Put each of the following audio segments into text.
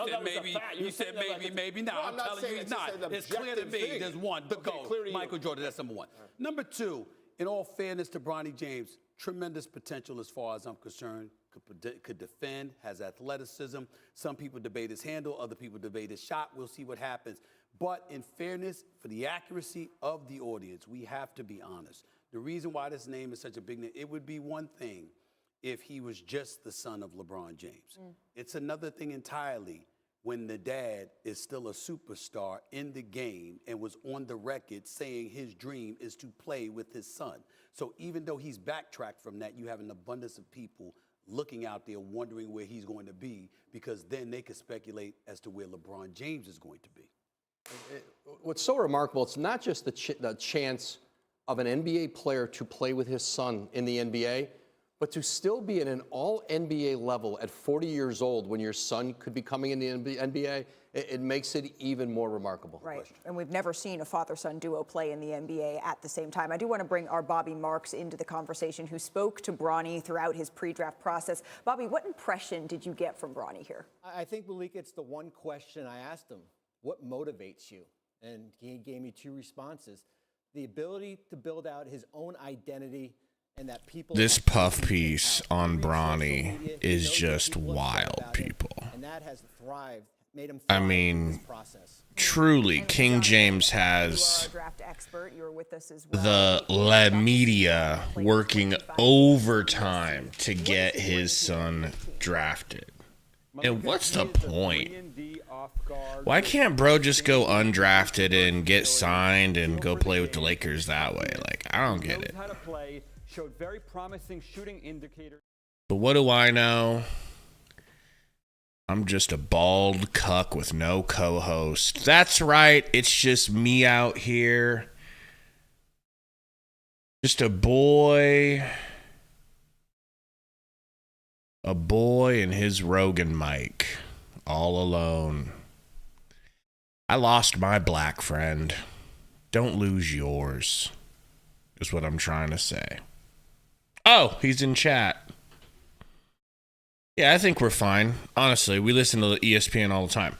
No, said maybe. You said maybe not. I'm telling you he's not. It's clear to me. There's one. The GOAT, Michael Jordan. That's number one. Number two, in all fairness to Bronny James, tremendous potential as far as I'm concerned. Could defend, has athleticism. Some people debate his handle, other people debate his shot. We'll see what happens. But in fairness, for the accuracy of the audience, we have to be honest. The reason why this name is such a big name, it would be one thing if he was just the son of LeBron James. It's another thing entirely when the dad is still a superstar in the game and was on the record saying his dream is to play with his son. So even though he's backtracked from that, you have an abundance of people looking out there wondering where he's going to be, because then they could speculate as to where LeBron James is going to be. What's so remarkable, it's not just the chance of an NBA player to play with his son in the NBA, but to still be at an all-NBA level at 40 years old when your son could be coming in the NBA, it makes it even more remarkable. Right, and we've never seen a father-son duo play in the NBA at the same time. I do want to bring our Bobby Marks into the conversation, who spoke to Bronny throughout his pre-draft process. Bobby, what impression did you get from Bronny here? I think, Malik, it's the one question I asked him. What motivates you? And he gave me two responses. The ability to build out his own identity, and that people... This puff piece on Bronny is just wild, people. And that has thrived, made him I mean, truly, King James has the La Media working overtime to get his son drafted. And what's the point? Why can't bro just go undrafted and get signed and go play with the Lakers that way? Like, I don't get it. But what do I know? I'm just a bald cuck with no co-host. That's right. It's just me out here. Just a boy. A boy and his Rogan mic. All alone. I lost my black friend. Don't lose yours. Is what I'm trying to say. Oh, he's in chat. Yeah, I think we're fine. Honestly, we listen to ESPN all the time.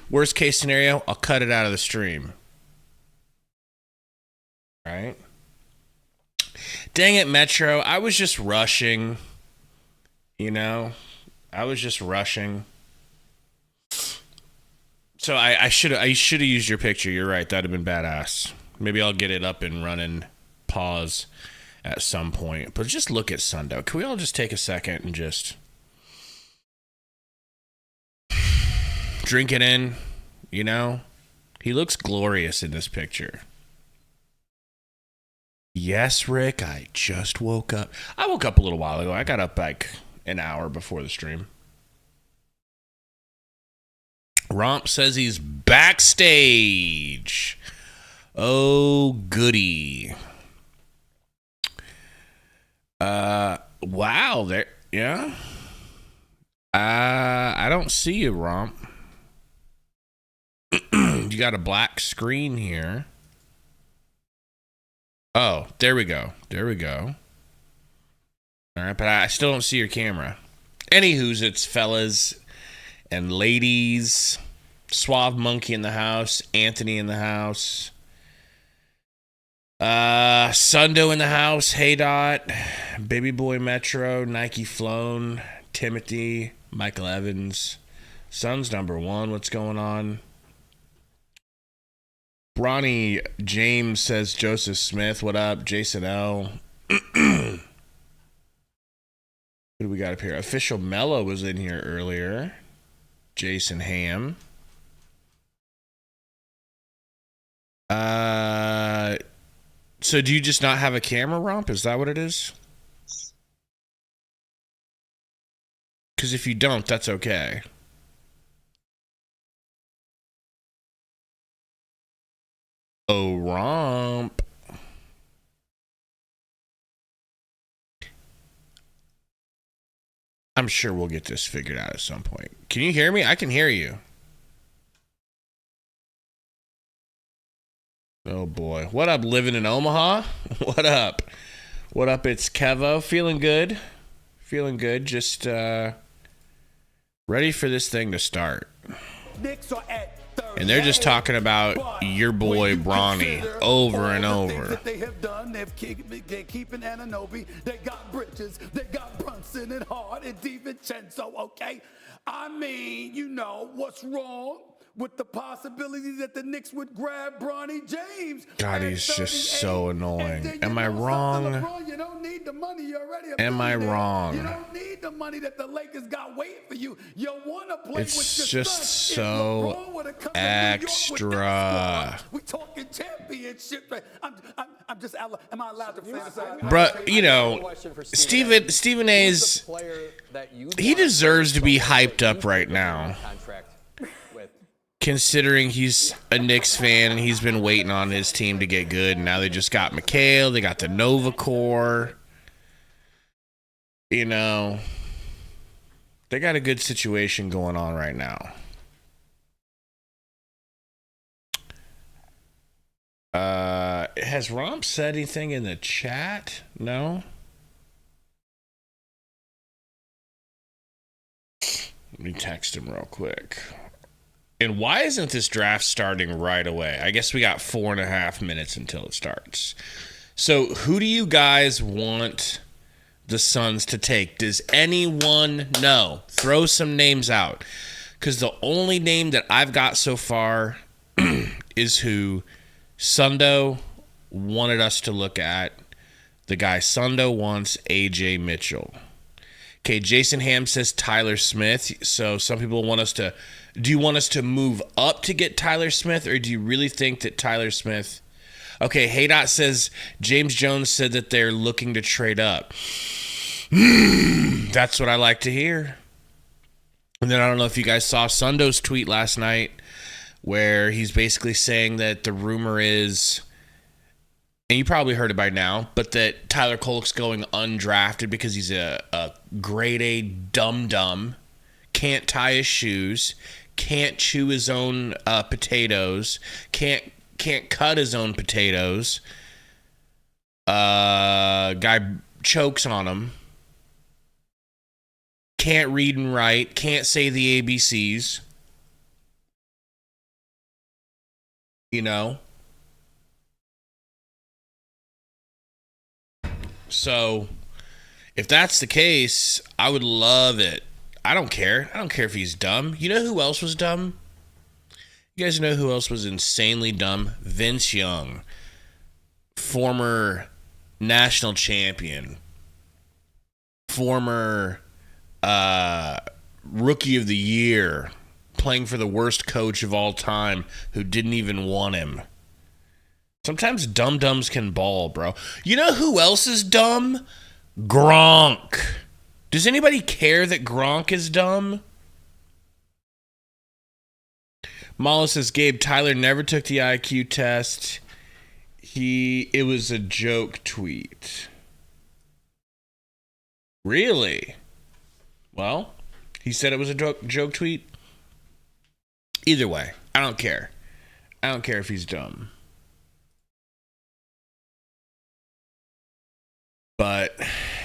Worst case scenario, I'll cut it out of the stream. Right? Dang it, Metro. I was just rushing. You know? I was just rushing. So I should have used your picture. You're right. That'd have been badass. Maybe I'll get it up and running. Pause at some point. But just look at Sundo. Can we all just take a second and just drink it in? You know? He looks glorious in this picture. Yes, Rick, I just woke up. I woke up a little while ago. I got up like an hour before the stream. Romp says he's backstage. Oh, goody. Wow, there, yeah. I don't see you, Romp. You got a black screen here. Oh, there we go. There we go. All right, but I still don't see your camera. Anywho's, it's fellas and ladies. Suave Monkey in the house. Anthony in the house. Sundo in the house. Hey Dot. Baby Boy Metro. Nike Flown. Timothy. Michael Evans. Sun's number one. What's going on? Bronny James says Joseph Smith. What up? Jason L. What do we got up here? Official Mello was in here earlier. Jason Ham. So do you just not have a camera, Romp? Is that what it is? Because if you don't, that's okay. Oh, Romp. I'm sure we'll get this figured out at some point. Can you hear me? I can hear you. Oh, boy. What up, living in Omaha? What up? What up, it's Kevo. Feeling good. Feeling good. Just Ready for this thing to start. Knicks are at And they're just talking about your boy Bronny over and over. That they have done, they're keeping Anunoby. They got Bridges, they got Brunson and Hart and DiVincenzo, okay? I mean, you know, what's wrong with the possibility that the Knicks would grab Bronny James? God, he's just so annoying. Am I wrong? LeBron, you don't need the money. You're already a Am I billionaire. wrong? You don't need the money that the Lakers got waiting for you. You want to play It's with your just son. so If LeBron would've come to New York with extra. that squad, we talking championship. I'm just. Am I allowed to finish? Bruh, you know, Stephen A's, he deserves to be hyped up right now, considering he's a Knicks fan and he's been waiting on his team to get good. And now they just got McHale. They got the Nova Core. You know, they got a good situation going on right now. Has Romp said anything in the chat? No? Let me text him real quick. And why isn't this draft starting right away? I guess we got 4.5 minutes until it starts. So who do you guys want the Suns to take? Does anyone know? Throw some names out. Because the only name that I've got so far is who Sundo wanted us to look at. The guy Sundo wants AJ Mitchell. Okay, Jason Ham says Tyler Smith. So some people want us to... Do you want us to move up to get Tyler Smith, or do you really think that Tyler Smith... Okay, Haydot says James Jones said that they're looking to trade up. That's what I like to hear. And then I don't know if you guys saw Sundo's tweet last night where he's basically saying that the rumor is, and you probably heard it by now, but that Tyler Kolek's going undrafted because he's a grade A dum-dum, can't tie his shoes, can't chew his own potatoes, can't cut his own potatoes. Guy chokes on him. Can't read and write. Can't say the ABCs. You know? So, if that's the case, I would love it. I don't care. I don't care if he's dumb. You know who else was dumb? You guys know who else was insanely dumb? Vince Young. Former national champion. Former rookie of the year. Playing for the worst coach of all time who didn't even want him. Sometimes dum-dums can ball, bro. You know who else is dumb? Gronk. Does anybody care that Gronk is dumb? Mala says, Gabe, Tyler never took the IQ test. It was a joke tweet. Really? Well, he said it was a joke tweet. Either way, I don't care. I don't care if he's dumb. But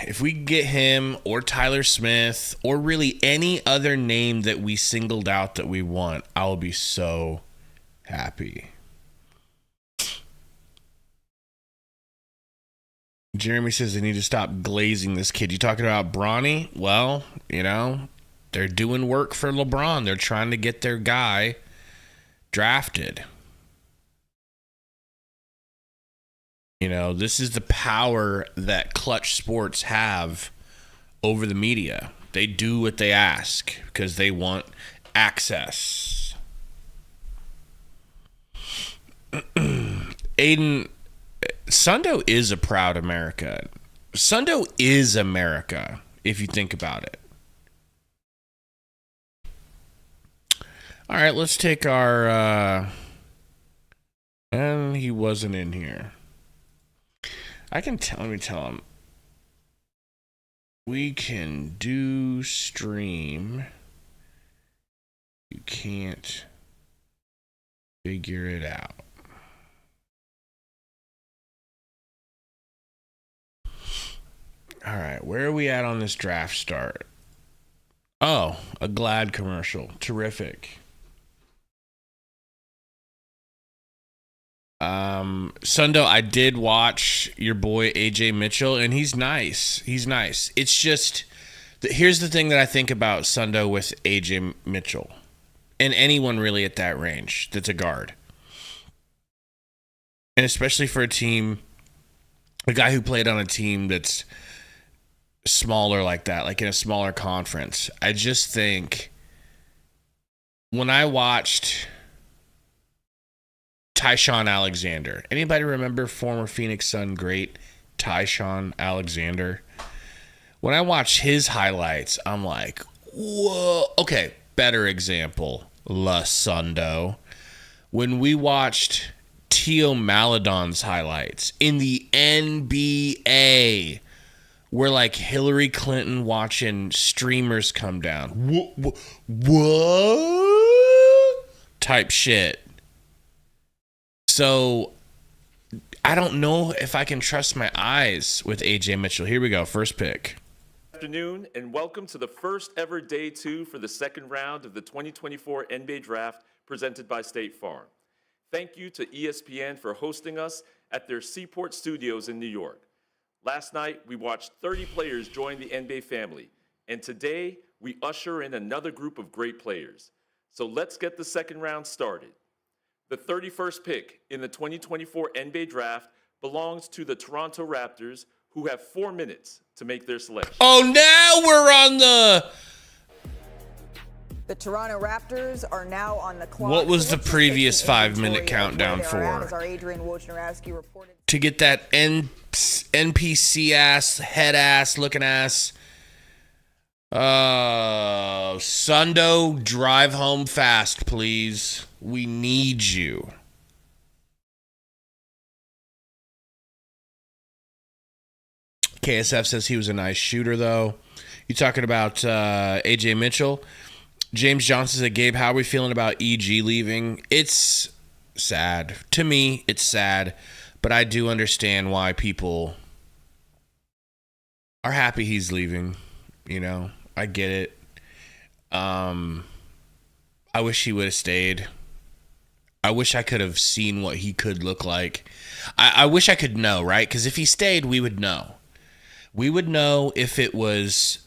if we get him or Tyler Smith or really any other name that we singled out that we want, I'll be so happy. Jeremy says they need to stop glazing this kid. You talking about Bronny? Well, you know, they're doing work for LeBron. They're trying to get their guy drafted. You know, this is the power that Clutch Sports have over the media. They do what they ask because they want access. Aiden, Sundo is a proud American. Sundo is America, if you think about it. All right, let's take our... and he wasn't in here. Let me tell him. We can do stream. You can't figure it out. All right, where are we at on this draft start? Oh, a Glad commercial. Terrific. Sundo, I did watch your boy AJ Mitchell, and he's nice. He's nice. It's just, here's the thing that I think about Sundo with AJ Mitchell, and anyone really at that range that's a guard. And especially for a guy who played on a team that's smaller like that, like in a smaller conference. I just think when I watched Tyshawn Alexander, anybody remember former Phoenix Sun great Tyshawn Alexander? When I watch his highlights, I'm like, whoa. Okay, better example, La Sundo. When we watched Tio Maladon's highlights in the NBA, we're like Hillary Clinton watching streamers come down. What? Type shit. So I don't know if I can trust my eyes with AJ Mitchell. Here we go. First pick. Good afternoon, and welcome to the first ever day 2 for the second round of the 2024 NBA Draft presented by State Farm. Thank you to ESPN for hosting us at their Seaport Studios in New York. Last night, we watched 30 players join the NBA family, and today we usher in another group of great players. So let's get the second round started. The 31st pick in the 2024 NBA Draft belongs to the Toronto Raptors, who have 4 minutes to make their selection. Oh, now we're on The Toronto Raptors are now on the clock. What was the previous 5-minute countdown for? As our Adrian Wojnarowski reported. To get that NPC ass, head ass, looking ass. Sundo, drive home fast, please. We need you. KSF says he was a nice shooter, though. You talking about AJ Mitchell? James Johnson said, Gabe, how are we feeling about EG leaving? It's sad. To me, it's sad. But I do understand why people are happy he's leaving. You know, I get it. I wish he would have stayed. I wish I could have seen what he could look like. I wish I could know, right? Because if he stayed, we would know. We would know if it was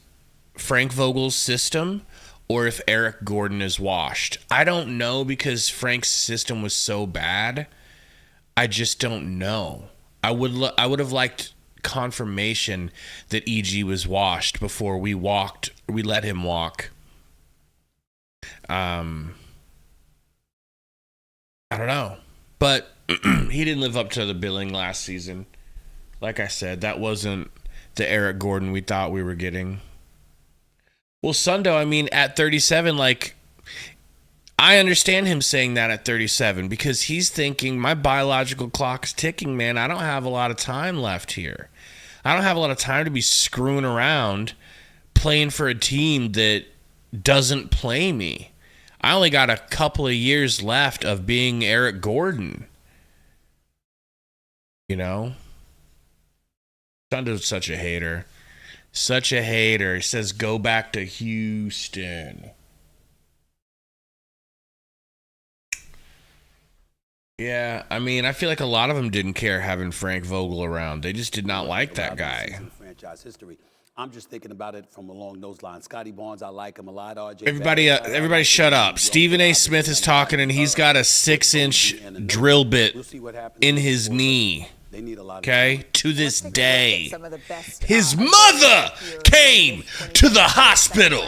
Frank Vogel's system or if Eric Gordon is washed. I don't know because Frank's system was so bad. I just don't know. I would have liked confirmation that EG was washed before we let him walk. I don't know. But he didn't live up to the billing last season. Like I said, that wasn't the Eric Gordon we thought we were getting. Well, Sundo, I mean, at 37, like, I understand him saying that at 37 because he's thinking my biological clock's ticking, man. I don't have a lot of time left here. I don't have a lot of time to be screwing around playing for a team that doesn't play me. I only got a couple of years left of being Eric Gordon. You know? Sundo's such a hater. Such a hater. He says, go back to Houston. Yeah, I mean, I feel like a lot of them didn't care having Frank Vogel around. They just did not like that guy. Franchise history. I'm just thinking about it from along those lines. Scotty Barnes, I like him a lot. RJ Everybody shut up. Stephen A. Smith is talking, and he's got a 6-inch drill bit in his knee. They need a lot. Okay, to this day, his mother came to the hospital.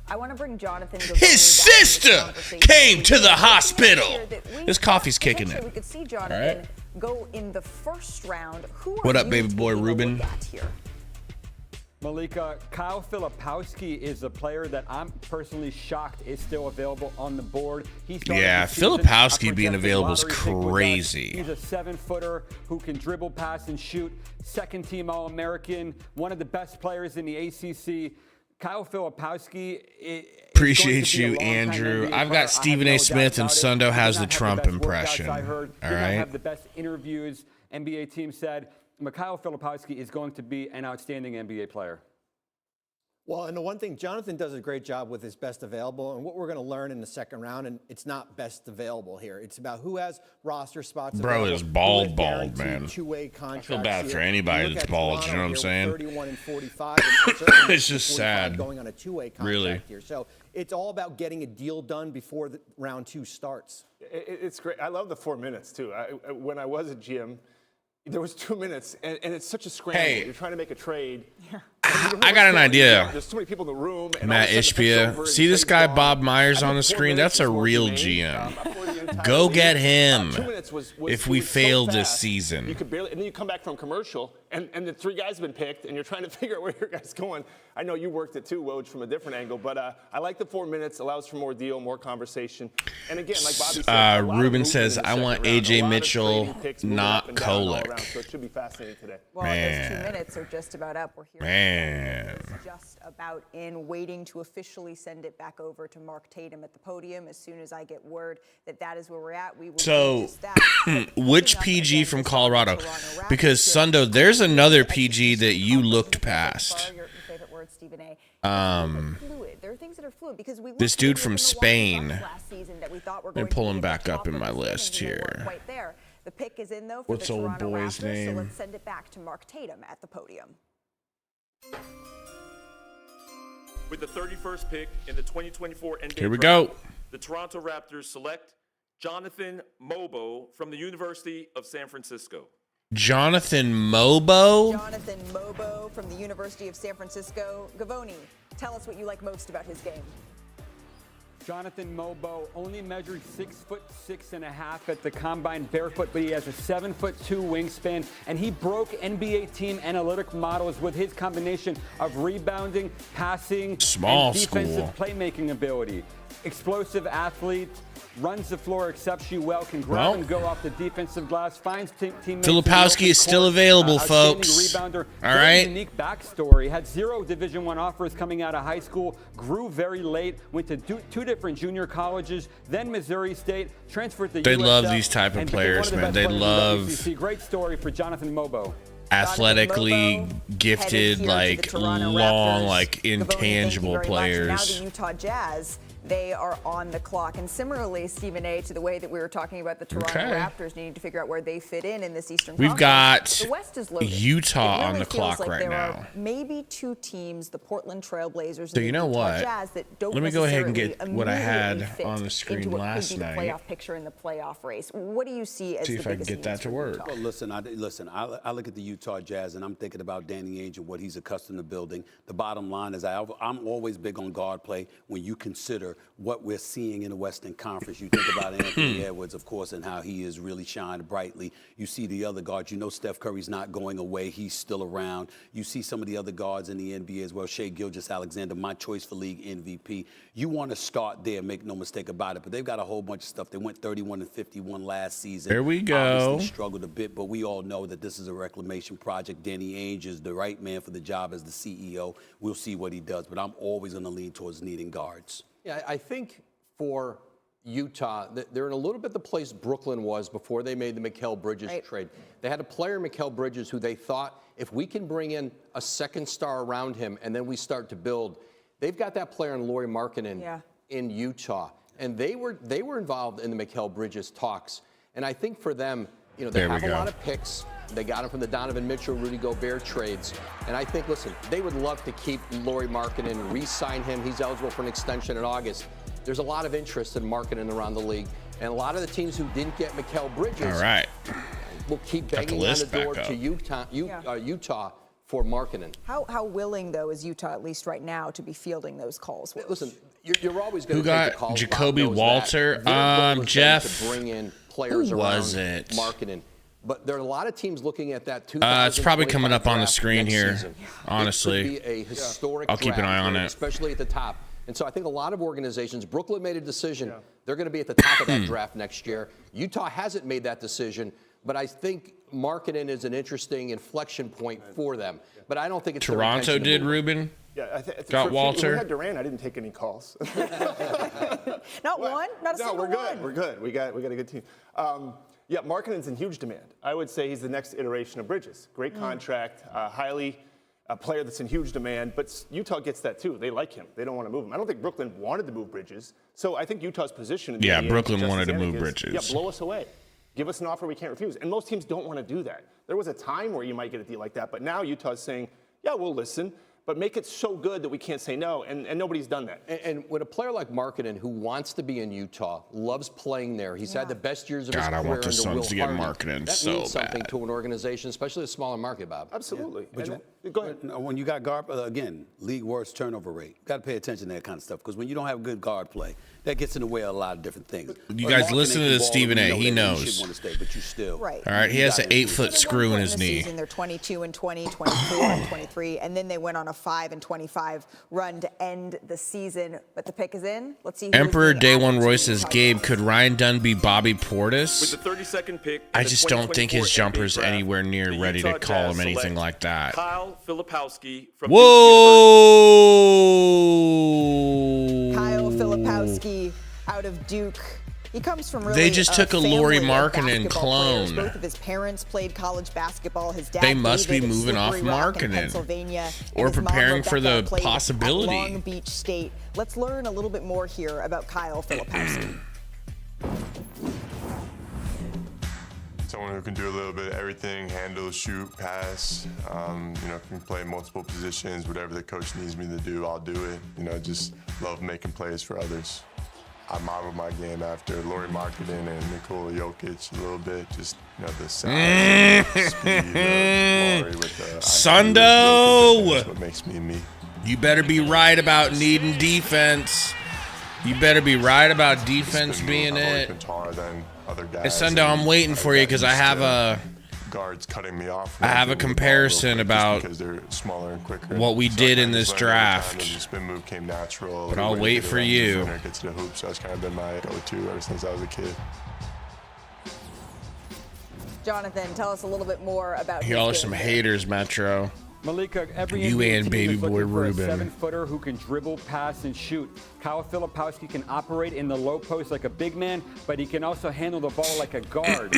I want to bring Jonathan. His sister came to the hospital. This coffee's kicking in. We could see Jonathan go in the first round. What up, baby boy Ruben? Malika, Kyle Filipowski is a player that I'm personally shocked is still available on the board. Filipowski being available is crazy. He's a 7-footer who can dribble, pass, and shoot. Second-team All-American, one of the best players in the ACC. Kyle Filipowski. Appreciate you, Andrew. I've got Stephen A. Smith and Sundo has the Trump impression. All right. Have the best interviews. NBA team said Mikhail Filipowski is going to be an outstanding NBA player. Well, and the one thing, Jonathan does a great job with his best available, and what we're going to learn in the second round, and it's not best available here. It's about who has roster spots Bro available, is bald, who has bald, man. Two-way contracts. I feel bad for here. anybody You look that's at bald, Toronto you know what I'm here with saying? 31 and 45. And certainly It's just 45 sad. Going on a two-way contract Really. here. So it's all about getting a deal done before the round 2 starts. It's great. I love the 4 minutes, too. When I was at GM, there was 2 minutes, and it's such a scramble. Hey. You're trying to make a trade. I got an idea. There's too many people in the room. And Matt all of a sudden the pick's over Ishbia. and See this the guy trade's Bob gone. Myers I on think the 4 screen? minutes That's a was more real humane, GM. for the entire Go league. get him 2 minutes was if it we was so failed this fast, season. You could barely, and then you come back from commercial, and the 3 guys have been picked, and you're trying to figure out where your guy's going. I know you worked it too, Woj, from a different angle, but I like the 4 minutes. Allows for more deal, more conversation. And again, like Bobby said, a lot of Ruben movement says, in the I second want round. AJ A lot of Mitchell, trading picks, moving not up and down all Kolek. around, so it should be fascinating today. Well, those 2 minutes are just about up. We're here. Man. It's just about in, waiting to officially send it back over to Mark Tatum at the podium. As soon as I get word that that is where we're at, we will do So, just that. which Picking up PG again from this Colorado? Toronto Raptors Because here. Sundo, there's another Execution PG that you accomplishment looked so far. past. Your favorite word, Stephen A. Fluid. There are things that are fluid because we This looked dude at from the Milwaukee Spain. Bucks last season that we thought were Let me going to pull be him the back up top in of my the standings, list and they weren't here. quite there. The pick is in though for What's the old Toronto boy's Raptors, name? so let's send it back to Mark Tatum at the podium. With the 31st pick in the 2024 NBA Here we draft, go. the Toronto Raptors select Jonathan Mobo from the University of San Francisco. Jonathan Mobo? Jonathan Mobo from the University of San Francisco. Gavoni, tell us what you like most about his game. Jonathan Mobo only measured 6'6.5" at the combine barefoot, but he has a 7'2" wingspan, and he broke NBA team analytic models with his combination of rebounding, passing, Small and defensive school. playmaking ability. Explosive athlete, runs the floor exceptionally well, can grab Well, and go off the defensive glass, finds teammates. in the Filipowski open is still court, available, outstanding folks. Rebounder, All very right. unique backstory. Had 0 Division I offers coming out of high school. Grew very late. Went to 2 different junior colleges. Then Missouri State. Transferred to They USF, love these type of and became players, one of the man. best They players in the love WCC. Great story for Jonathan Mobo. athletically Jonathan Mobo gifted, headed here to the like Toronto long, Raptors. like Gavoni, thank you intangible very much. players. Now the Utah Jazz, they are on the clock. And similarly, Stephen A., to the way that we were talking about the Toronto Okay. Raptors needing to figure out where they fit in this Eastern We've Conference. got The West is loaded. Utah It on really the feels clock like right there now. are maybe 2 teams, the Portland Trailblazers So and you the know Utah what? Jazz, that don't Let me go ahead and get necessarily what I had immediately fit on the screen into what last could be the night. playoff picture in the playoff race. What do you see as See the if I can biggest get that needs to for work. Utah? Well, listen. I look at the Utah Jazz, and I'm thinking about Danny Ainge and what he's accustomed to building. The bottom line is I'm always big on guard play when you consider what we're seeing in the Western Conference. You think about Anthony Edwards, of course, and how he has really shined brightly. You see the other guards. You know Steph Curry's not going away. He's still around. You see some of the other guards in the NBA as well. Shai Gilgeous-Alexander, my choice for league MVP. You want to start there, make no mistake about it. But they've got a whole bunch of stuff. They went 31-51 last season. There we go. Obviously struggled a bit, but we all know that this is a reclamation project. Danny Ainge is the right man for the job as the CEO. We'll see what he does, but I'm always going to lean towards needing guards. Yeah, I think for Utah, they're in a little bit the place Brooklyn was before they made the Mikal Bridges trade. They had a player, Mikal Bridges, who they thought if we can bring in a second star around him and then we start to build, they've got that player in Lauri Markkanen in Utah. And they were involved in the Mikal Bridges talks. And I think for them, you know, they have a lot of picks. They got him from the Donovan Mitchell, Rudy Gobert trades. And I think, listen, they would love to keep Lauri Markkanen, re-sign him. He's eligible for an extension in August. There's a lot of interest in Markkanen around the league. And a lot of the teams who didn't get Mikal Bridges will keep banging on the door to Utah for Markkanen. How willing, though, is Utah, at least right now, to be fielding those calls? Listen, you're always going Who to take got the calls. Jacoby Bob knows Walter? that. Their goal was Jeff. to bring in players Who around was it? Markkanen. But there are a lot of teams looking at that. It's probably coming up on the screen here, season. honestly. It could be a historic I'll keep an draft eye on here, it. especially at the top. And so I think a lot of organizations, Brooklyn made a decision. They're going to be at the top of that draft next year. Utah hasn't made that decision, but I think Markkanen is an interesting inflection point for them. But I don't think it's Toronto did, Ruben? Yeah, Got Walter. When we had Durant, I didn't take any calls. Not one? Not a no, single we're good. one? We're good. We got a good team. Yeah, Markkanen's in huge demand. I would say he's the next iteration of Bridges. Great contract, highly a player that's in huge demand, but Utah gets that too. They like him. They don't want to move him. I don't think Brooklyn wanted to move Bridges. So I think Utah's position in the NBA Brooklyn just wanted to as move is, Bridges. Yeah, blow us away. Give us an offer we can't refuse. And most teams don't want to do that. There was a time where you might get a deal like that, but now Utah's saying, yeah, we'll listen, but make it so good that we can't say no, and nobody's done that. And when a player like Markkanen, who wants to be in Utah, loves playing there, he's had the best years of his career I want the under Suns Will to get Hardy. Markkanen That so means something bad. to an organization, especially a smaller market, Bob. Absolutely. But Go ahead. When you got guard, again, league worst turnover rate. Got to pay attention to that kind of stuff because when you don't have good guard play, that gets in the way of a lot of different things. You guys listen to Stephen A. He knows. You should want to stay, but you still. Right. All right, he has an 8-foot screw in his the knee. Season, they're 22-20, 24-23, and then they went on a 5-25 run to end the season. But the pick is in. Let's see. Emperor Day One Roy says, Gabe, could Ryan Dunn be Bobby Portis? With the 32nd pick, I just don't think his jumper's draft, anywhere near the ready Utah to call Jazz him anything select like that. Kyle Filipowski from Whoa! Kyle Filipowski out of Duke. He comes from really They just took a Lauri family of Markkanen basketball players. clone. Both of his parents played college basketball. His dad They must be David, moving off Slippery Rock in Markkanen. Pennsylvania, Or and his mom, preparing for Rebecca, the played possibility. at Long Beach State. Let's learn a little bit more here about Kyle Filipowski. Someone who can do a little bit of everything, handle, shoot, pass, can play multiple positions, whatever the coach needs me to do, I'll do it. Just love making plays for others. I modeled my game after Lauri Markkanen and Nikola Jokic a little bit, just, the size, speed of Lauri with the Sundo! That's what makes me me. You better be right about needing defense. You better be right about defense being it. Hey, Sundo, I'm waiting for you because I have a guards cutting me off. I have a comparison about because they're smaller and quicker. what we did in this draft. The spin move came natural. But I'll wait for you. Get to the hoop, so that's kind of been my go-to ever since I was a kid. Jonathan, tell us a little bit more about Y'all are his some game. haters, Metro. Malika, every You NBA and team baby is boy looking for a Ruben. 7-footer who can dribble, pass, and shoot. Kyle Filipowski can operate in the low post like a big man, but he can also handle the ball like a guard.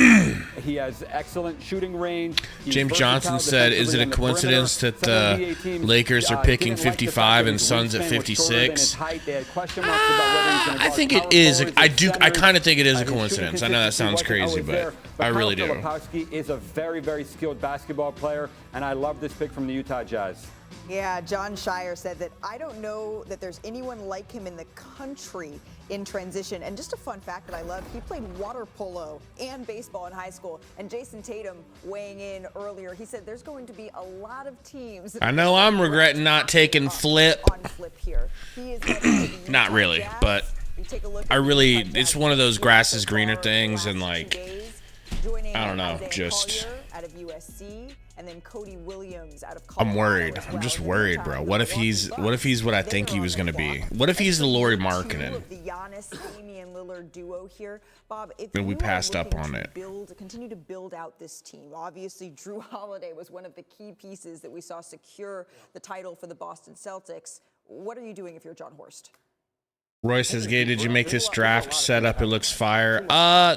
He has excellent shooting range. He's James versatile Johnson said, is it a defensively on the coincidence perimeter. that Some the NBA teams, Lakers are picking didn't like the 55 fact that and his Suns at wingspan was shorter than his 56? height. They had question marks about whether he's gonna I guard think power it is. forwards I and do. I centers. kind of think it is a His shooting coincidence. I know that consistency sounds wasn't crazy, always there, but I really Kyle do. Filipowski is a very, very skilled basketball player, and I love this pick from the Utah Jazz. Yeah, John Shire said that I don't know that there's anyone like him in the country in transition. And just a fun fact that I love, he played water polo and baseball in high school. And Jason Tatum weighing in earlier, he said there's going to be a lot of teams. I know I'm regretting not taking Flip. On Flip here. He is headed to the Not Utah really, Jazz. but You take a look at I the really, Utah it's Jazz one of those team grass so is greener far things, the and last 2 like, days. Joining I don't know, Isaiah just. Collier out of USC, and then Cody Williams out of I'm Colorado worried. as I'm well. just In the worried, meantime, bro. the What if he's what I Bucks, think he they're was on gonna the be? clock. What if he's the Lauri Two Markkanen? of the Giannis, Damian Lillard duo here. Bob, if And we you are passed up looking on to it. continue to build out this team, obviously Drew Holiday was one of the key pieces that we saw secure the title for the Boston Celtics. What are you doing if you're John Horst? Roy says, "Gay, did you make this draft setup? It looks fire."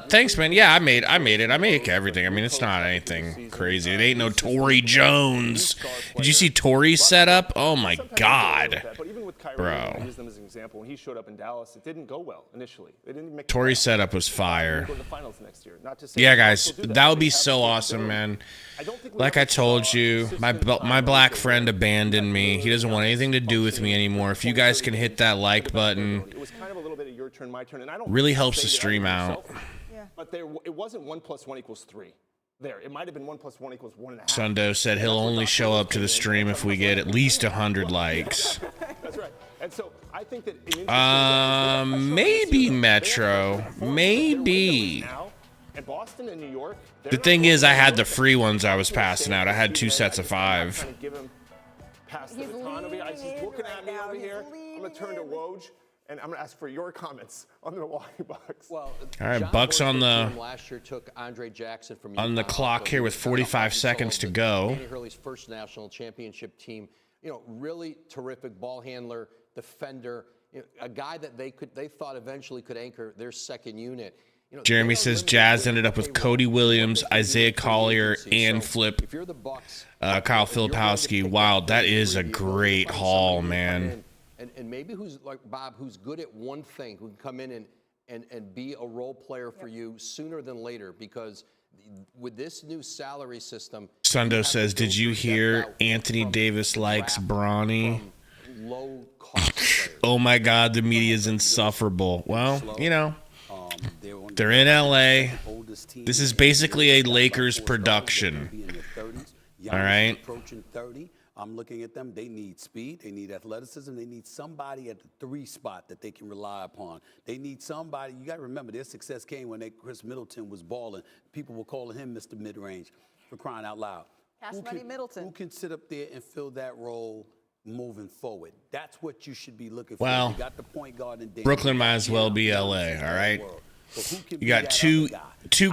Thanks, man. Yeah, I made it. I make everything. I mean, it's not anything crazy. It ain't no Torrey Jones. Did you see Torrey's setup? Oh my God, But even with Kyrie, bro. I use them as an example. When he showed up in Dallas, it didn't go well initially. They didn't make Torrey's setup was fire. Go to the finals next year. Not to say Yeah, they guys, also do that would They be have so the awesome, capability. man. I don't think we Like ever I told saw you, a my consistent black lineup friend that abandoned me. He doesn't want anything to do with me anymore. If you guys can hit that like button, It was kind of a little bit of your turn, my turn, and I don't really helps say the that stream myself, out. But it wasn't 1 + 1 = 3. There, it might have been 1 + 1 = 1.5. Sundo said he'll only show up to the stream if we get at least 100 likes. That's right. And so I think that Maybe Metro, maybe. now, and Boston and New York. The thing is, I had the free ones I was passing out. I had 2 sets of 5. Trying to give him past the baton over here. He's looking at me over here. I'm going to turn to Woj, and I'm going to ask for your comments on the Milwaukee Bucks. Well, All right, John Bucks on Horford's the team last year took Andre Jackson from on the Utah, clock so here he with was 45 seconds to go. Danny Hurley's first national championship team. Really terrific ball handler, defender, a guy that they thought eventually could anchor their second unit. Jeremy says Jazz ended up with Cody Williams, Isaiah Collier, and Kyle Filipowski. Wow, that is a great haul, man. And maybe who's like Bob, who's good at one thing, who can come in and be a role player for you sooner than later, because with this new salary system. Sundo says, did you hear Anthony Davis likes Bronny? Oh my God, the media is insufferable. Well, you know, they're in LA. This is basically a Lakers production. All right. Approaching 30. I'm looking at them. They need speed. They need athleticism. They need somebody at the 3 spot that they can rely upon. They need somebody. You got to remember, their success came when Chris Middleton was balling. People were calling him Mr. Mid-Range, for crying out loud. Cash Money Middleton. Who can sit up there and fill that role moving forward? That's what you should be looking for. Well, you got the point guard in Brooklyn might as well be LA, all right? You got two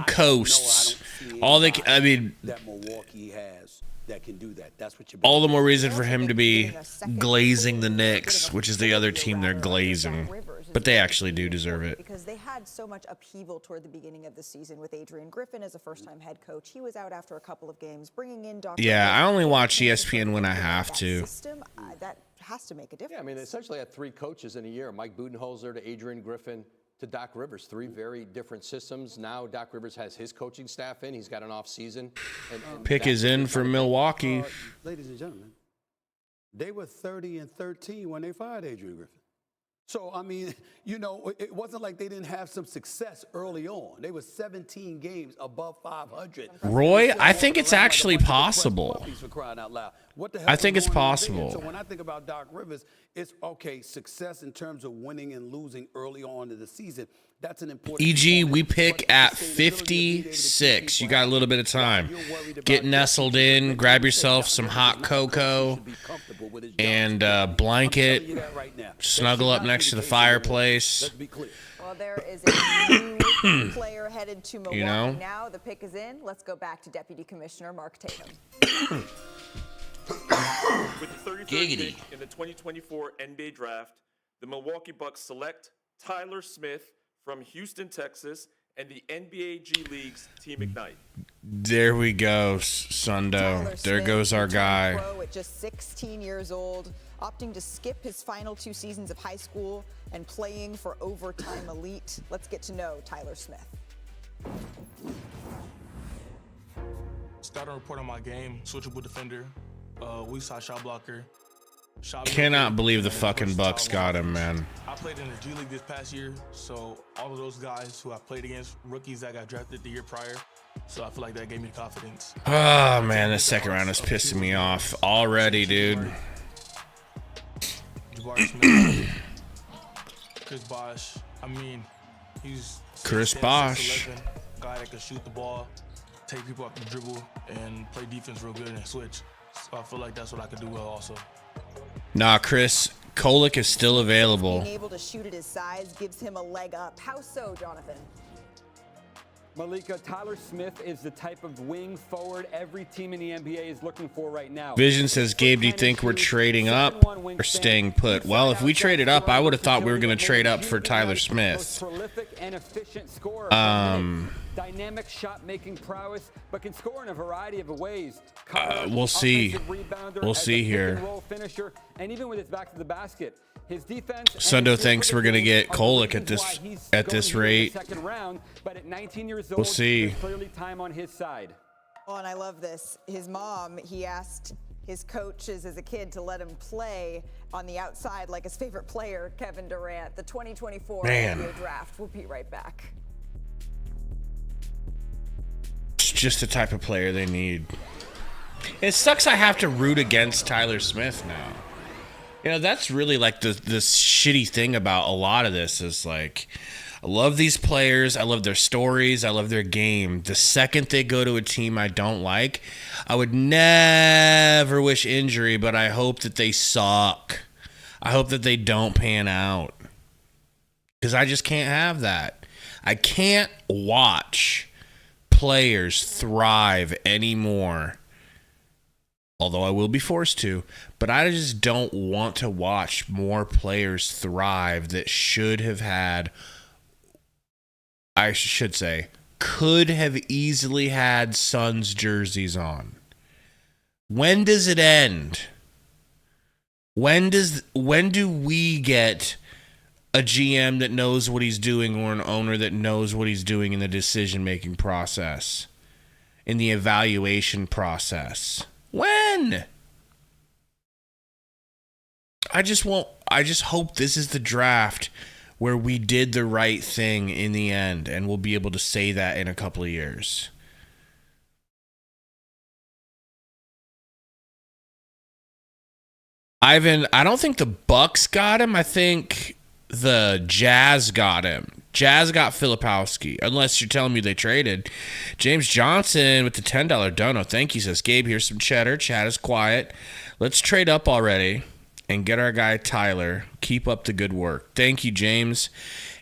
coasts. That Milwaukee has that can do that. That's what you. All the more reason for him to be glazing the Knicks, which is the other team they're glazing. But they actually do deserve it. Because they had so much upheaval toward the beginning of the season with Adrian Griffin as a first-time head coach. He was out after a couple of games, bringing in Dr. Yeah, I only watch ESPN when I have to. That has to make a difference. Yeah, I mean, they essentially had 3 coaches in a year: Mike Budenholzer to Adrian Griffin to Doc Rivers. 3 very different systems. Now Doc Rivers has his coaching staff in. He's got an off season. And Pick is in for Milwaukee. Ladies and gentlemen, they were 30-13 when they fired Adrian Griffin. So, I mean, you know, it wasn't like they didn't have some success early on. They were 17 games above 500. Roy, I think it's actually possible. I think it's possible. So when I think about Doc Rivers, it's, okay, success in terms of winning and losing early on in the season. That's an important EG, we pick at 56. You got a little bit of time. Get nestled in, grab yourself some hot cocoa and blanket, snuggle up next to the fireplace. Well, there is a new player headed to Milwaukee now. The pick is in. Let's go back to Deputy Commissioner Mark Tatum. With the 33rd pick in the 2024 NBA Draft, the Milwaukee Bucks select Tyler Smith from Houston, Texas, and the NBA G League's Team Ignite. There we go, Sundo. There goes our guy. Pro at just 16 years old, opting to skip his final 2 seasons of high school and playing for Overtime Elite. Let's get to know Tyler Smith. Starting report on my game, switchable defender, weak side shot blocker. Cannot believe the fucking Bucks got him, man. I played in the G League this past year, so all of those guys who I played against, rookies that got drafted the year prior, so I feel like that gave me confidence. Oh, man, the second round is pissing me off already, dude. Jabari Smith, Chris Bosh. I mean, he's Chris Bosh. Guy that can shoot the ball, take people off the dribble, and play defense real good and switch. So I feel like that's what I could do well also. Nah, Chris, Kolek is still available. Being able to shoot at his size gives him a leg up. How so, Jonathan? Malika, Tyler Smith is the type of wing forward every team in the NBA is looking for right now. Vision says, Gabe, do you think we're trading up or staying put? Well, if we traded up, I would have thought we were going to trade up for Tyler Smith. Prolific and efficient scorer. Dynamic shot-making prowess, but can score in a variety of ways. We'll see. We'll see here. Finisher, and even with his back to the basket, his defense. Sundo thinks we're gonna get Kolek at this rate. Second round, but at 19 years old, we'll see. Clearly, time on his side. Oh, and I love this. His mom, he asked his coaches as a kid to let him play on the outside like his favorite player, Kevin Durant. The 2024 NBA Draft. We'll be right back. Just the type of player they need. It sucks I have to root against Tyler Smith now. You know, that's really like the shitty thing about a lot of this is like, I love these players. I love their stories. I love their game. The second they go to a team I don't like, I would never wish injury, but I hope that they suck. I hope that they don't pan out. Because I just can't have that. I can't watch players thrive anymore, although I will be forced to, but I just don't want to watch more players thrive that should have had I should say, could have easily had Suns jerseys on. When does it end? When do we get a GM that knows what he's doing or an owner that knows what he's doing in the decision-making process, in the evaluation process? When? I just hope this is the draft where we did the right thing in the end, and we'll be able to say that in a couple of years. Ivan, I don't think the Bucks got him. I think the Jazz got him. Jazz got Filipowski, unless you're telling me they traded. James Johnson with the $10 dono. Thank you, says Gabe. Here's some cheddar. Chat is quiet. Let's trade up already and get our guy Tyler. Keep up the good work. Thank you, James.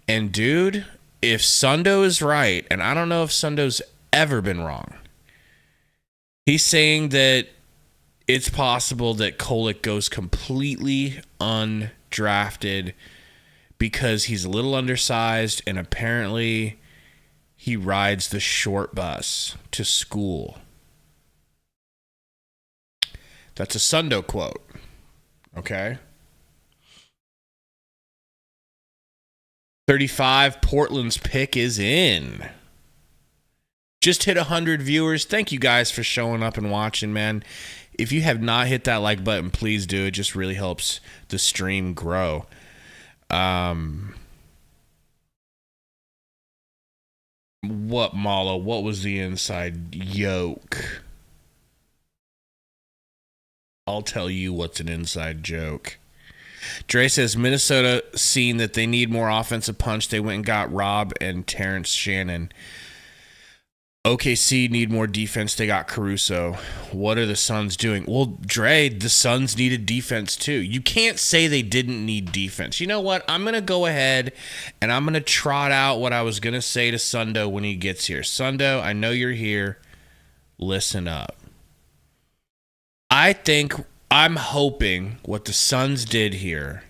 And, dude, if Sundo is right, and I don't know if Sundo's ever been wrong, he's saying that it's possible that Kolek goes completely undrafted because he's a little undersized and apparently he rides the short bus to school. That's a Sundo quote. Okay. 35, Portland's pick is in. Just hit 100 viewers. Thank you guys for showing up and watching, man. If you have not hit that like button, please do. It just really helps the stream grow. What, Mala? What was the inside joke? I'll tell you what's an inside joke. Dre says Minnesota seen that they need more offensive punch. They went and got Rob and Terrence Shannon. OKC need more defense. They got Caruso. What are the Suns doing? Well, Dre, the Suns needed defense too. You can't say they didn't need defense. You know what? I'm going to go ahead and I'm going to trot out what I was going to say to Sundo when he gets here. Sundo, I know you're here. Listen up. I'm hoping what the Suns did here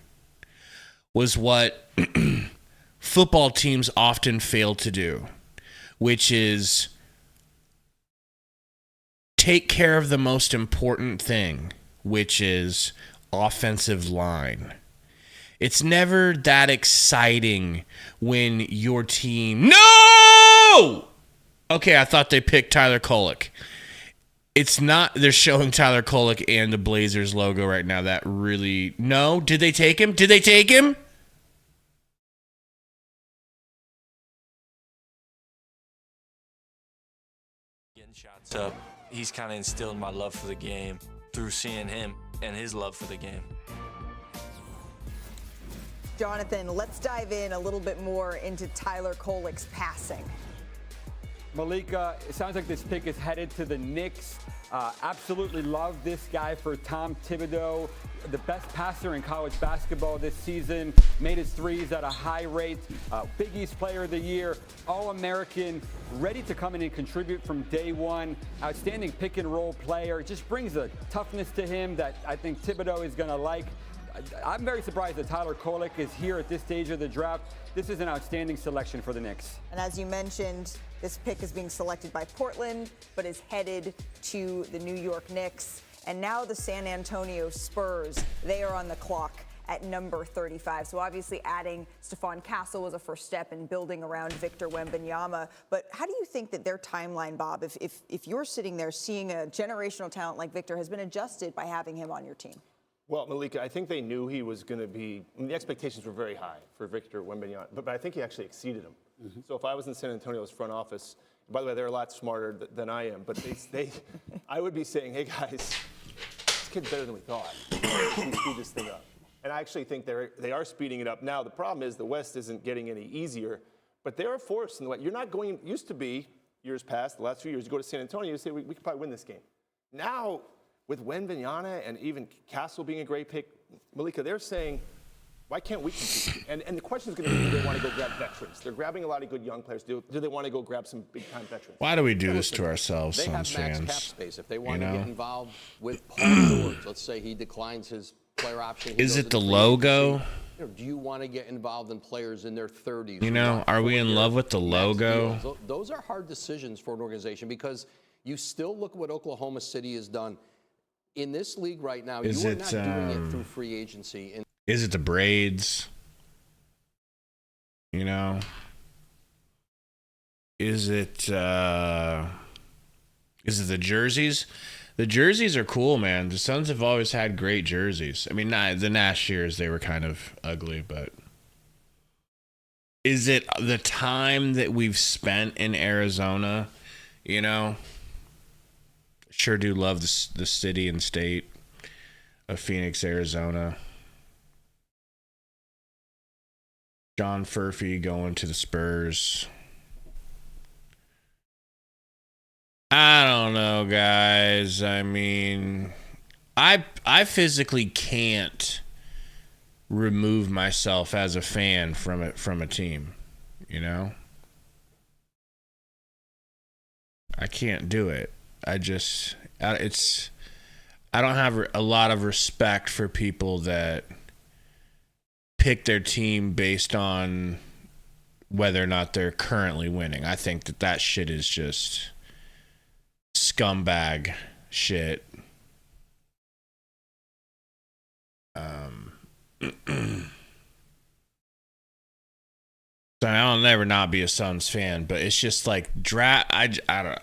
was what football teams often fail to do, which is take care of the most important thing, which is offensive line. It's never that exciting when your team... No! Okay, I thought they picked Tyler Kolek. It's not... They're showing Tyler Kolek and the Blazers logo right now. That really... No? Did they take him? Did they take him? Getting shots up. He's kind of instilled my love for the game through seeing him and his love for the game. Jonathan, let's dive in a little bit more into Tyler Kolek's passing. Malika, it sounds like this pick is headed to the Knicks. Absolutely love this guy for Tom Thibodeau. The best passer in college basketball this season. Made his threes at a high rate. Big East Player of the Year. All-American. Ready to come in and contribute from day one. Outstanding pick-and-roll player. Just brings a toughness to him that I think Thibodeau is going to like. I'm very surprised that Tyler Kolek is here at this stage of the draft. This is an outstanding selection for the Knicks. And as you mentioned, this pick is being selected by Portland, but is headed to the New York Knicks. And now the San Antonio Spurs, they are on the clock at number 35. So obviously adding Stephon Castle was a first step in building around Victor Wembanyama. But how do you think that their timeline, Bob, if you're sitting there seeing a generational talent like Victor, has been adjusted by having him on your team? Well, Malika, I think they knew he was going to be, the expectations were very high for Victor Wembanyama, but I think he actually exceeded them. Mm-hmm. So if I was in San Antonio's front office, by the way, they're a lot smarter than I am, but I would be saying, hey guys, this kid's better than we thought. Speed this thing up. And I actually think they are speeding it up. Now, the problem is the West isn't getting any easier, but they're a force in the West. You're not going, used to be, years past, the last few years, you go to San Antonio, you say, we could probably win this game. Now, with Wembanyama and even Castle being a great pick, Malika, they're saying, why can't we compete? And the question is going to be, do they want to go grab veterans? They're grabbing a lot of good young players. Do they want to go grab some big-time veterans? Why do we do this to ourselves, they Suns have max fans? cap space. If they want to get involved with Paul George, let's say he declines his player option. Is it the logo? do you want to get involved in players in their 30s? You know, are we in love with the logo? Those are hard decisions for an organization because you still look at what Oklahoma City has done. In this league right now, you are not doing it through free agency. Is it the braids? You know? Is it the jerseys? The jerseys are cool, man. The Suns have always had great jerseys. I mean, not the Nash years, they were kind of ugly, but is it the time that we've spent in Arizona? You know, sure do love the city and state of Phoenix, Arizona. John Furphy going to the Spurs. I don't know, guys. I mean, I physically can't remove myself as a fan from a team, you know? I can't do it. I don't have a lot of respect for people that pick their team based on whether or not they're currently winning. I think that shit is just scumbag shit. So I'll never not be a Suns fan, but it's just like I don't.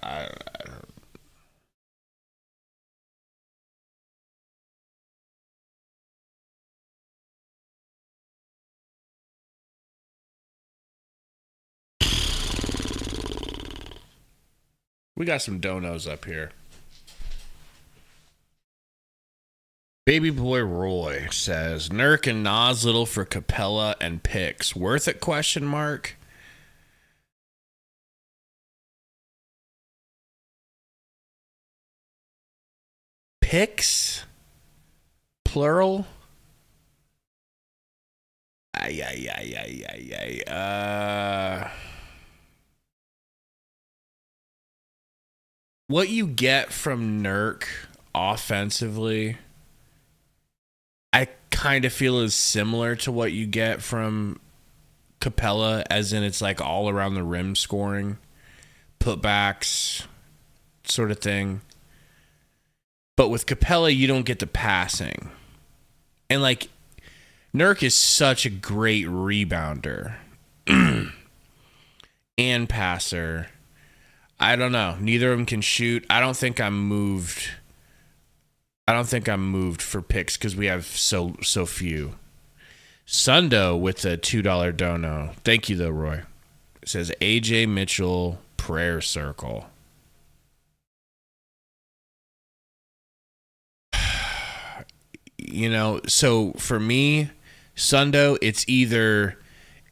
We got some donos up here. Baby boy Roy says, Nurk and Nas Little for Capella and picks. Worth it, question mark? Picks? Plural? What you get from Nurk offensively, I kind of feel is similar to what you get from Capella, as in it's like all around the rim scoring, putbacks, sort of thing. But with Capella, you don't get the passing. And like, Nurk is such a great rebounder and passer. I don't know. Neither of them can shoot. I don't think I'm moved for picks because we have so few. Sundo with a $2 dono. Thank you though, Roy. It says AJ Mitchell prayer circle. You know, so for me, Sundo, it's either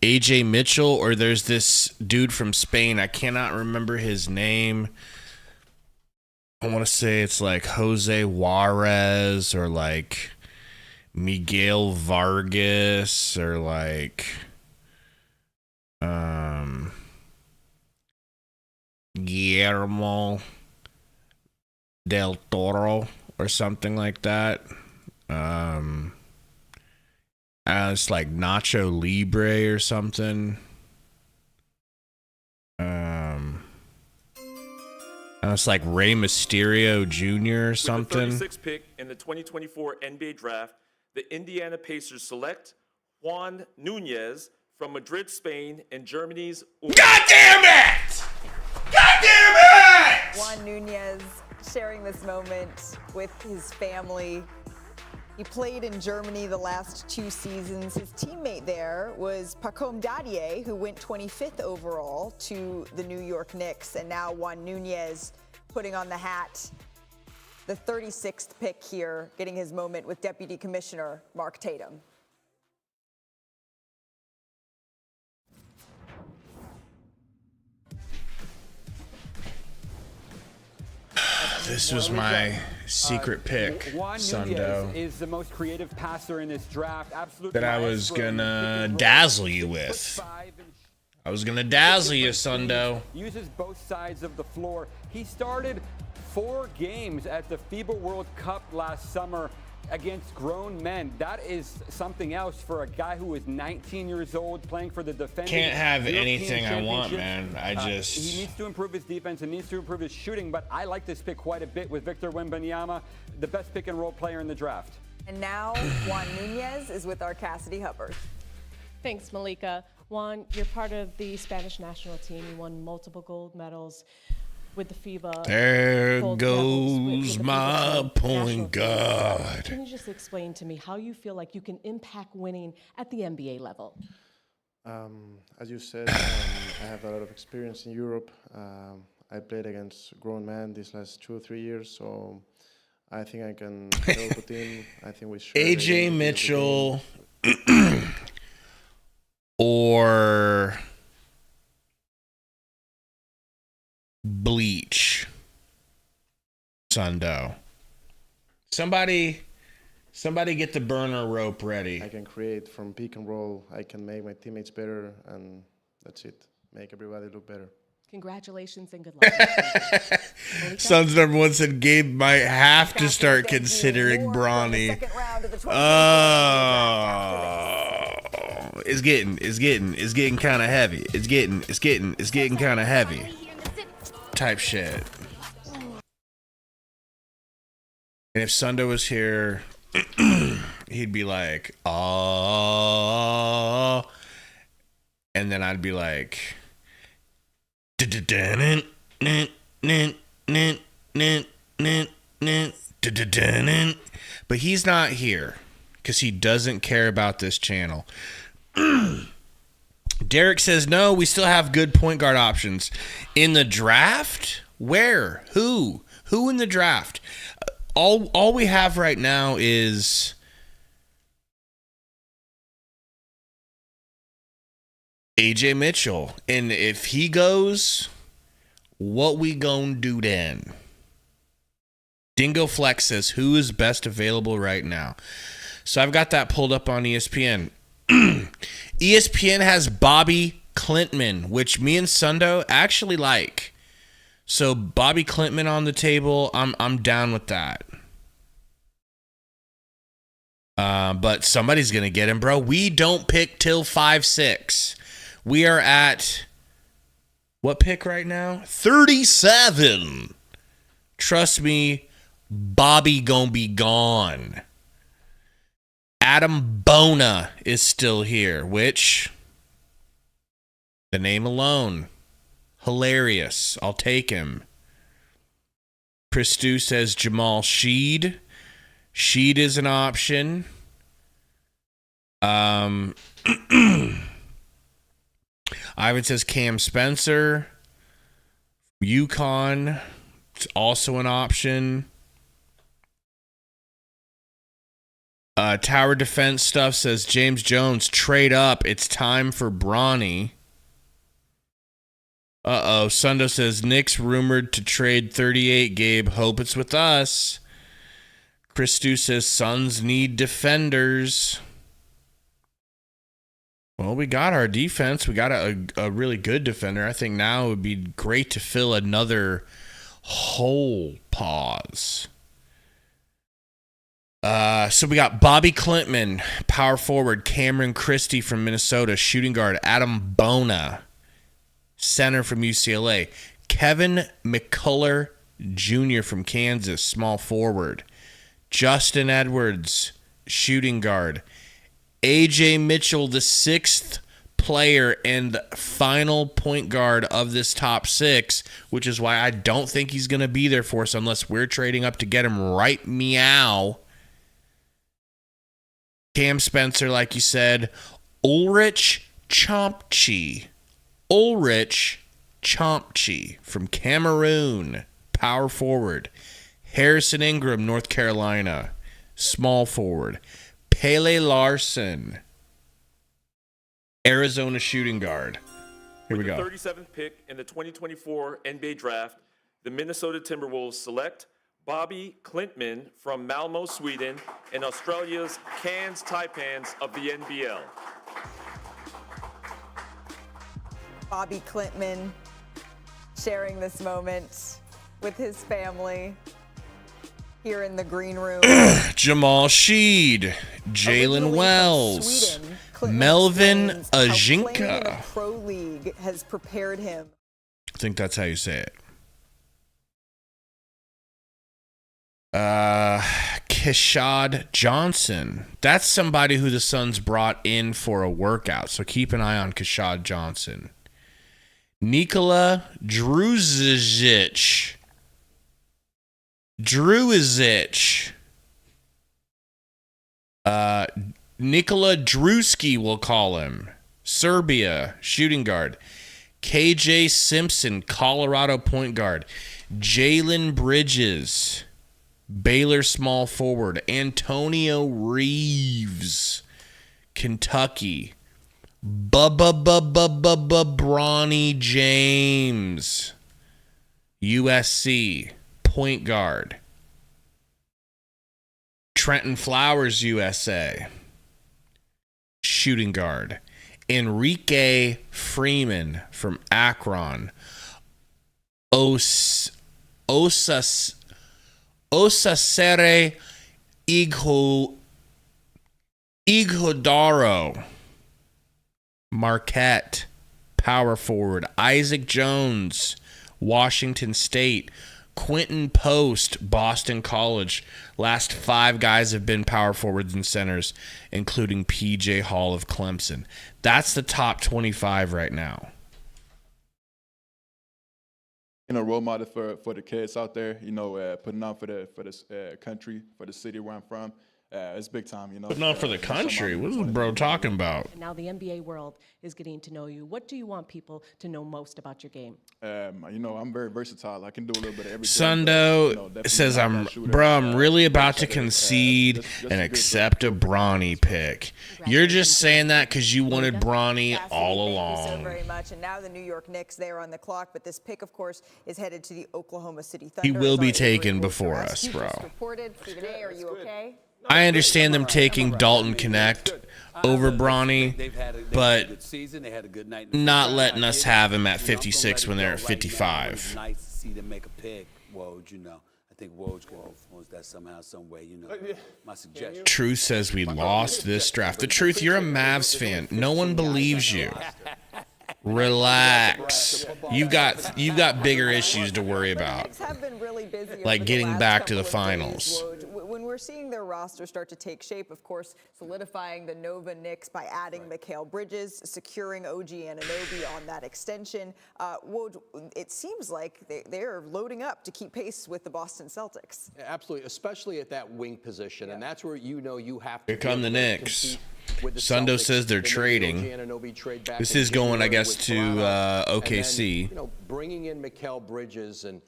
AJ Mitchell or there's this dude from Spain. I cannot remember his name. I want to say it's like Jose Juarez or like Miguel Vargas or like Guillermo del Toro or something like that. It's like Nacho Libre or something. It's like Rey Mysterio Jr. or something. With the 36th pick in the 2024 NBA Draft, the Indiana Pacers select Juan Nunez from Madrid, Spain, and Germany's. God damn it! God damn it! Juan Nunez sharing this moment with his family. He played in Germany the last 2 seasons. His teammate there was Pacome Dadier, who went 25th overall to the New York Knicks. And now Juan Nunez putting on the hat, the 36th pick here, getting his moment with Deputy Commissioner Mark Tatum. This was my secret pick, Juan Sundo, Nunez is the most creative passer in this draft. that I was gonna dazzle you with. I was gonna dazzle you, Sundo. Uses both sides of the floor. He started 4 games at the FIBA World Cup last summer. against grown men. That is something else for a guy who is 19 years old playing for the defending Can't have European anything I want, Championship. man. He needs to improve his defense and needs to improve his shooting, but I like this pick quite a bit with Victor Wembanyama, the best pick and roll player in the draft. And now Juan Nunez is with our Cassidy Hubbard. Thanks, Malika. Juan, you're part of the Spanish national team. You won multiple gold medals with the FIBA. There gold goes medals with my point guard. Can you just explain to me how you feel like you can impact winning at the NBA level? As you said, I have a lot of experience in Europe. I played against grown men these last 2 or 3 years, so I think I can help the team. I think we should. AJ Mitchell or Bleach Sundo. Somebody get the burner rope ready. I can create from pick and roll. I can make my teammates better, and that's it. Make everybody look better. Congratulations and good luck. Sons number 1 said Gabe might have to start considering Bronny. Oh, it's getting kind of heavy. It's getting kind of heavy. Type shit. And if Sundo was here, he'd be like, "Oh," and then I'd be like, but he's not here because he doesn't care about this channel. Derek says, no, we still have good point guard options. In the draft? Where? Who in the draft? All we have right now is AJ Mitchell. And if he goes, what we gonna do then? Dingo Flex says, who is best available right now? So I've got that pulled up on ESPN. ESPN has Bobby Clintman, which me and Sundo actually like. So Bobby Clintman on the table, I'm down with that. But somebody's gonna get him, bro. We don't pick till 5-6. We are at what pick right now? 37. Trust me, Bobby gonna be gone. Adem Bona is still here, which the name alone, hilarious. I'll take him. Christie says Jamal Sheed. Sheed is an option. Ivan says Cam Spencer. UConn. It's also an option. Tower defense stuff says James Jones, trade up. It's time for Bronny. Sundo says Knicks rumored to trade 38. Gabe, hope it's with us. Christie says Suns need defenders. Well, we got our defense. We got a really good defender. I think now it would be great to fill another hole. Pause. So we got Bobby Clintman, power forward, Cameron Christie from Minnesota, shooting guard, Adem Bona, center from UCLA, Kevin McCullough Jr. from Kansas, small forward, Justin Edwards, shooting guard, AJ Mitchell, the 6th player and final point guard of this top 6, which is why I don't think he's going to be there for us unless we're trading up to get him right meow. Cam Spencer, like you said, Ulrich Chomchi from Cameroon, power forward. Harrison Ingram, North Carolina, small forward. Pele Larson, Arizona shooting guard. Here we go. With the 37th pick in the 2024 NBA Draft, the Minnesota Timberwolves select Bobby Clintman from Malmö, Sweden, and Australia's Cairns Taipans of the NBL. Bobby Clintman sharing this moment with his family. here in the green room. Jamal Sheed, Jalen Wells, Sweden, Clintman Melvin explains how playing in Ajinka. a pro league has prepared him. I think that's how you say it. Keshad Johnson. That's somebody who the Suns brought in for a workout, so keep an eye on Keshad Johnson. Nikola Druzic. Nikola Druski, we'll call him. Serbia, shooting guard. KJ Simpson, Colorado point guard. Jalen Bridges, Baylor small forward. Antonio Reeves, Kentucky. Bronny James, USC, point guard. Trenton Flowers, USA, shooting guard. Enrique Freeman from Akron. Osasere Ighodaro, Marquette, power forward. Isaac Jones, Washington State. Quentin Post, Boston College. Last 5 guys have been power forwards and centers, including P.J. Hall of Clemson. That's the top 25 right now. Role model for the kids out there, putting on for the country, for the city where I'm from. It's big time, Putting on for the country? What is bro talking about? And now the NBA world is getting to know you. What do you want people to know most about your game? I'm very versatile. I can do a little bit of everything. Sundo says, I'm really about to concede and accept a Bronny pick. You're just saying that because you wanted Bronny all along. Thank you so very much. And now the New York Knicks, they are on the clock. But this pick, of course, is headed to the Oklahoma City Thunder. He will be taken before us, bro. Stephen A., are you okay? I understand them taking Dalton Connect over Bronny, but not letting us have him at 56 when they're at 55. Nice to see them make a pick, Woj. I think Woj can influence that somehow, some way. My suggestion. Truth says we lost this draft. The truth, you're a Mavs fan. No one believes you. Relax. You've got bigger issues to worry about, like getting back to the finals. When we're seeing their roster start to take shape, of course, solidifying the Nova Knicks by adding Mikal Bridges, securing OG Anunoby on that extension, it seems like they're loading up to keep pace with the Boston Celtics. Absolutely, especially at that wing position, and that's where you have to. Here come the Knicks. Sundo says they're trading. This is going, I guess, to OKC. Then, bringing in Mikal Bridges and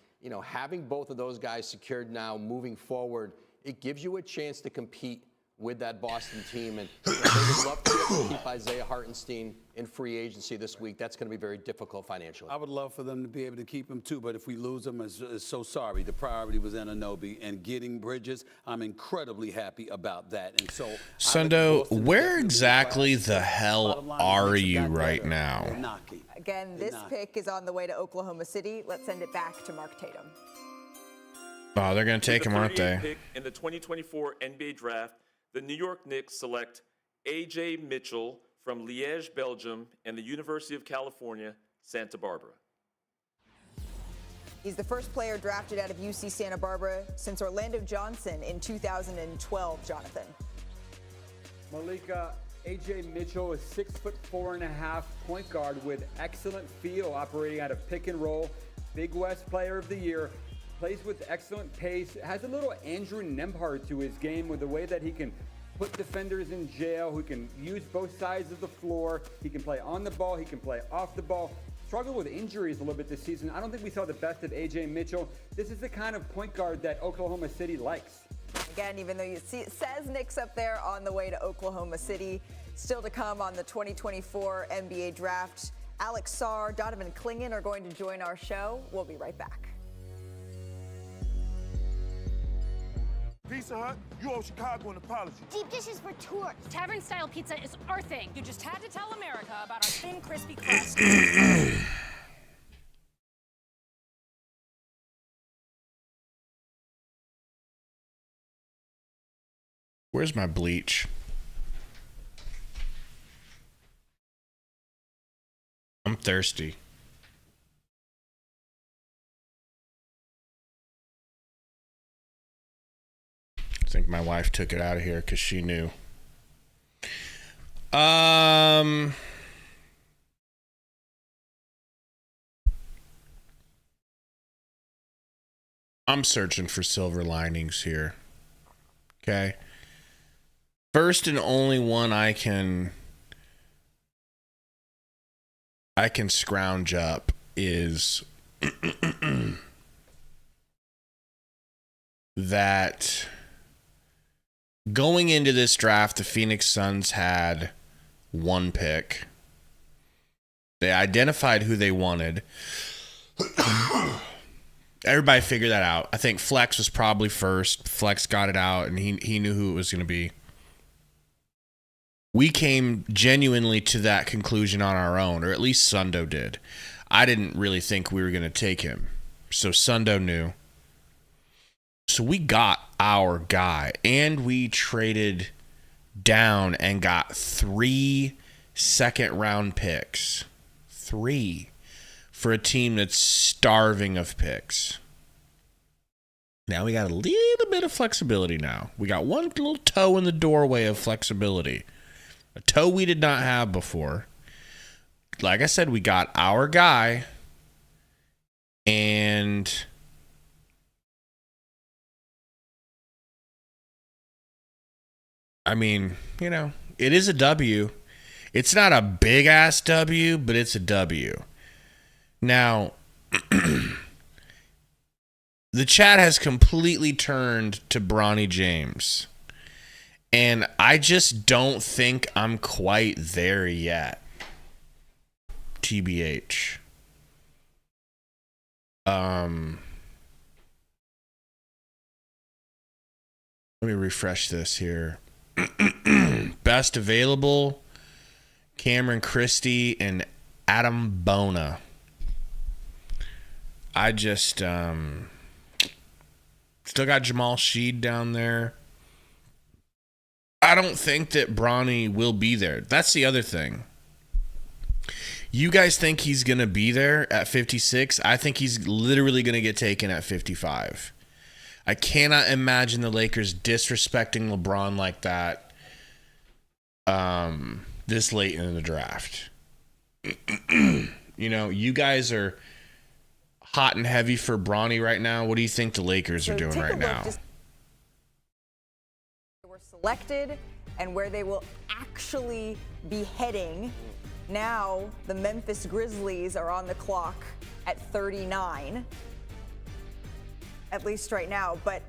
having both of those guys secured now, moving forward, it gives you a chance to compete with that Boston team. And they would love to be able to keep Isaiah Hartenstein in free agency this week. That's going to be very difficult financially. I would love for them to be able to keep him too, but if we lose him, it's so sorry. The priority was Anunoby, and getting Bridges, I'm incredibly happy about that. And so, Sundo, where exactly the hell are you right now? Again, this pick is on the way to Oklahoma City. Let's send it back to Mark Tatum. Oh, they're going to take him, aren't they? Pick in the 2024 NBA Draft, the New York Knicks select A.J. Mitchell from Liège, Belgium, and the University of California, Santa Barbara. He's the first player drafted out of UC Santa Barbara since Orlando Johnson in 2012, Jonathan. Malika, A.J. Mitchell is 6'4.5" point guard with excellent feel, operating out of pick and roll. Big West Player of the Year. Plays with excellent pace, has a little Andrew Nembhard to his game with the way that he can put defenders in jail, who can use both sides of the floor. He can play on the ball, he can play off the ball. Struggled with injuries a little bit this season. I don't think we saw the best of A.J. Mitchell. This is the kind of point guard that Oklahoma City likes. Again, even though you see it says Knicks up there, on the way to Oklahoma City. Still to come on the 2024 NBA Draft. Alex Sarr, Donovan Clingan are going to join our show. We'll be right back. Pizza Hut, you owe Chicago an apology. Deep dishes for tourists. Tavern-style pizza is our thing. You just had to tell America about our thin, crispy crust. Where's my bleach? I'm thirsty. I think my wife took it out of here because she knew. I'm searching for silver linings here. Okay. First and only one I can scrounge up is that going into this draft, the Phoenix Suns had one pick. They identified who they wanted. Everybody figured that out. I think Flex was probably first. Flex got it out, and he knew who it was going to be. We came genuinely to that conclusion on our own, or at least Sundo did. I didn't really think we were going to take him. So Sundo knew. So we got our guy, and we traded down and got 3 second-round picks. 3. For a team that's starving of picks. Now we got a little bit of flexibility now. We got one little toe in the doorway of flexibility. A toe we did not have before. Like I said, we got our guy. And I mean, you know, it is a W. It's not a big-ass W, but it's a W. Now, the chat has completely turned to Bronny James. And I just don't think I'm quite there yet. TBH. Let me refresh this here. Best available, Cameron Christie and Adem Bona. I just still got Jamal Sheed down there. I don't think that Bronny will be there. That's the other thing. You guys think he's going to be there at 56? I think he's literally going to get taken at 55. I cannot imagine the Lakers disrespecting LeBron like that this late in the draft. You know, you guys are hot and heavy for Bronny right now. What do you think the Lakers are doing right now? They were selected and where they will actually be heading. Now the Memphis Grizzlies are on the clock at 39, at least right now. But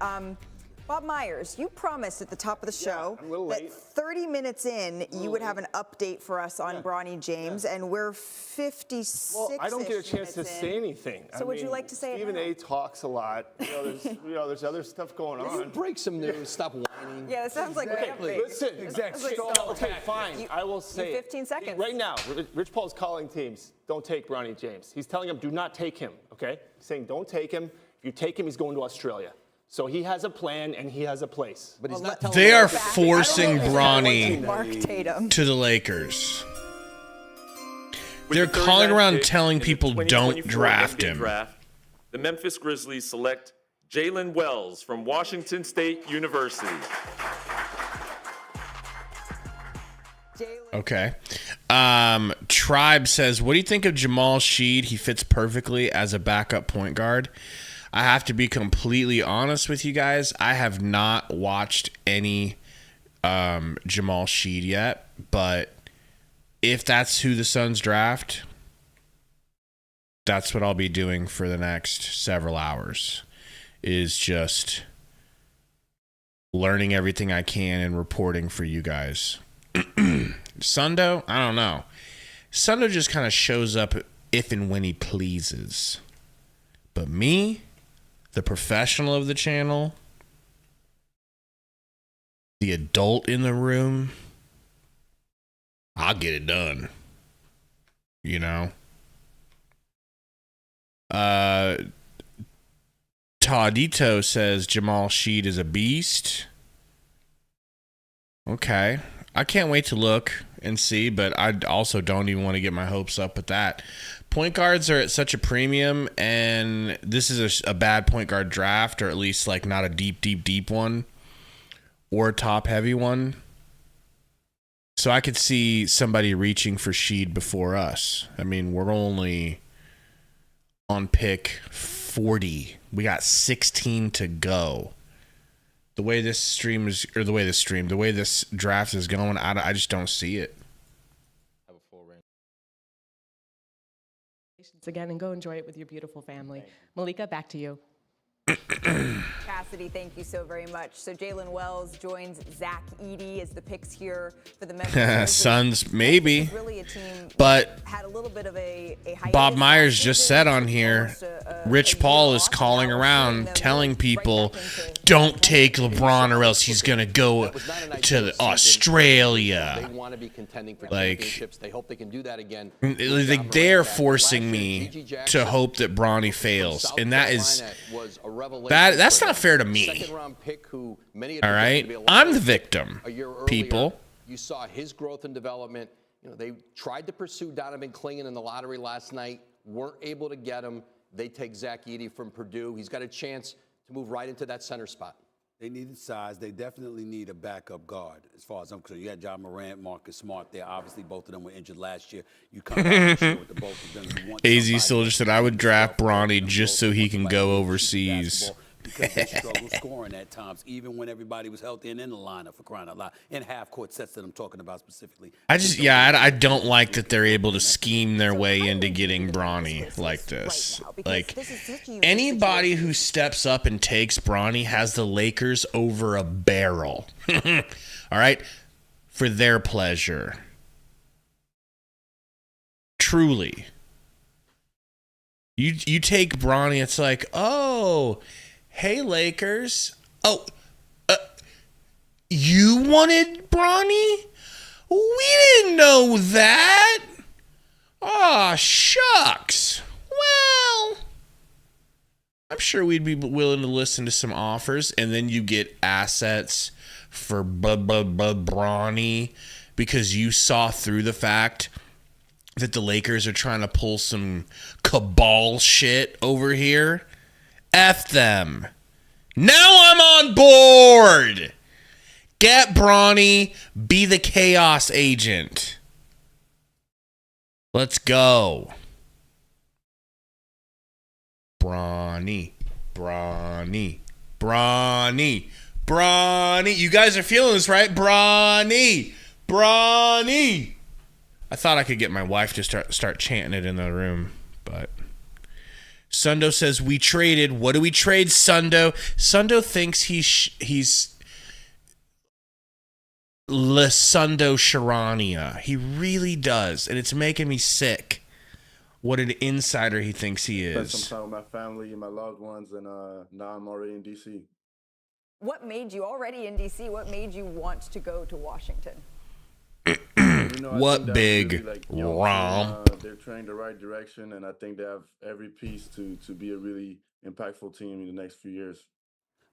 Bob Myers, you promised at the top of the show that 30 minutes in, you would have an update for us on Bronny James, and we're 56. Well, I don't get a chance to say anything. So would you like to say Stephen it now? A talks a lot. There's other stuff going on. Break some news. Stop whining. Yeah, it sounds like Listen, exactly. Okay, fine. I will say 15 seconds. Right now, Rich Paul's calling teams, don't take Bronny James. He's telling them, do not take him, okay? He's saying, don't take him. If you take him, he's going to Australia. So he has a plan and he has a place. But he's not telling They are forcing Bronny to the Lakers. They're calling around telling people don't draft him. The Memphis Grizzlies select Jalen Wells from Washington State University. Okay. Tribe says, what do you think of Jamal Sheed? He fits perfectly as a backup point guard. I have to be completely honest with you guys. I have not watched any Jamal Sheed yet, but if that's who the Suns draft, that's what I'll be doing for the next several hours, is just learning everything I can and reporting for you guys. Sundo, I don't know. Sundo just kind of shows up if and when he pleases. But me, the professional of the channel, the adult in the room, I'll get it done. You know? Todito says Jamal Sheed is a beast. Okay. I can't wait to look and see, but I also don't even want to get my hopes up with that. Point guards are at such a premium, and this is a bad point guard draft, or at least like not a deep one or a top-heavy one. So I could see somebody reaching for Sheed before us. I mean, we're only on pick 40. We got 16 to go. The way this draft is going, I just don't see it. Again, and go enjoy it with your beautiful family. Malika, back to you. Cassidy, thank you so very much. So Jalen Wells joins Zach Edey as the picks here for the Memphis Grizzlies. Suns, maybe. Really a team but had a little bit of a Bob Myers just said on here, Rich Paul is calling around telling people, don't take LeBron or else he's going to go to Australia. They want to be contending for like, championships. They hope they can do that again. Like, they're forcing me to hope that Bronny fails. And that is... That's not fair to me. All right? I'm the victim, people. You saw his growth and development. You know, they tried to pursue Donovan Clingan in the lottery last night, weren't able to get him. They take Zach Edey from Purdue. He's got a chance to move right into that center spot. They needed size. They definitely need a backup guard, as far as I'm concerned. You had John Morant, Marcus Smart there. Obviously, both of them were injured last year. You come back with the both of them. AZ Soldier said, I would draft Bronny just so he can go overseas. Because they struggle scoring at times, even when everybody was healthy and in the lineup, for crying out loud. In half-court sets that I'm talking about specifically. I don't like that they're able to scheme their way into getting Bronny like this. Like, anybody who steps up and takes Bronny has the Lakers over a barrel. All right? For their pleasure. Truly. You take Bronny, it's like, oh... Hey, Lakers. Oh, you wanted Bronny? We didn't know that. Aw, shucks. Well, I'm sure we'd be willing to listen to some offers, and then you get assets for Bronny because you saw through the fact that the Lakers are trying to pull some cabal shit over here. F them. Now I'm on board. Get Bronny. Be the chaos agent. Let's go. Bronny. You guys are feeling this, right? Bronny. I thought I could get my wife to start chanting it in the room, but... Sundo says, we traded. What do we trade, Sundo? Sundo thinks he's Le Sundo Charania. He really does. And it's making me sick. What an insider he thinks he is. Spent some time with my family and my loved ones, and now I'm already in D.C. What made you already in D.C.? What made you want to go to Washington? What big ROM? They're training the right direction, and I think they have every piece to be a really impactful team in the next few years.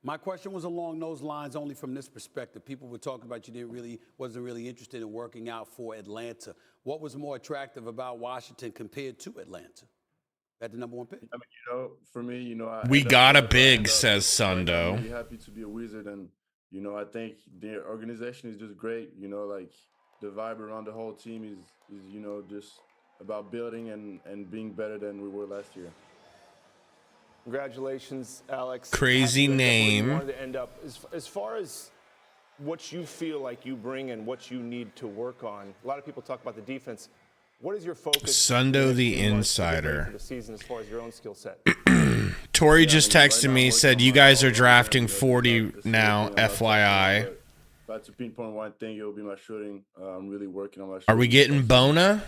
My question was along those lines only from this perspective. People were talking about you wasn't really interested in working out for Atlanta. What was more attractive about Washington compared to Atlanta? At the number one pick? I mean, for me, we got a big, says Sundo. I'm really happy to be a Wizard, and, I think their organization is just great. Like, the vibe around the whole team is just about building and being better than we were last year. Congratulations, Alex. Crazy name. You wanted to end up as far as what you feel like you bring and what you need to work on. A lot of people talk about the defense. What is your focus? Sundo the Insider. For the season as far as your own skill set. Tori just texted me, said you guys are drafting 40 now, FYI. If I had to pinpoint one thing, it would be my shooting. I'm really working on my shooting. Are we getting Bona?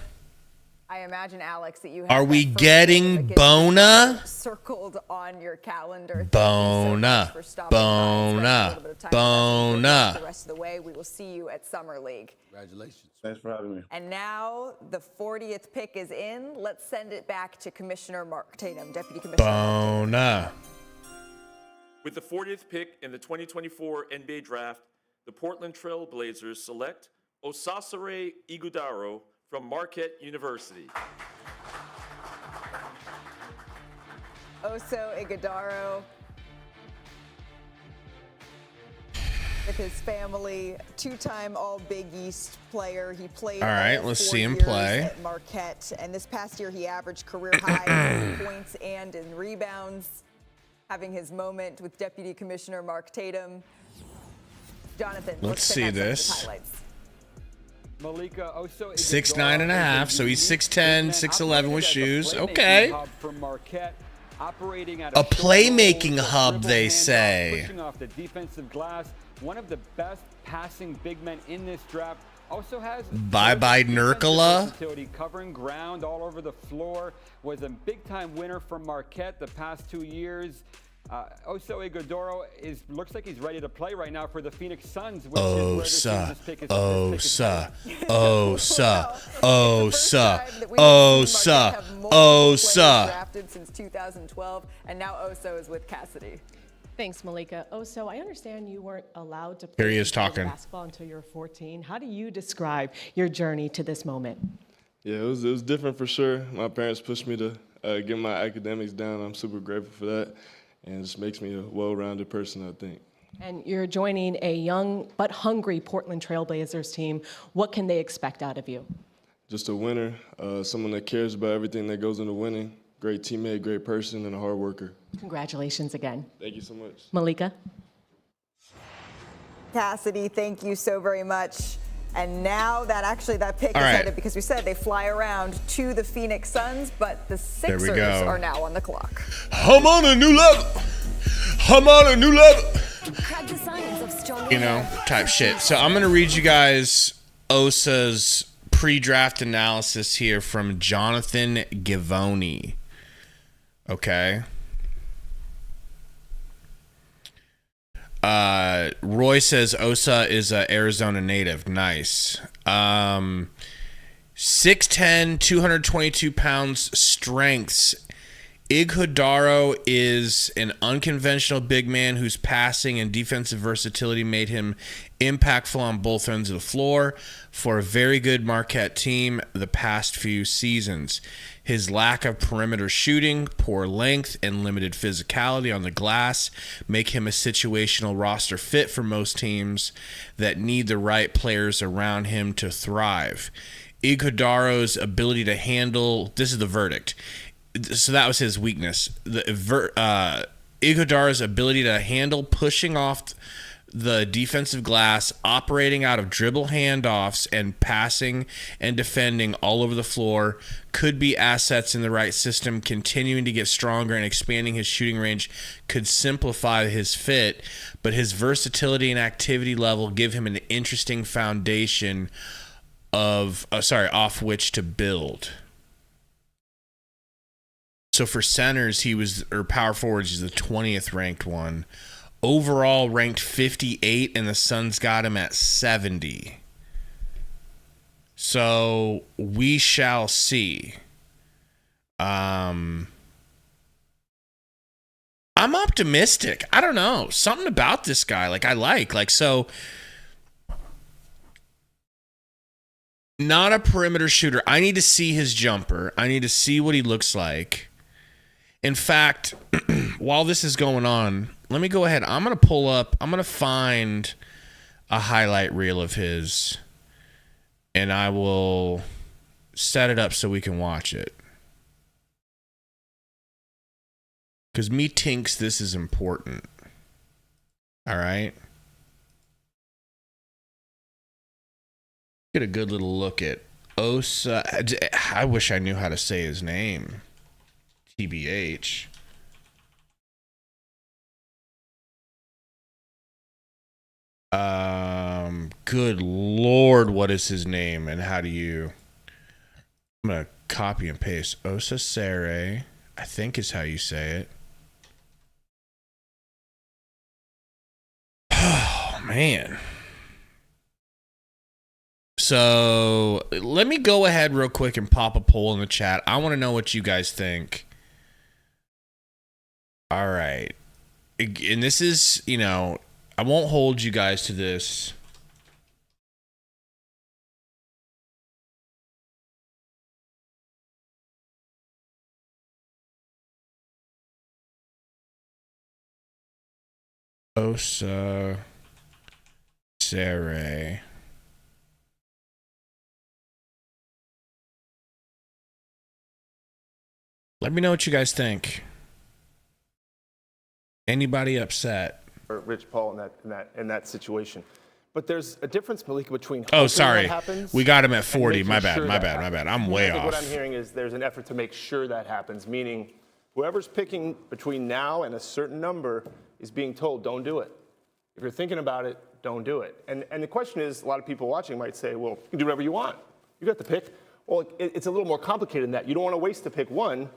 I imagine, Alex, that you have Are we getting Bona? Circled on your calendar. Bona. The rest of the way, we will see you at Summer League. Congratulations. Thanks for having me. And now the 40th pick is in. Let's send it back to Commissioner Mark Tatum, Deputy Commissioner. Bona. With the 40th pick in the 2024 NBA Draft, the Portland Trail Blazers select Oso Ighodaro from Marquette University. Oso Ighodaro, with his family, two-time All-Big East player. He played All right, let's see him play. At Marquette, and this past year he averaged career highs in points and in rebounds, having his moment with Deputy Commissioner Mark Tatum. Jonathan, let's see this. Highlights. Malika, Oso 6'9.5", so he's 6'10", 6'11" with shoes. Okay. A playmaking hub, they say. Pushing off the defensive glass, one of the best passing big men in this draft. Also has bye-bye Nurkola. Covering ground all over the floor. Was a big-time winner from Marquette the past 2 years. Oso Ighodaro looks like he's ready to play right now for the Phoenix Suns. Osa. Drafted since 2012, and now Oso is with Cassidy. Thanks, Malika. Oso, I understand you weren't allowed to Here play he is talking. basketball until you were 14. How do you describe your journey to this moment? Yeah, it was different for sure. My parents pushed me to get my academics down. I'm super grateful for that. And it just makes me a well-rounded person, I think. And you're joining a young but hungry Portland Trail Blazers team. What can they expect out of you? Just a winner, someone that cares about everything that goes into winning. Great teammate, great person, and a hard worker. Congratulations again. Thank you so much. Malika? Cassidy, thank you so very much. And now that pick is headed, because we said they fly around to the Phoenix Suns, but the Sixers are now on the clock. I'm on a new level. I'm on a new level. You know, type shit. So I'm going to read you guys Osa's pre-draft analysis here from Jonathan Givony. Okay. Roy says Osa is an Arizona native. Nice. 6'10", 222 pounds, strengths. Ighodaro is an unconventional big man whose passing and defensive versatility made him impactful on both ends of the floor for a very good Marquette team the past few seasons. His lack of perimeter shooting, poor length, and limited physicality on the glass make him a situational roster fit for most teams that need the right players around him to thrive. Ighodaro's ability to handle, this is the verdict. So that was his weakness. Ighodaro's ability to handle pushing off the defensive glass, operating out of dribble handoffs, and passing and defending all over the floor could be assets in the right system. Continuing to get stronger and expanding his shooting range could simplify his fit, but his versatility and activity level give him an interesting foundation off which to build. So for centers, or power forwards, he's the 20th ranked one. Overall ranked 58, and the Suns got him at 70. So we shall see. I'm optimistic. I don't know. Something about this guy, I like. So not a perimeter shooter. I need to see his jumper. I need to see what he looks like. In fact, while this is going on, let me go ahead. I'm going to find a highlight reel of his, and I will set it up so we can watch it. Because me thinks this is important. All right? Get a good little look at Osa. I wish I knew how to say his name. TBH. Good Lord, what is his name and how do you... I'm going to copy and paste. Osa Sere, I think is how you say it. Oh, man. So let me go ahead real quick and pop a poll in the chat. I want to know what you guys think. All right. And this is, I won't hold you guys to this. Oso Ighodaro. Let me know what you guys think. Anybody upset? Rich Paul in that situation. But there's a difference, Malika, between Oh, hoping sorry. that happens We got him at and 40. making My bad, sure my that bad, my happens. bad. I'm And way I think what off. I'm hearing is there's an effort to make sure that happens, meaning whoever's picking between now and a certain number is being told, don't do it. If you're thinking about it, don't do it. And the question is, a lot of people watching might say, well, you can do whatever you want. You got the pick. Well, it's a little more complicated than that. You don't want to waste the pick one,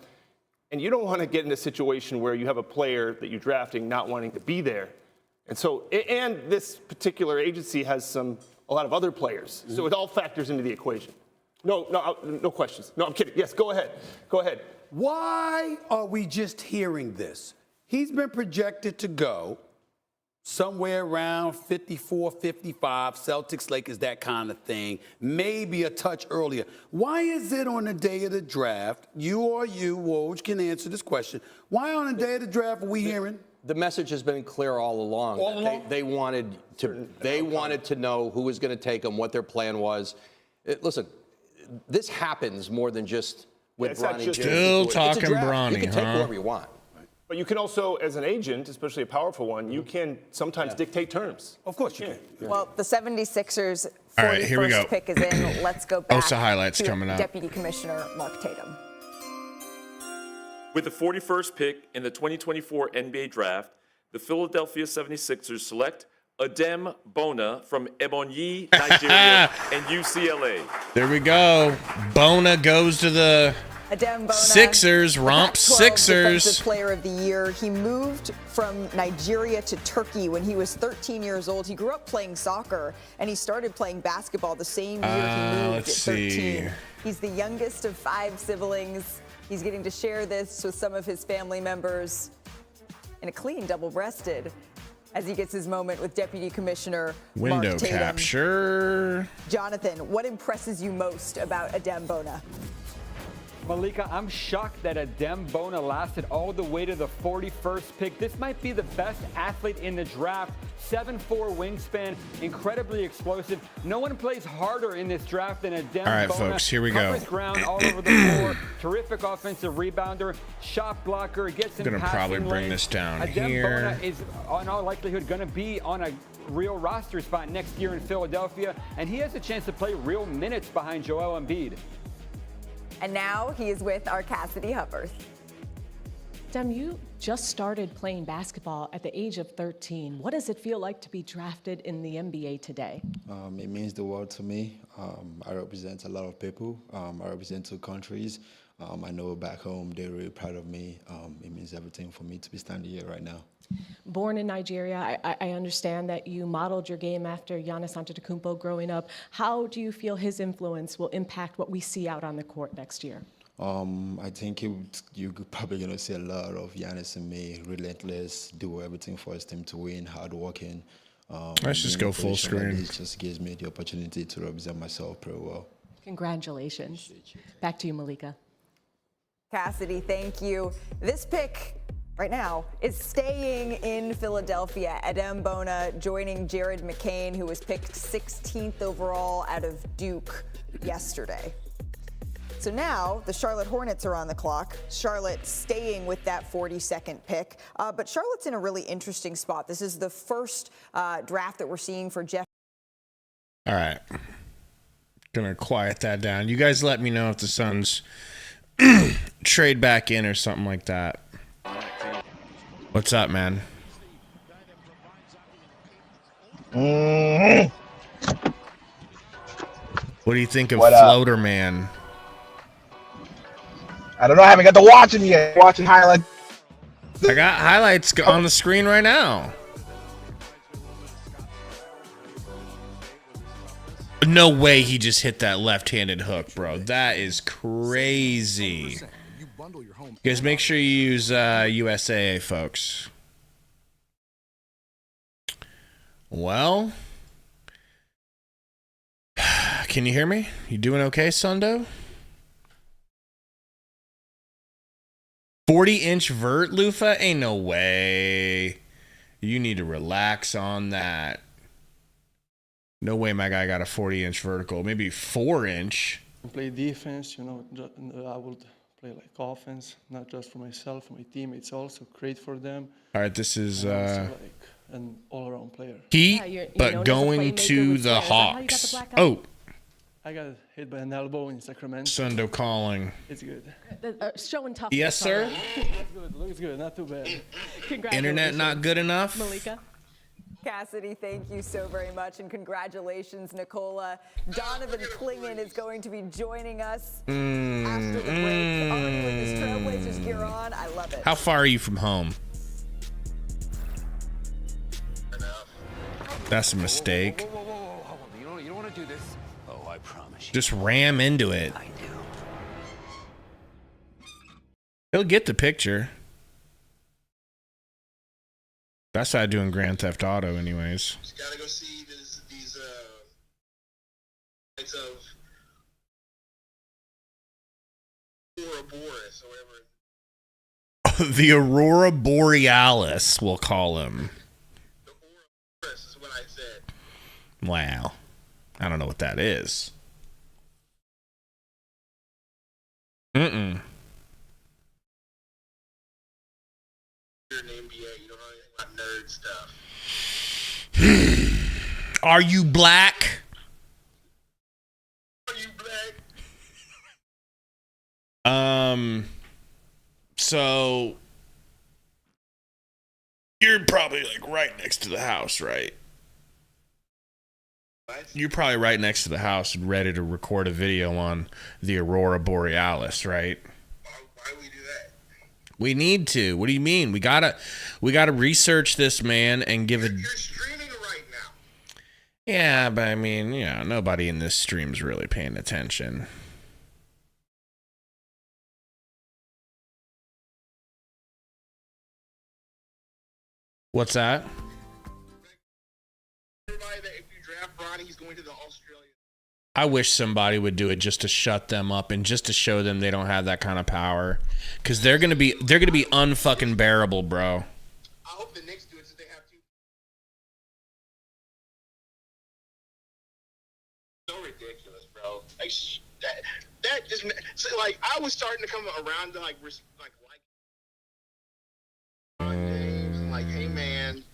and you don't want to get in a situation where you have a player that you're drafting not wanting to be there. And so, and this particular agency has a lot of other players. So it all factors into the equation. No questions. No, I'm kidding. Yes, go ahead. Go ahead. Why are we just hearing this? He's been projected to go somewhere around 54, 55, Celtics, Lakers, that kind of thing, maybe a touch earlier. Why is it on the day of the draft, you or you, Woj, can answer this question, why on the day of the draft are we hearing? The message has been clear all along. All along? They wanted to know who was going to take them, what their plan was. Listen, this happens more than just with Bronny James. Still talking Bronny, You can take whoever you want. But you can also, as an agent, especially a powerful one, you can sometimes dictate terms. Of course you can. Well, the 76ers' All right, here we go. 41st pick is in. Let's go back Osa highlights to coming up. Deputy Commissioner Mark Tatum. With the 41st pick in the 2024 NBA Draft, the Philadelphia 76ers select Adem Bona from Ebonyi, Nigeria, and UCLA. There we go. Bona goes to the Adem Bona, Sixers, romp Pac-12 Sixers. Defensive Player of the Year. He moved from Nigeria to Turkey when he was 13 years old. He grew up playing soccer, and he started playing basketball the same year he moved at 13. He's the youngest of 5 siblings. He's getting to share this with some of his family members in a clean double-breasted as he gets his moment with Deputy Commissioner Mark Window Tatum. capture. Jonathan, what impresses you most about Adem Bona? Malika, I'm shocked that Adem Bona lasted all the way to the 41st pick. This might be the best athlete in the draft. 7'4" wingspan, incredibly explosive. No one plays harder in this draft than Adem Bona. All right, folks, here we go. Covers ground all over the floor. Terrific offensive rebounder, shot blocker, gets in I'm gonna passing probably bring lanes. this down Adem here. Bona is, in all likelihood, going to be on a real roster spot next year in Philadelphia, and he has a chance to play real minutes behind Joel Embiid. And now he is with our Cassidy Hubbard. Dem, you just started playing basketball at the age of 13. What does it feel like to be drafted in the NBA today? It means the world to me. I represent a lot of people. I represent 2 countries. I know back home they're really proud of me. It means everything for me to be standing here right now. Born in Nigeria, I understand that you modeled your game after Giannis Antetokounmpo growing up. How do you feel his influence will impact what we see out on the court next year? I think you're probably going to see a lot of Giannis and me, relentless, do everything for his team to win, hardworking. Let's just go full screen. This just gives me the opportunity to represent myself pretty well. Congratulations. Back to you, Malika. Cassidy, thank you. This pick right now is staying in Philadelphia. Adem Bona joining Jared McCain, who was picked 16th overall out of Duke yesterday. So now the Charlotte Hornets are on the clock. Charlotte staying with that 42nd pick. But Charlotte's in a really interesting spot. This is the first draft that we're seeing for Jeff. All right. Gonna quiet that down. You guys let me know if the Suns trade back in or something like that. What's up, man? What do you think of Floater Man? I don't know. I haven't got to watch him yet. Watching highlights. I got highlights on the screen right now. No way he just hit that left-handed hook, bro. That is crazy. You guys make sure you use USA, folks. Well, can you hear me? You doing okay, Sundo? 40-inch vert loofah? Ain't no way. You need to relax on that. No way my guy got a 40-inch vertical. Maybe 4-inch. Play defense, I would play like offense, not just for myself, for my teammates also, create for them. All right, this is an all-around player. But going to the Hawks. Oh. I got hit by an elbow in Sacramento. Sundo calling. It's good. Showing toughness. Yes, sir. Looks good. Not too bad. Congratulations. Internet not good enough? Malika. Cassidy, thank you so very much, and congratulations, Nicola. Donovan Clintman is going to be joining us after the break. Already with his Trailblazers gear on. I love it. How far are you from home? That's a mistake. Whoa. You don't want to do this. Oh, I promise you. Just ram into it. I do. He'll get the picture. That's how I do in Grand Theft Auto, anyways. Just gotta go see these nights of Ouroboros or whatever. The Aurora Borealis, we'll call him. The Ouroboros is what I said. Wow. I don't know what that is. Mm-mm. You're in the NBA. You don't know anything about nerd stuff. Are you black? Are you black? So you're probably like right next to the house, right? What? You're probably right next to the house and ready to record a video on the Aurora Borealis, right? Why we do that? We need to. What do you mean? We gotta research this, man, and give it. You're streaming right now. Yeah, but I mean, nobody in this stream's really paying attention. What's that? Everybody that if you draft Bronny, he's going to the Australian. I wish somebody would do it just to shut them up and just to show them they don't have that kind of power, because they're gonna be unfucking bearable, bro. I hope the Knicks do it since they have to. So ridiculous, bro. Like that just so, like I was starting to come around to like James and like, hey man,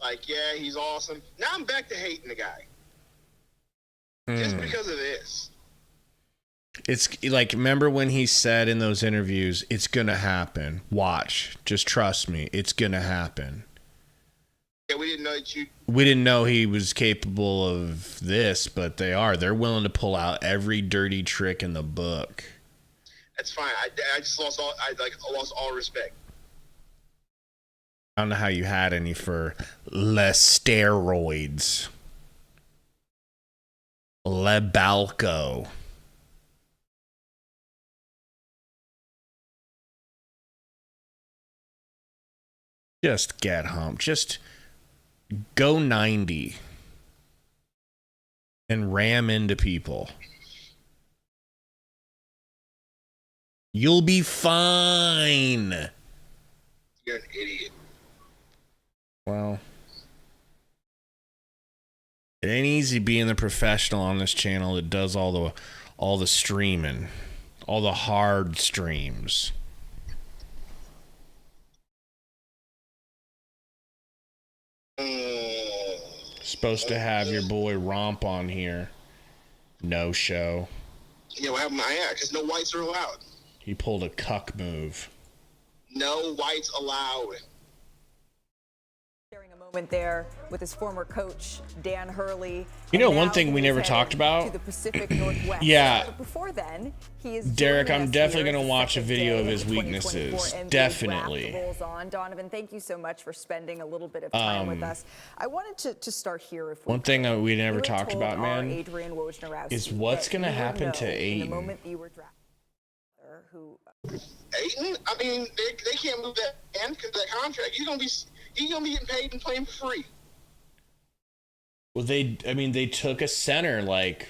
like yeah, he's awesome. Now I'm back to hating the guy. Just because of this. It's like, remember when he said in those interviews, it's going to happen. Watch. Just trust me. It's going to happen. Yeah, we didn't know that you... We didn't know he was capable of this, but they are. They're willing to pull out every dirty trick in the book. That's fine. I just lost all respect. I don't know how you had any for less steroids. Lebalco. Just get humped. Just go 90 and ram into people. You'll be fine. You're an idiot. Well, it ain't easy being the professional on this channel that does all the streaming, all the hard streams. Supposed to have your boy Romp on here. No show. Yeah, what happened? Yeah, because no whites are allowed. He pulled a cuck move. No whites allowed. Sharing a moment there with his former coach, Dan Hurley. You know, one thing we never talked about? To the Pacific Northwest. Yeah. But before then, he is Derek, I'm definitely going to watch a video of his weaknesses. Definitely. Rolls on. Donovan, thank you so much for spending a little bit of time with us. I wanted to start here. If one thing we never talked about, man, is what's going to happen to Aiden. The moment that you were drafted. Aiden? I mean, they can't move that man because of that contract. He's gonna be getting paid and playing for free. Well, they took a center like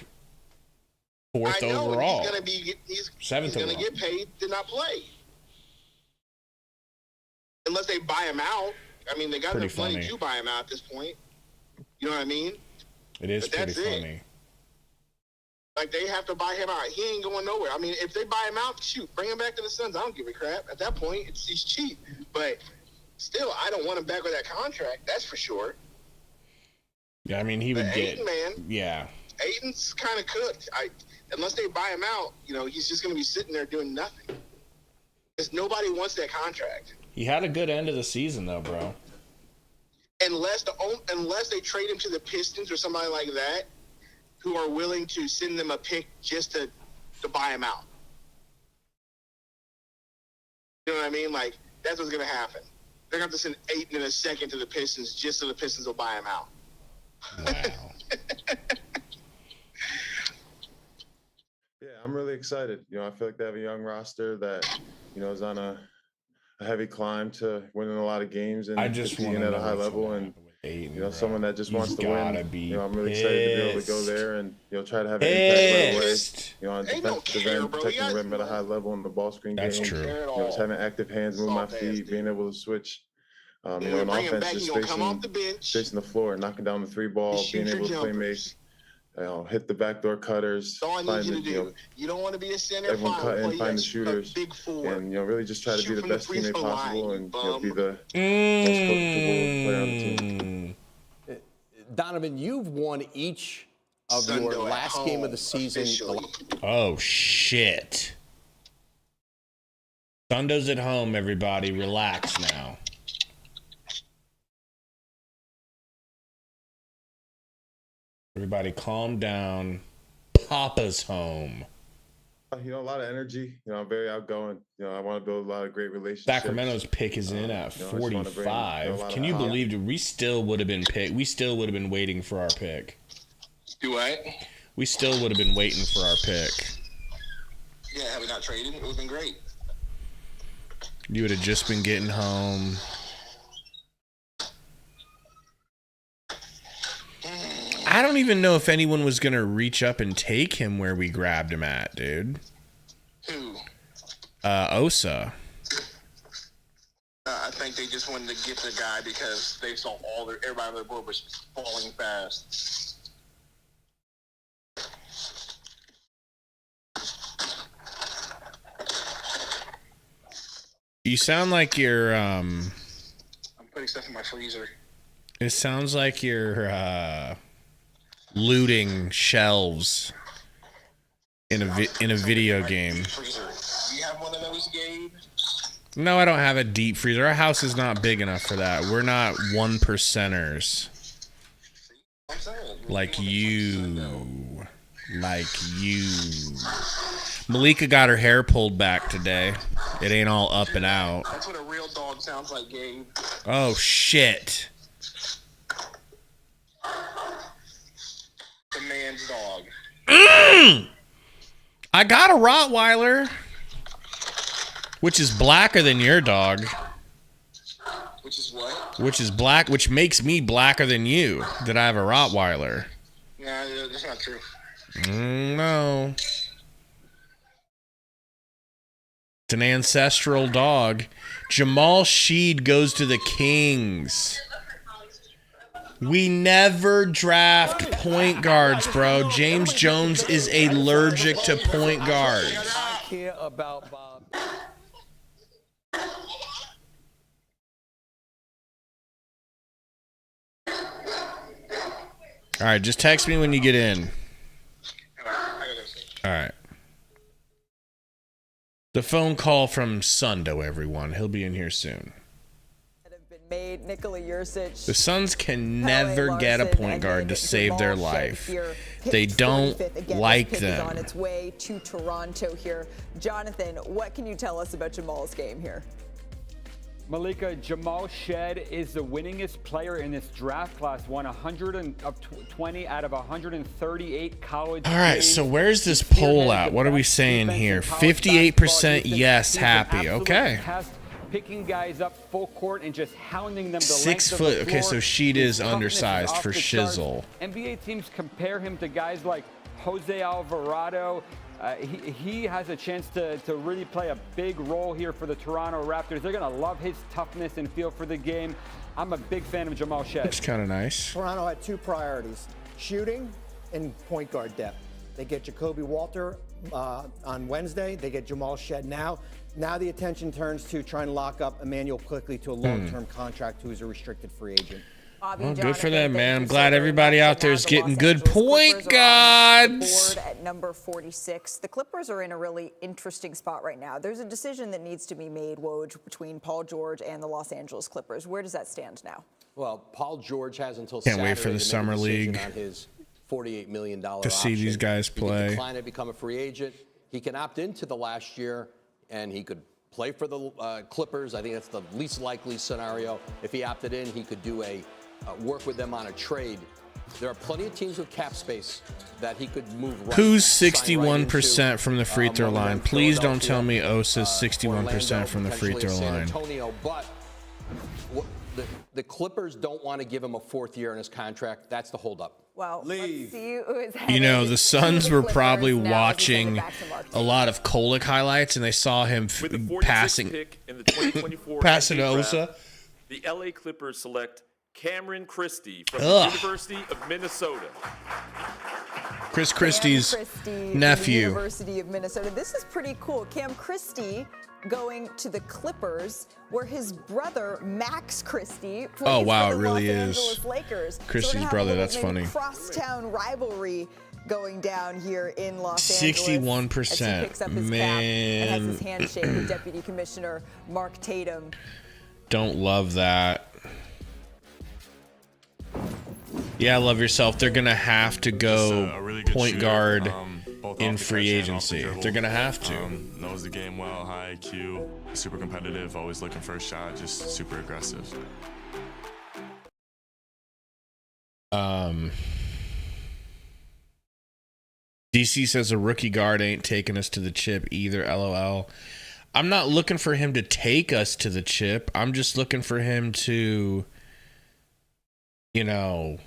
fourth overall. He's seventh gonna overall. get paid to not play. Unless they buy him out I mean, they got enough money to buy him out at this point. You know what I mean? It is pretty funny. Like, they have to buy him out. He ain't going nowhere. I mean, if they buy him out, shoot, bring him back to the Suns. I don't give a crap. At that point, he's cheap. But still, I don't want him back with that contract. That's for sure. Yeah, I mean, he would get. Ayton, man. Yeah. Ayton's kind of cooked. Unless they buy him out, he's just going to be sitting there doing nothing. Because nobody wants that contract. He had a good end of the season, though, bro. Unless they trade him to the Pistons or somebody like that, who are willing to send them a pick just to buy him out. You know what I mean? Like, that's what's going to happen. They're going to have to send Ayton in a second to the Pistons just so the Pistons will buy him out. Wow. Yeah, I'm really excited. I feel like they have a young roster that, is on a heavy climb to winning a lot of games and competing at a high level. And someone that just wants to win. I'm really excited to be able to go there and try to have an impact right away. On defensive end, protecting the rim at a high level in the ball screen game. That's true. Just having active hands, moving my feet, being able to switch. On offense, just spacing the floor, knocking down the 3-ball, being able to play make. Hit the backdoor cutters. That's all I need you to do. You don't want to be a center. Everyone cut in, find the shooters, big four, and really just try to be the best teammate possible, and be the most coachable player on the team. Donovan, you've won each of Sundo your last game of the season. Oh shit! Sundo's at home, everybody. Relax now. Everybody calm down. Papa's home. A lot of energy. I'm very outgoing. I want to build a lot of great relationships. Sacramento's pick is in at 45. Can you believe it? We still would have been picked. We still would have been waiting for our pick. Do what? We still would have been waiting for our pick. Yeah, have we not traded? It would have been great. You would have just been getting home. I don't even know if anyone was going to reach up and take him where we grabbed him at, dude. Who? Osa. I think they just wanted to get the guy because they saw everybody on their board was falling fast. You sound like you're, I'm putting stuff in my freezer. It sounds like you're, looting shelves in a video game. Do you have one of those, Gabe? No, I don't have a deep freezer. Our house is not big enough for that. We're not 1%ers. Like you. Malika got her hair pulled back today. It ain't all up and out. That's what a real dog sounds like, Gabe. Oh, shit. The man's dog. I got a Rottweiler, which is blacker than your dog. Which is what? Which is black, which makes me blacker than you, that I have a Rottweiler. Nah, that's not true. No. It's an ancestral dog. Jamal Sheed goes to the Kings. We never draft point guards, bro. James Jones is allergic to point guards. I care about Bob. All right, just text me when you get in. All right. The phone call from Sundo, everyone. He'll be in here soon. Made Nikola Jurcic. The Suns can never get a point guard to save their life. They don't like them. On its way to Toronto here. Jonathan, what can you tell us about Jamal's game here? Malika, Jamal Shead is the winningest player in this draft class. Won 120 out of 138 college games. All right, so where's this poll at? What are we saying here? 58% yes, happy. Okay. Picking guys up full court and just hounding them. 6 foot. Okay, so Sheed is undersized for shizzle. NBA teams compare him to guys like Jose Alvarado he has a chance to really play a big role here for the Toronto Raptors. They're going to love his toughness and feel for the game. I'm a big fan of Jamal Shead. Looks kind of nice. Toronto had two priorities, shooting and point guard depth. They get Jacoby Walter on Wednesday. They get Jamal Shead now. Now the attention turns to trying to lock up Emmanuel Quickley to a long-term contract who's a restricted free agent. Well, good for them, man. I'm glad everybody out there is getting good point guards. Board at number 46. The Clippers are in a really interesting spot right now. There's a decision that needs to be made, Woj, between Paul George and the Los Angeles Clippers. Where does that stand now? Well, Paul George has until Can't Saturday wait for the to make a summer decision league on his $48 million to see these guys He play. can decline to become a free agent. He can opt into the last year, and he could play for the Clippers. I think that's the least likely scenario. If he opted in, he could do work with them on a trade. There are plenty of teams with cap space that he could move right. Who's 61% from the free throw line? Please don't tell me Osa's 61% from the free throw line. Antonio, but the Clippers don't want to give him a fourth year in his contract. That's the holdup. Well, let's see who is You know, the Suns were probably now, watching a lot of Kolek highlights, and they saw him With the 46th passing pick in the 2024 passing to NBA Osa. draft, the LA Clippers select Cameron Christie from the Ugh. University of Minnesota. Chris Christie's Cam Christie, nephew. From the University of Minnesota. This is pretty cool. Cam Christie going to the Clippers, where his brother Max Christie plays Oh, wow, for the it really Los is. Angeles Lakers. Christie's so we're gonna have brother, a little that's maybe funny. Crosstown rivalry going down here in Los Angeles. 61%. As he picks up his cap and has Man. his handshake with Deputy Commissioner Mark Tatum. Don't love that. Yeah, love yourself. They're gonna have to go a really good point shooter, guard both in off the free catch and off the agency. dribble. They're gonna have to. Knows the game well, high IQ, super competitive, always looking for a shot, just super aggressive. DC says a rookie guard ain't taking us to the chip either. LOL. I'm not looking for him to take us to the chip. I'm just looking for him to, you know,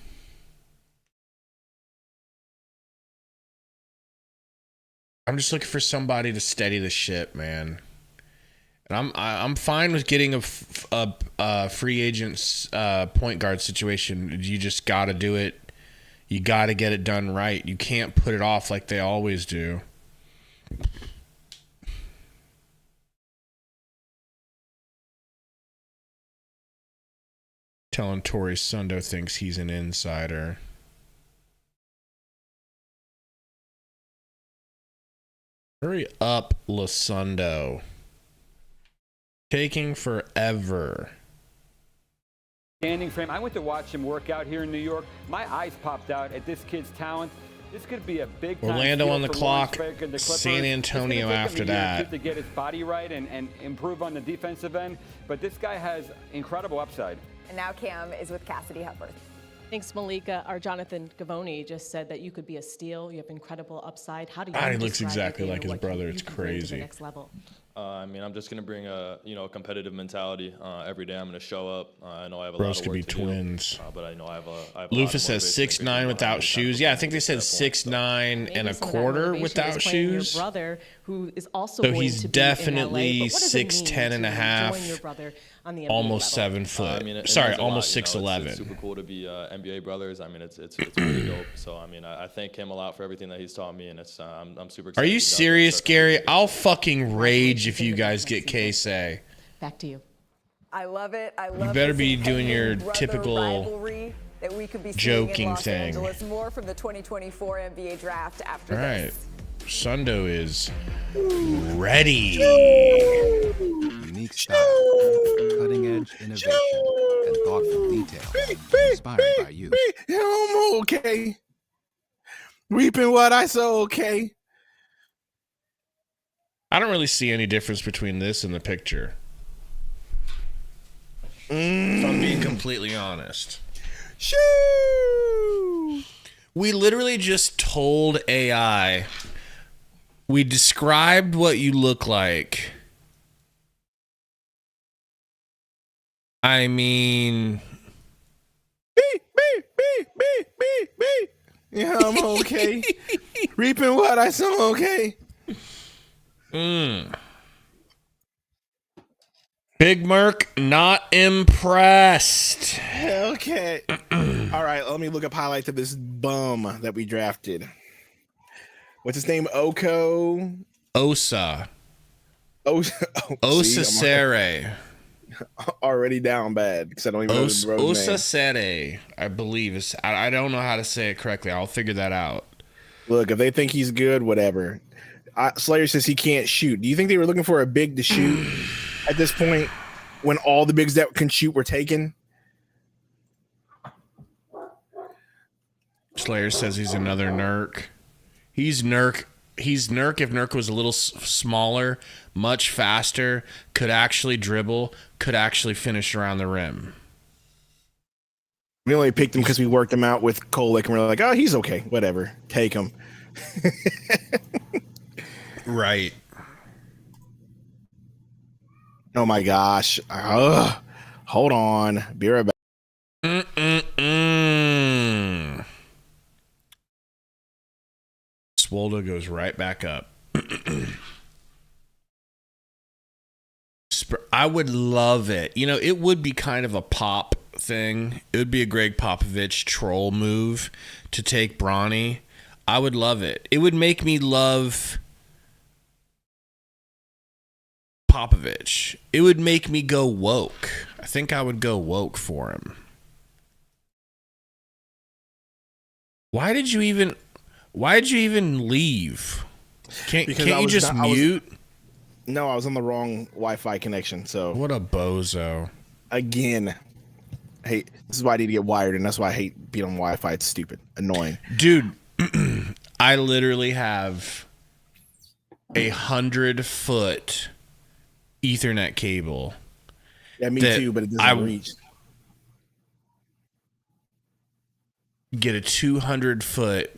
I'm just looking for somebody to steady the ship, man. And I'm fine with getting a free agent's point guard situation. You just got to do it. You got to get it done right. You can't put it off like they always do. Telling Tori Sundo thinks he's an insider. Hurry up, Lasundo. Taking forever. Standing frame. I went to watch him work out here in New York. My eyes popped out at this kid's talent. This could be a big time Orlando deal on the for clock, Lawrence Frank and the Clippers. San Antonio It's gonna take after him a year that. to get his body right and improve on the defensive end, but this guy has incredible upside. And now Cam is with Cassidy Hepburn. Thanks, Malika. Our Jonathan Gavoni just said that you could be a steal. You have incredible upside. How do you God, he looks describe exactly your like game his and what brother. you It's can bring to the crazy. next level? I mean, I'm just going to bring a competitive mentality every day. I'm going to show up. I know I have a lot Bros of could work be to twins. do, but I know I have a lot of Lufus says motivation to 6'9" continue without on shoes. Yeah, I think they said 6'9" and a quarter without shoes. Your brother, who is also So going he's to be definitely in LA, but what does it 6'10" mean and a to half, join your brother on the NBA almost level? 7 foot. I mean, it Sorry, means a almost lot, you know, 6'11". It's super cool to be NBA brothers. I mean, it's really dope. So I mean, I thank him a lot for everything that he's taught me, and it's I'm super excited. Are you to be out there serious, and start Gary? I'll fucking rage if you guys get K-Say. Back to you. I love it. I love better this be doing your brother typical rivalry that we could be seeing joking in Los thing. Angeles. More from the 2024 NBA draft after All right. this. Sundo is ready. Unique style, cutting edge innovation, and thoughtful detail. Inspired by you. I'm okay. Reaping what I sow, okay. I don't really see any difference between this and the picture. If I'm being completely honest. Shoo! We literally just told AI. We described what you look like. I mean... Yeah, I'm okay. Reaping what I sow, okay. Big Merc, not impressed. Okay. All right, let me look up highlights of this bum that we drafted. What's his name? Osa. Osa Sere. Already down bad because I don't even know the road Osa name. Sere, I believe. I don't know how to say it correctly. I'll figure that out. Look, if they think he's good, whatever. Slayer says he can't shoot. Do you think they were looking for a big to shoot at this point when all the bigs that can shoot were taken? Slayer says he's another Nurk. He's Nurk if Nurk was a little smaller, much faster, could actually dribble, could actually finish around the rim. We only picked him because we worked him out with Kolek, and we're like, oh, he's okay. Whatever. Take him. Right. Oh, my gosh. Hold on. Be right back. Swolda goes right back up. I would love it. You know, it would be kind of a pop thing. It would be a Greg Popovich troll move to take Bronny. I would love it. It would make me love Popovich. It would make me go woke. I think I would go woke for him. Why did you even leave? Can't you just mute? No, I was on the wrong Wi-Fi connection. So what a bozo. Again. Hey, this is why I need to get wired, and that's why I hate being on Wi-Fi. It's stupid. Annoying. Dude, I literally have 100-foot Ethernet cable. Yeah, me too, but it doesn't reach. Get a 200-foot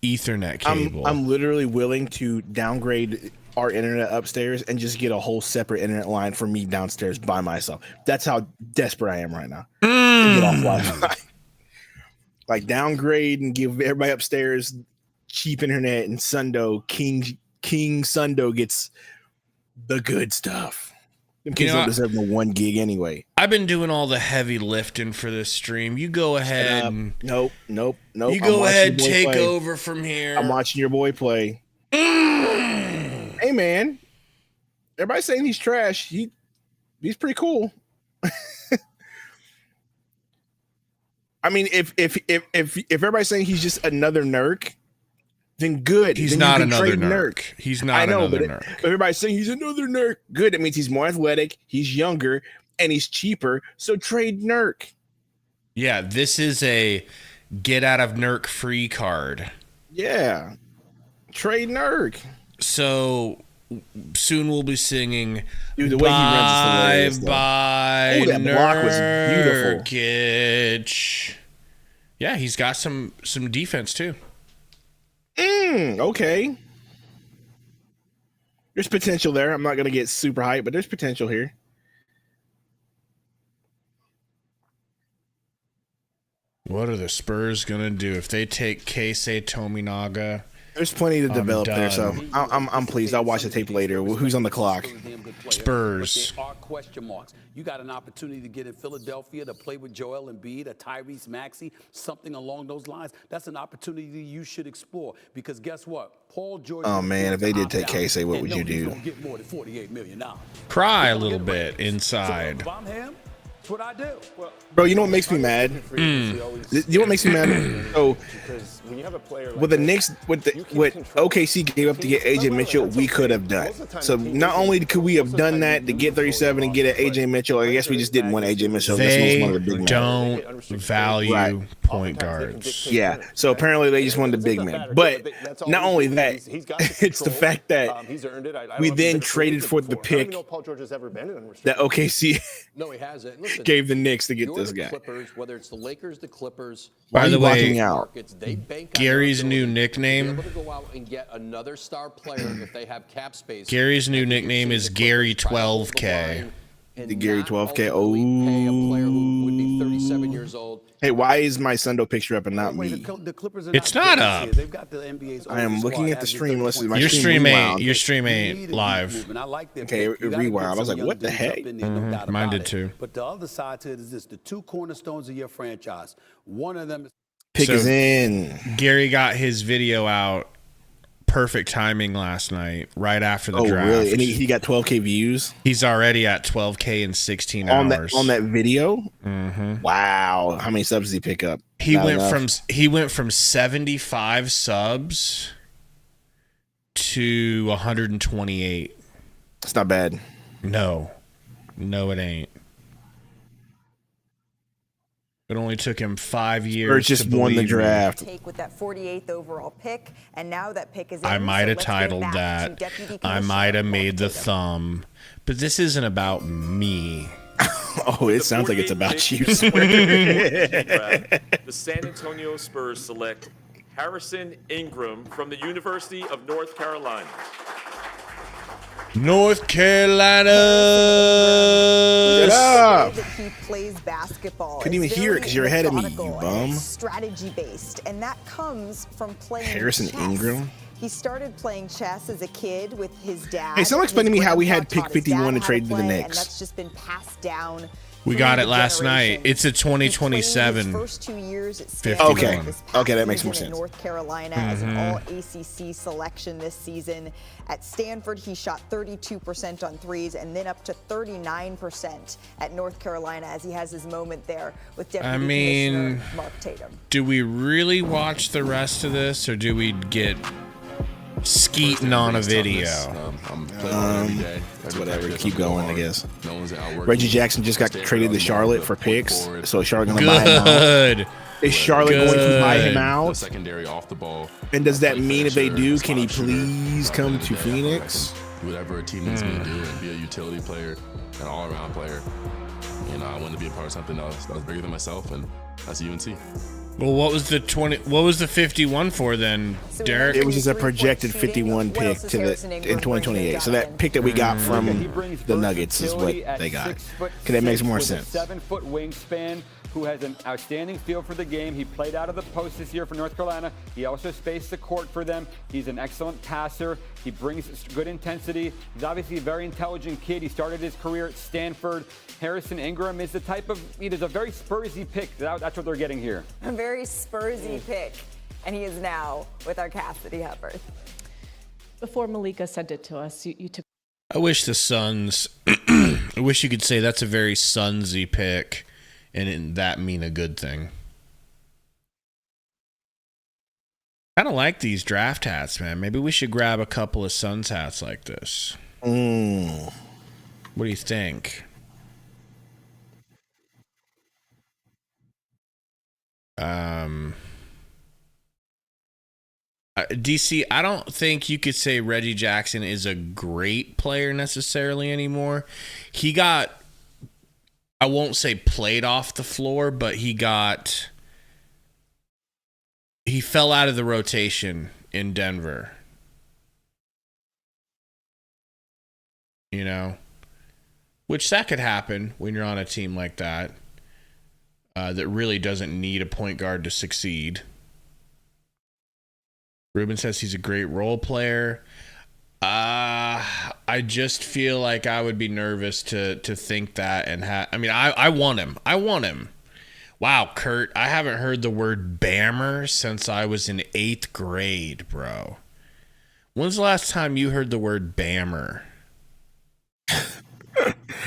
Ethernet cable. I'm literally willing to downgrade our internet upstairs and just get a whole separate internet line for me downstairs by myself. That's how desperate I am right now to get off Wi-Fi. Like downgrade and give everybody upstairs cheap internet, and Sundo, King Sundo gets the good stuff. Them kids don't deserve no 1 gig anyway. I've been doing all the heavy lifting for this stream. You go ahead. Nope. You go ahead, take over from here. I'm watching your boy play. Hey, man. Everybody's saying he's trash. He's pretty cool. I mean, if everybody's saying he's just another Nurk, then good. He's then not another Nurk. He's not another Nurk. But everybody's saying he's another Nurk. Good. That means he's more athletic, he's younger, and he's cheaper. So trade Nurk. Yeah, this is a get out of Nurk free card. Yeah. Trade Nurk. So soon we'll be singing the way he runs is hilarious, bye, oh, that block was beautiful. Nurkic. Yeah, he's got some defense too. Okay. There's potential there. I'm not going to get super hyped, but there's potential here. What are the Spurs going to do if they take Keisei Tominaga? There's plenty to develop there, so I'm pleased. I'll watch the tape later. Who's on the clock? Spurs. There are question marks. You got an opportunity to get in Philadelphia to play with Joel Embiid, a Tyrese Maxey, something along those lines. That's an opportunity you should explore because guess what? Paul George. Oh man, if they did take Casey, what would you do? Get more than $48 million. Cry a little bit inside. So if I'm him, that's what I do. Bro, you know what makes me mad? You know what makes me mad? So with the Knicks, with OKC gave up to get AJ Mitchell, we could have done. So not only could we have done that to get 37 and get an AJ Mitchell, I guess we just didn't want AJ Mitchell. They don't value point guards. Yeah. So apparently they just wanted the big man. But not only that, it's the fact that we then traded for the pick that OKC gave the Knicks to get this guy. Clippers, whether it's the Lakers, the Clippers. By the way, markets, they bank Gary's new nickname. Able to go out and get another star player if they have cap space. Gary's new nickname is Gary 12K. The Gary 12K. Oh, 27 years old. Hey, why is my Sundo picture up and not me? The Clippers are It's not up. They've got the NBA's I am looking at the stream. Unless my Your stream rewound. ain't. Your stream ain't live. Okay, it rewound. I was like, what the heck? Mine did too. But the other side to it is this: the two cornerstones of your franchise. One of them is Pick is in. Gary got his video out. Perfect timing last night, right after the draft. Really? And he got 12K views. He's already at 12K in 16 hours on that video. Mm-hmm. Wow, how many subs did he pick up? He went from 75 subs to 128. It's not bad. No, it ain't. It only took him 5 years. Or just won the draft. Take with that 48th overall pick, and now that pick is in. I might have titled that. I might have made the thumb, but this isn't about me. Oh, it sounds like it's about you. The San Antonio Spurs select Harrison Ingram from the University of North Carolina. North Carolina. That he plays basketball. Couldn't even hear it because you're ahead of me, you bum. Strategy based, and that comes from playing Harrison chess. Ingram. He started playing chess as a kid with his dad. Hey, someone explain to me how we had pick 51 to to trade to the play, Knicks. And that's just been passed down. We got it last night. It's a 2027. First 2 years at 51. Okay, that makes more sense. North Carolina as an all-ACC selection this season. At Stanford, he shot 32% on threes and then up to 39% at North Carolina as he has his moment there with Deputy Commissioner Mark Tatum. Do we really watch the rest of this, or do we get skeeting on a video? Whatever. Keep going, I guess. Reggie Jackson just got traded to Charlotte for picks, so Charlotte going to buy him out. Is Charlotte going to buy him out? Secondary off the ball. And does that mean if they do, can he please come to Phoenix? Whatever a team needs me to do and be a utility player, an all-around player. You know, I want to be a part of something else that was bigger than myself, and that's UNC. Well, what was the 51 for then, Derek? It was just a projected 51 pick in 2028. So that pick that we got from the Nuggets is what they got. Okay, that makes more sense. 7-foot wingspan, who has an outstanding feel for the game. He played out of the post this year for North Carolina. He also spaced the court for them. He's an excellent passer. He brings good intensity. He's obviously a very intelligent kid. He started his career at Stanford. Harrison Ingram is the type of, he's a very Spursy pick. That's what they're getting here. A very Spursy pick. And he is now with our Cassidy Hepworth. Before Malika sent it to us, you took. I wish the Suns, I wish you could say that's a very Sunsy pick. And that mean a good thing. I don't like these draft hats, man. Maybe we should grab a couple of Suns hats like this. What do you think? DC, I don't think you could say Reggie Jackson is a great player necessarily anymore. He got, I won't say played off the floor, but he fell out of the rotation in Denver. You know, which that could happen when you're on a team like that, that really doesn't need a point guard to succeed. Ruben says he's a great role player. I just feel like I would be nervous to think that and I want him. I want him. Wow, Kurt, I haven't heard the word bammer since I was in 8th grade, bro. When's the last time you heard the word bammer?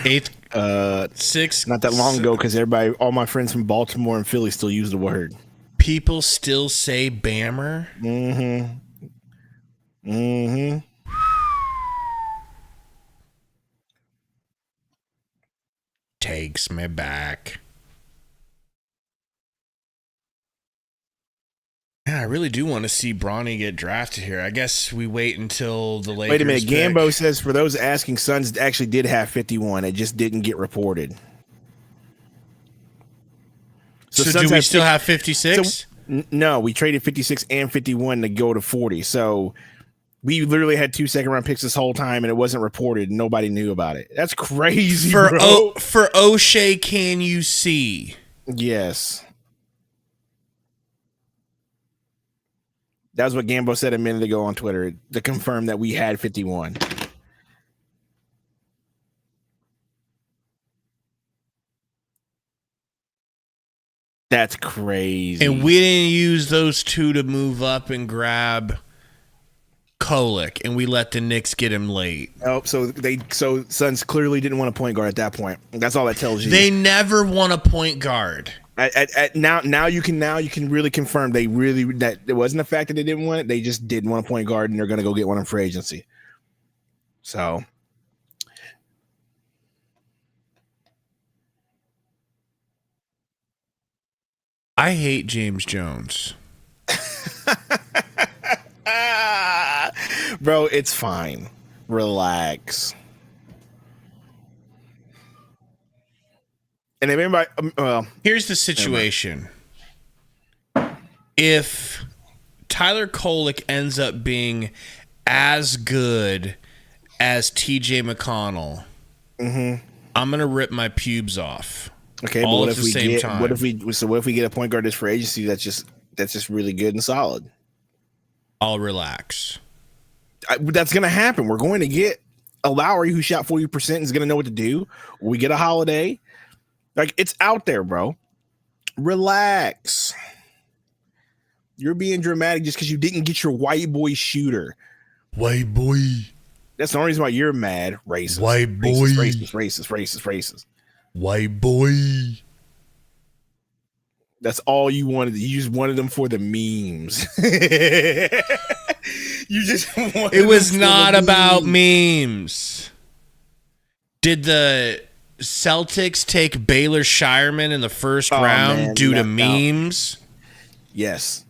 6th? Not that long ago, because all my friends from Baltimore and Philly still use the word. People still say bammer? Takes me back. Yeah, I really do want to see Bronny get drafted here. I guess we wait until the Lakers. Wait a minute. pick. Gambo says, for those asking, Suns actually did have 51. It just didn't get reported. So do we still have 56? No, we traded 56 and 51 to go to 40. So we literally had 2 second-round picks this whole time, and it wasn't reported. And nobody knew about it. That's crazy, For bro. For O'Shea, can you see? Yes. That was what Gambo said a minute ago on Twitter to confirm that we had 51. That's crazy. And we didn't use those two to move up and grab Kolek, and we let the Knicks get him late. Oh, so Suns clearly didn't want a point guard at that point. That's all that tells you. They never want a point guard. Now you can really confirm that it wasn't the fact that they didn't want it. They just didn't want a point guard, and they're going to go get one in free agency. So. I hate James Jones. Bro, it's fine. Relax. And if anybody, here's the situation. If Tyler Kolek ends up being as good as TJ McConnell, I'm gonna rip my pubes off. Okay, but what if we get a point guard that's for agency that's just really good and solid? I'll relax. That's gonna happen. We're going to get a Lowry who shot 40% and is gonna know what to do. We get a Holiday. Like, it's out there, bro. Relax. You're being dramatic just because you didn't get your white boy shooter. White boy. That's the only reason why you're mad. Racist. White boy. Racist. White boy. That's all you wanted. You just wanted them for the memes. You just wanted It was them for not the about memes. Did the Celtics take Baylor Shireman in the first round due to memes? Yes.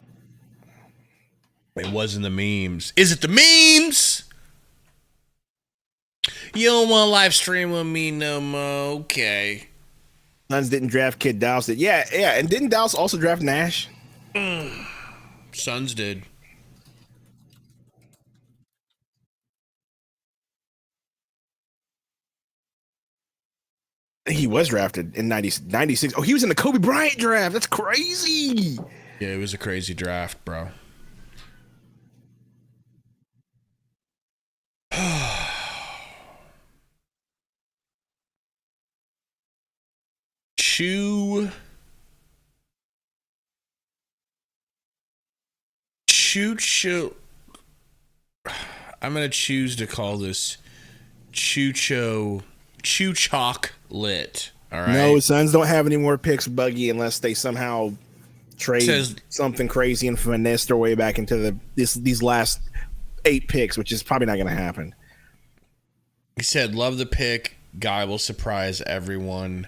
It wasn't the memes. Is it the memes? You don't want to live stream with me no more. Okay. Suns didn't draft Kid Dowse. Yeah. And didn't Dowse also draft Nash? Suns did. He was drafted in 96. Oh, he was in the Kobe Bryant draft. That's crazy. Yeah, it was a crazy draft, bro. I'm going to choose to call this Chucho lit. All right. No, Suns don't have any more picks, Buggy, unless they somehow trade something crazy and finesse their way back into these last 8 picks, which is probably not going to happen. He said, "Love the pick. Guy will surprise everyone."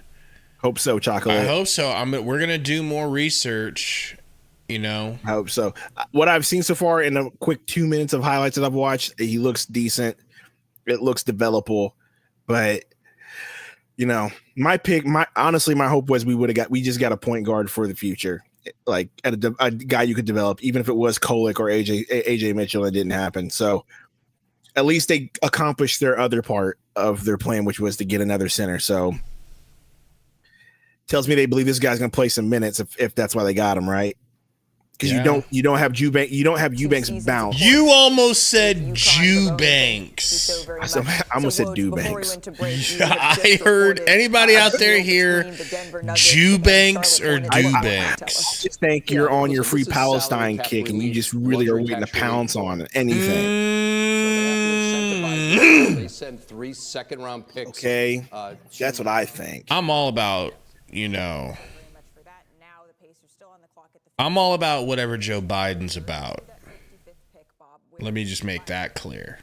Hope so, Chocolate. I hope so. We're gonna do more research. You know, I hope so. What I've seen so far in a quick 2 minutes of highlights that I've watched, he looks decent. It looks developable, but my hope was we just got a point guard for the future, like a guy you could develop, even if it was Kolek or AJ Mitchell. It didn't happen, so at least they accomplished their other part of their plan, which was to get another center. So tells me they believe this guy's going to play some minutes if that's why they got him, right? Because you don't have Eubanks bounce. You almost said Jubanks. I almost said Dubanks. I heard anybody out there here Jubanks or Dubanks. I just think you're on your free Palestine kick and you just really are waiting to pounce on anything. They send 3 second-round picks. Okay, that's what I think. I'm all about, I'm all about whatever Joe Biden's about. Let me just make that clear.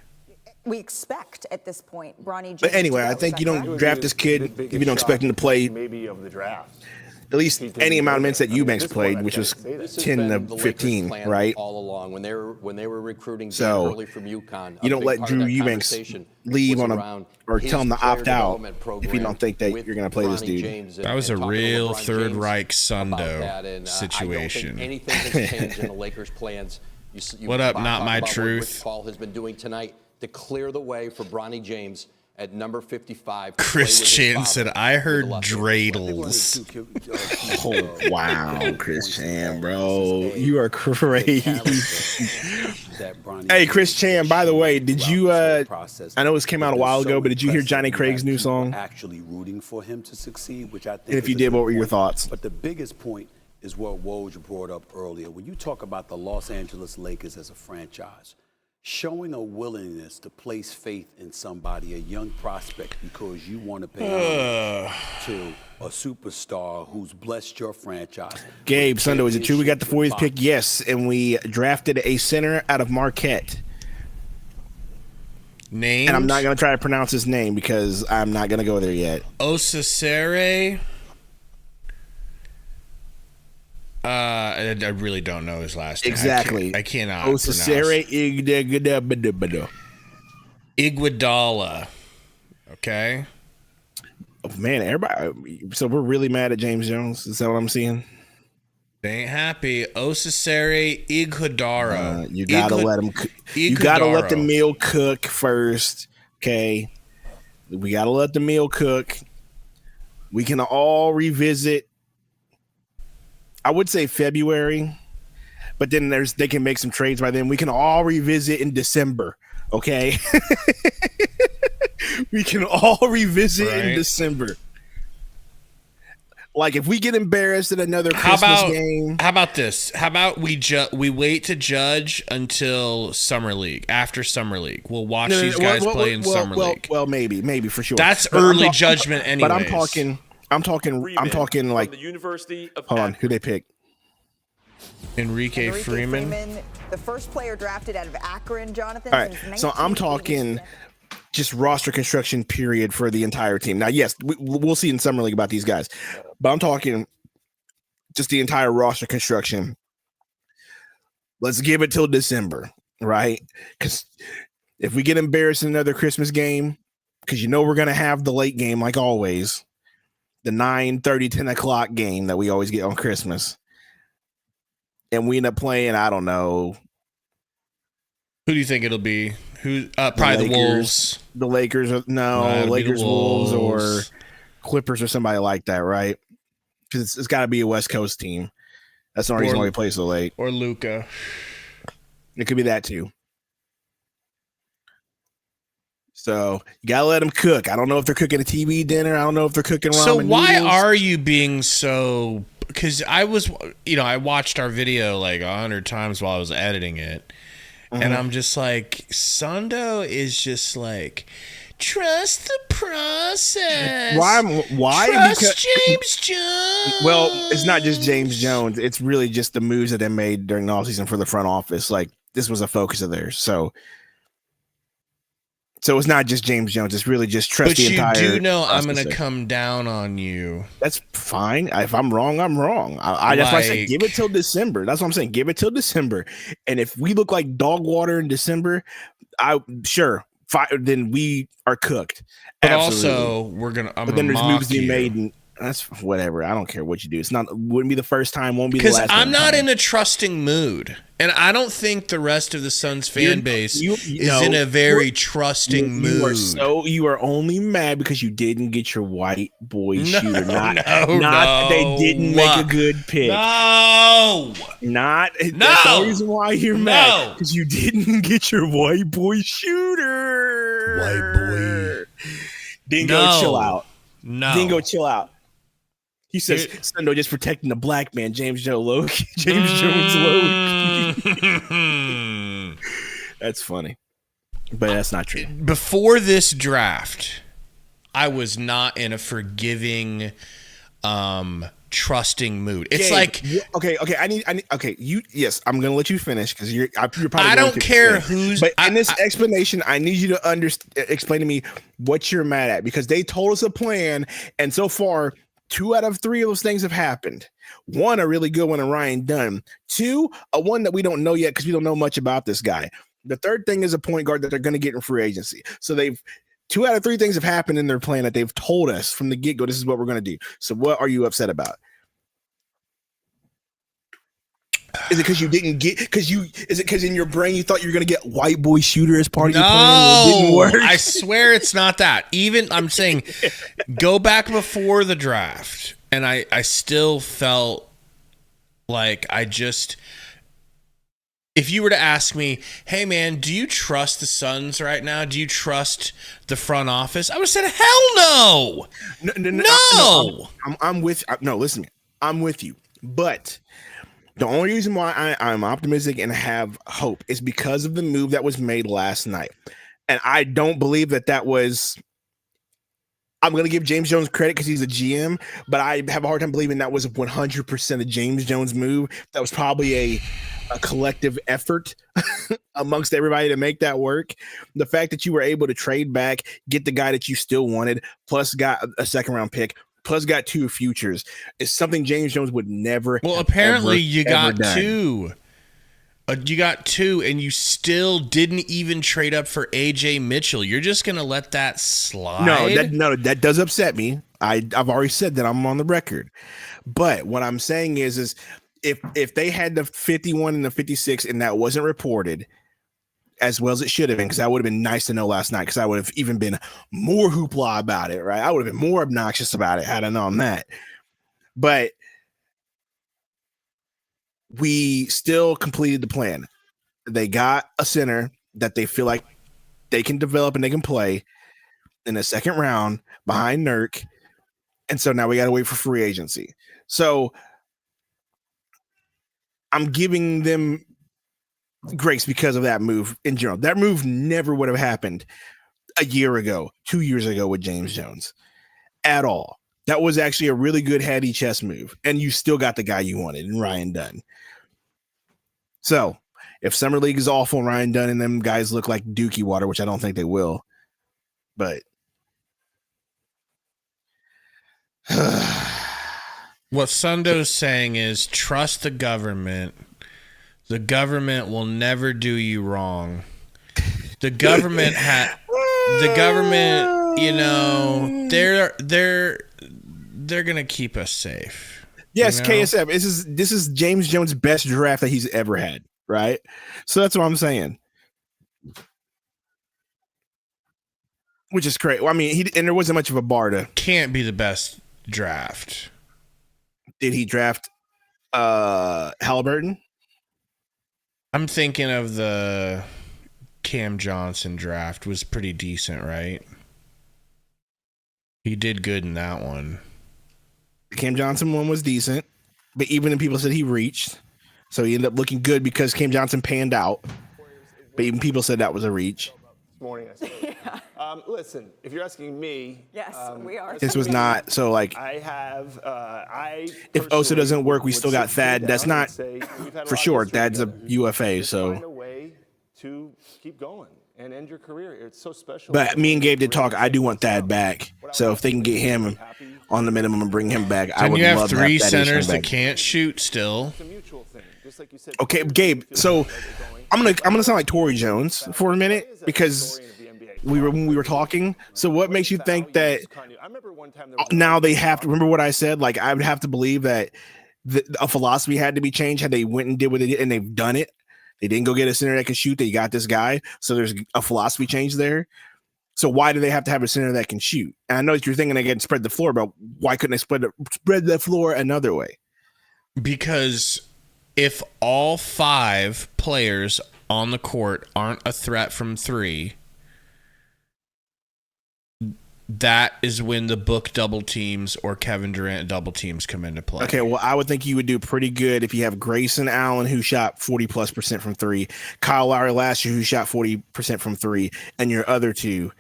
We expect at this point, Bronny James. But anyway, I think you don't draft this kid if you don't expect him to play maybe of the draft. At least any amount of minutes that Eubanks played, which was 10 to 15, right? All along when they were recruiting early from UConn. You don't let Drew Eubanks leave or tell him to opt out if you don't think that you're going to play this dude. That was a real Third Reich Sundo situation. Anything has changed in the Lakers' plans. What up, Not My Truth? Paul has been doing tonight to clear the way for Bronny James at number 55. Chris Chan said, I heard dreidels. Oh, wow, Chris Chan, bro. You are crazy. Hey, Chris Chan, by the way, did you, I know this came out a while ago, but did you hear Johnny Craig's new song? Actually rooting for him to succeed, which I think And if you did, what were your thoughts? But the biggest point is what Woj brought up earlier. When you talk about the Los Angeles Lakers as a franchise, showing a willingness to place faith in somebody, a young prospect, because you want to pay homage to a superstar who's blessed your franchise. Gabe, Sundo, is it true we got the 40th pick? Yes, and we drafted a center out of Marquette. Name? And I'm not going to try to pronounce his name because I'm not going to go there yet. Oso I really don't know his last name. Exactly. I cannot Oso Ighodaro. Okay. Oh, man, everybody. So we're really mad at James Jones. Is that what I'm seeing? They ain't happy. Oso Ighodaro. You gotta let him. You gotta let the meal cook first. Okay. We gotta let the meal cook. We can all revisit. I would say February, but then they can make some trades by then. We can all revisit in December. Okay. We can all revisit in December. Like if we get embarrassed at another Christmas game. How about this? How about we wait to judge until Summer League, after Summer League. We'll watch these guys play in Summer League. Well, maybe for sure. That's early judgment anyways. But I'm talking like the University of hold on, who they pick? Enrique Freeman, the first player drafted out of Akron, Jonathan. All right, so I'm talking just roster construction period for the entire team. Now, yes, we'll see in Summer League about these guys, but I'm talking just the entire roster construction. Let's give it till December, right? Because if we get embarrassed in another Christmas game, because you know we're going to have the late game like always, the 9:30, 10 o'clock game that we always get on Christmas, and we end up playing, I don't know. Who do you think it'll be? Who? Probably the Wolves. The Lakers. Lakers, Wolves, or Clippers or somebody like that, right? Because it's got to be a West Coast team. That's the only reason why we play so late. Or Luka. It could be that too. So you gotta let them cook. I don't know if they're cooking a TV dinner. I don't know if they're cooking ramen. So why noodles. are you being so? Because I was, I watched our video like 100 times while I was editing it, and I'm just like, Sundo is just like, trust the process. Why? Trust James Jones. Well, it's not just James Jones. It's really just the moves that they made during the offseason for the front office. Like this was a focus of theirs. So it's not just James Jones. It's really just trust the entire. But you do know I'm going to come down on you. That's fine. If I'm wrong, I'm wrong. That's why I said give it till December. That's what I'm saying. Give it till December. And if we look like dog water in December, then we are cooked. But Absolutely. also, we're going to. But then there's moves to be made. And that's whatever. I don't care what you do. Wouldn't be the first time. Won't be the last time. Because I'm not in a trusting mood. And I don't think the rest of the Suns fan base is in a very trusting mood. You are only mad because you didn't get your white boy shooter. They didn't make a good pick. That's the only reason why you're mad because you didn't get your white boy shooter. White boy. Dingo, chill out. Dingo, chill out. He says, Sundo just protecting the black man, James Jones Low. That's funny. But that's not true. Before this draft, I was not in a forgiving, trusting mood. It's like Yes, I'm gonna let you finish because you're probably. I don't care who's. But in this explanation, I need you to explain to me what you're mad at because they told us a plan, and so far 2 out of 3 of those things have happened. 1, a really good one, and Ryan Dunn. 2, a one that we don't know yet because we don't know much about this guy. The third thing is a point guard that they're going to get in free agency. So 2 out of 3 things have happened in their plan that they've told us from the get-go, this is what we're going to do. So what are you upset about? Is it because you didn't get? Is it because in your brain you thought you were gonna get white boy shooter as part of your plan? And it didn't work? I swear it's not that. Even I'm saying, go back before the draft, and I still felt like if you were to ask me, hey man, do you trust the Suns right now? Do you trust the front office? I would have said, hell no. No. I'm with. No, listen to me. I'm with you, but. The only reason why I'm optimistic and have hope is because of the move that was made last night. And I don't believe that was – I'm going to give James Jones credit because he's a GM, but I have a hard time believing that was 100% a James Jones move. That was probably a collective effort amongst everybody to make that work. The fact that you were able to trade back, get the guy that you still wanted, plus got a second-round pick – plus got 2 futures is something James Jones would never. Well, apparently you got 2. You got 2, and you still didn't even trade up for AJ Mitchell. You're just gonna let that slide? No, that does upset me. I've already said that. I'm on the record. But what I'm saying is if they had the 51 and the 56 and that wasn't reported as well as it should have been, because that would have been nice to know last night, because I would have even been more hoopla about it, right? I would have been more obnoxious about it had I known that. But we still completed the plan. They got a center that they feel like they can develop and they can play in the second round behind Nurk. And so now we got to wait for free agency. So I'm giving them grace because of that move in general. That move never would have happened a year ago, 2 years ago with James Jones at all. That was actually a really good heady chess move, and you still got the guy you wanted in Ryan Dunn. So if Summer League is awful, Ryan Dunn and them guys look like Dookie water, which I don't think they will, but what Sundo's saying is trust the government. The government will never do you wrong. The government you know, they're gonna keep us safe. Yes, you know? KSF. This is James Jones' best draft that he's ever had, right? So that's what I'm saying. Which is great. Well, I mean, and there wasn't much of a bar to. Can't be the best draft. Did he draft Halliburton? I'm thinking of the Cam Johnson draft was pretty decent, right? He did good in that one. The Cam Johnson one was decent, but even if people said he reached, so he ended up looking good because Cam Johnson panned out. But even people said that was a reach. This morning, I said. Listen, if you're asking me, yes, we are. This was not so like. I have. If Oso doesn't work, we still got Thad. That's not for sure. Thad's a UFA, so. Find a way to keep going and end your career. It's so special. But me and Gabe did talk. I do want Thad back. So if they can get him on the minimum and bring him back, I would you have love 3 to have centers that can't shoot still. Okay, Gabe. So I'm gonna sound like Torrey Jones for a minute because we were talking. So what makes you think that now they have to remember what I said? Like I would have to believe that a philosophy had to be changed. Had they went and did what they did, and they've done it. They didn't go get a center that can shoot. They got this guy. So there's a philosophy change there. So why do they have to have a center that can shoot? And I know that you're thinking they can spread the floor, but why couldn't they spread the floor another way? Because if all 5 players on the court aren't a threat from 3, that is when the Book double teams or Kevin Durant double teams come into play. Okay, well, I would think you would do pretty good if you have Grayson Allen, who shot 40+% from 3, Kyle Lowry last year, who shot 40% from 3, and your other 2.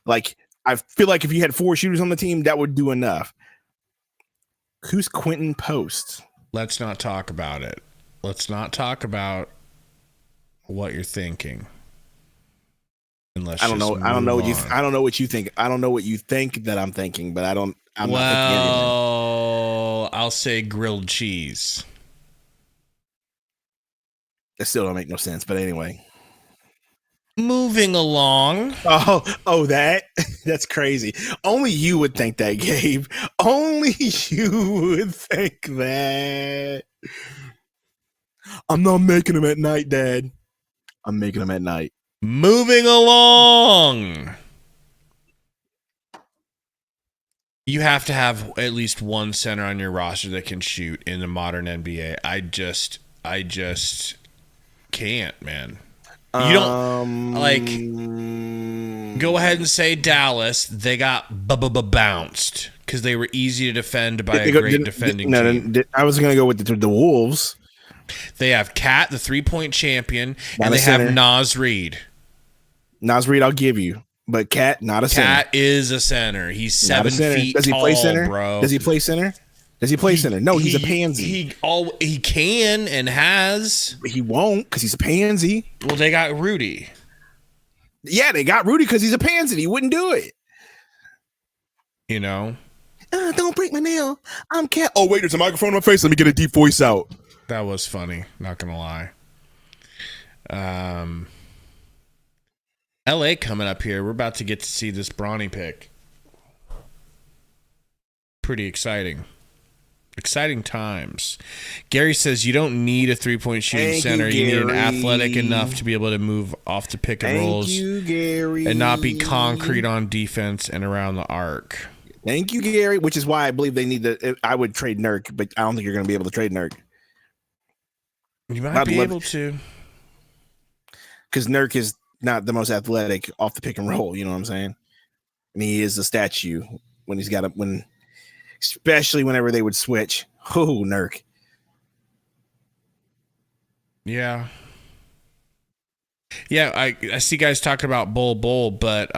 Like, I feel like if you had 4 shooters on the team, that would do enough. Who's Quentin Post? Let's not talk about it. Let's not talk about what you're thinking. I don't know. I don't know what you. I don't know what you think. I don't know what you think that I'm thinking, but I'm not thinking anything. I'll say grilled cheese. That still don't make no sense. But anyway, moving along. That's crazy. Only you would think that, Gabe. Only you would think that. I'm not making them at night, Dad. I'm making them at night. Moving along. You have to have at least one center on your roster that can shoot in the modern NBA. I just can't, man. You don't like. Go ahead and say Dallas. They got bounced because they were easy to defend by a great defending team. I was going to go with the Wolves. They have Cat, the 3-point champion, and they have Naz Reid. Naz Reid, I'll give you. But Cat, not a center. Cat is a center. He's 7 feet Does he tall, play center? bro. Does he play center? Does he play center? No, he's a pansy. He can and has. But he won't because he's a pansy. Well, they got Rudy. Yeah, they got Rudy because he's a pansy. He wouldn't do it. You know? Don't break my nail. I'm Cat. Oh, wait, there's a microphone in my face. Let me get a deep voice out. That was funny. Not going to lie. LA coming up here. We're about to get to see this Bronny pick. Pretty exciting. Exciting times. Gary says you don't need a 3-point shooting center. You need an athletic enough to be able to move off the pick and rolls. Thank you, Gary. And not be concrete on defense and around the arc. Thank you, Gary. Which is why I believe they need to. I would trade Nurk, but I don't think you're going to be able to trade Nurk. You might be able to. Because Nurk is not the most athletic off the pick and roll. You know what I'm saying? And he is a statue when he's got a especially whenever they would switch. Oh, Nurk. Yeah. Yeah, I see guys talking about Bull, but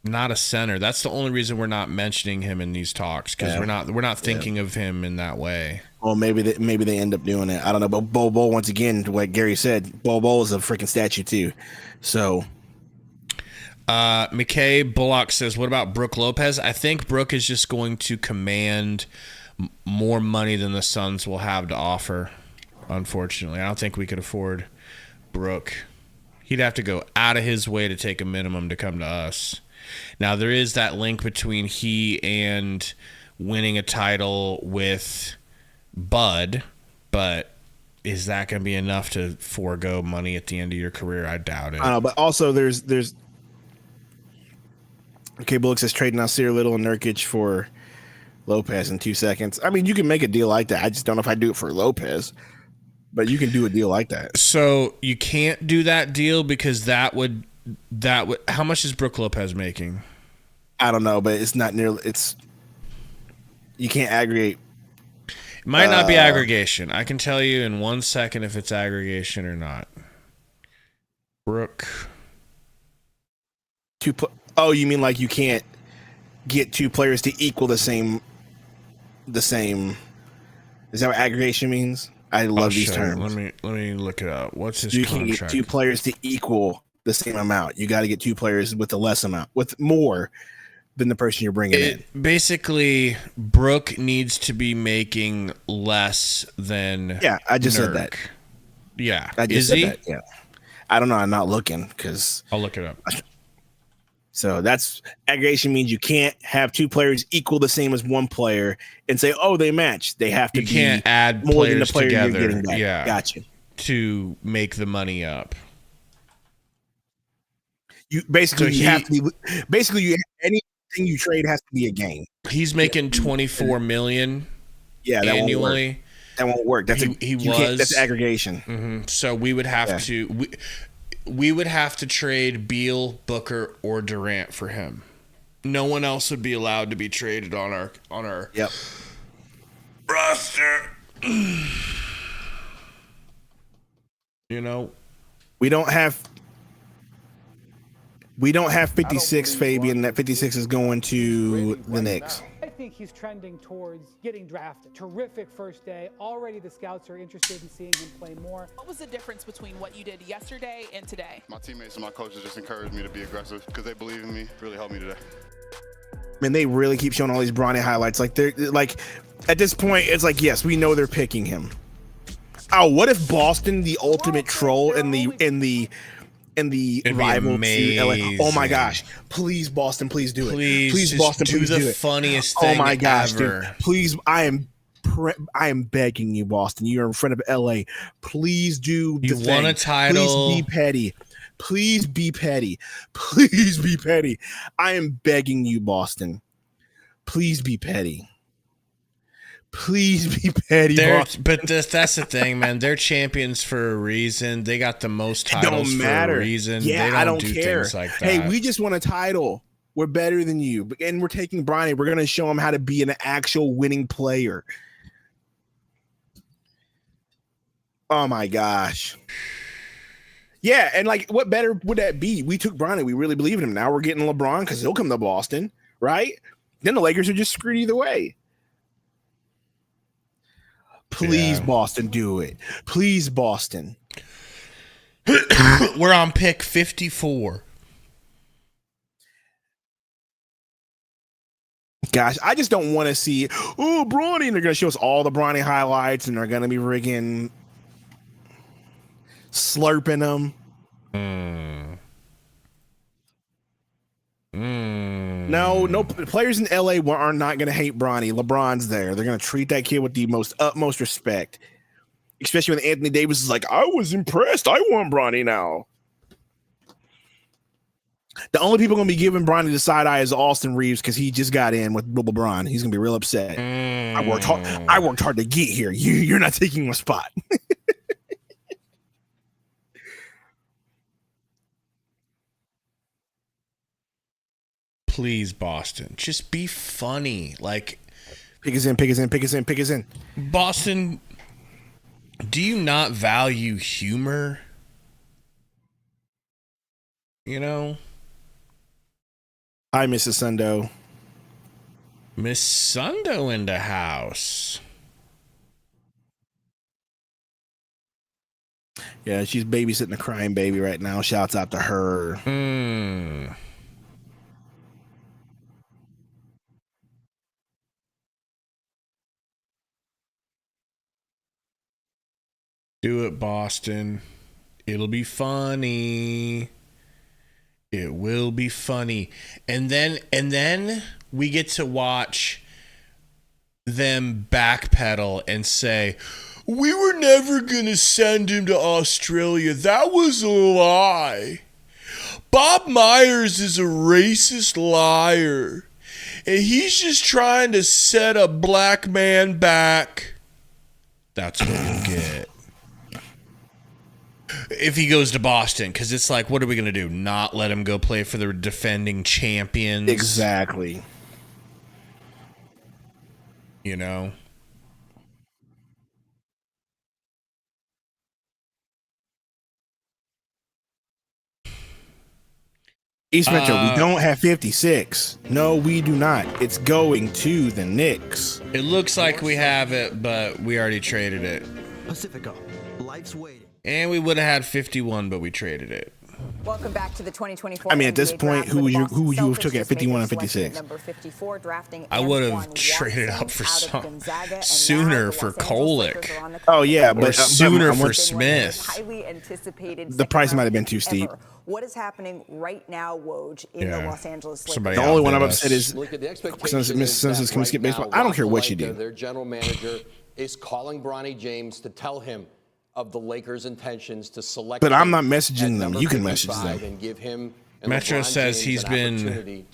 not a center. That's the only reason we're not mentioning him in these talks because we're not thinking of him in that way. Well, maybe they end up doing it. I don't know. But Bull, once again, what Gary said, Bull is a freaking statue too. So, McKay Bullock says, "What about Brook Lopez?" I think Brook is just going to command more money than the Suns will have to offer. Unfortunately, I don't think we could afford Brook. He'd have to go out of his way to take a minimum to come to us. Now, there is that link between he and winning a title with Bud, but is that going to be enough to forego money at the end of your career? I doubt it. I don't know, but also there's okay, Bullock says trading Nasir Little and Nurkic for Lopez in 2 seconds. I mean, you can make a deal like that. I just don't know if I do it for Lopez, but you can do a deal like that. So you can't do that deal because that would how much is Brook Lopez making? I don't know, but it's not nearly. You can't aggregate. It might not be aggregation. I can tell you in 1 second if it's aggregation or not. Brook. Oh, you mean like you can't get two players to equal the same? Is that what aggregation means? I love these terms. Let me look it up. What's his you contract? You can't get two players to equal the same amount. You got to get two players with the less amount, with more than the person you're bringing in. Basically, Brook needs to be making less than. Yeah, I just Nurk. said that. Yeah, I just said that. Yeah, I don't know. I'm not looking because I'll look it up. So that's aggregation means you can't have two players equal the same as one player and say, oh, they match. They have to You can't add more than the players player together. you're getting back. Yeah, Gotcha. To make the money up. You have to be anything you trade has to be a gain. He's making $24 million. Yeah, that annually. That won't work. That's that's aggregation. Mm-hmm. So we would have to we would have to trade Beal, Booker, or Durant for him. No one else would be allowed to be traded on our roster. You know, we don't have 56, Fabian. That 56 is going to the Knicks. I think he's trending towards getting drafted. Terrific first day. Already the scouts are interested in seeing him play more. What was the difference between what you did yesterday and today? My teammates and my coaches just encouraged me to be aggressive because they believe in me. Really helped me today. Man, they really keep showing all these Bronny highlights. Like they're like, at this point, it's like, yes, we know they're picking him. Oh, what if Boston, the ultimate troll in the rival to LA? Oh my gosh! Please, Boston, please do it. Please, Boston, please do the it. funniest thing. Oh my gosh, ever. dude! Please, I am am begging you, Boston. You're in front of LA. Please do the You thing. won a title. Please be petty. Please be petty. Please be petty. I am begging you, Boston. Please be petty. Please be petty, Boston. But that's the thing, man. They're champions for a reason. They got the most titles for a reason. Yeah, they I don't do care. things like that. Hey, we just won a title. We're better than you. And we're taking Bronny. We're going to show him how to be an actual winning player. Oh, my gosh. Yeah, and like, what better would that be? We took Bronny. We really believe in him. Now we're getting LeBron because he'll come to Boston, right? Then the Lakers are just screwed either way. Please, Boston, do it. Please, Boston. We're on pick 54. Gosh, I just don't want to see, oh, Bronny, and they're going to show us all the Bronny highlights, and they're going to be rigging, slurping them. No, players in LA are not going to hate Bronny. LeBron's there. They're going to treat that kid with the utmost respect, especially when Anthony Davis is like, I was impressed. I want Bronny now. The only people going to be giving Bronny the side eye is Austin Reeves because he just got in with LeBron. He's going to be real upset. I worked hard to get here. You're not taking my spot. Please, Boston, just be funny. Like, pick us in. Boston, do you not value humor? You know? Hi, Mrs. Sundo. Miss Sundo in the house. Yeah, she's babysitting a crying baby right now. Shouts out to her. Do it, Boston. It'll be funny. It will be funny. And then we get to watch them backpedal and say, we were never going to send him to Australia. That was a lie. Bob Myers is a racist liar. And he's just trying to set a black man back. That's what you get. If he goes to Boston, because it's like, what are we going to do? Not let him go play for the defending champions? Exactly. You know? East Metro, we don't have 56. No, we do not. It's going to the Knicks. It looks like we have it, but we already traded it. Pacifico, life's waiting. And we would have had 51, but we traded it. Welcome back to the 2024. I mean, at this point, who would you have took at 51 and 56? Number 54, drafting I would have traded up for some sooner for Kolek. Oh yeah, but sooner for Smith. Highly anticipated. The price might have been too steep. What is happening right now, Woj, in the Los Angeles Lakers? The only one I'm upset is Mrs. Simpsons can skip baseball. I don't care what you do. Their general manager is calling Bronny James to tell him of the Lakers' intentions to select. But I'm not messaging them. You can message them. And give him Metro says he's been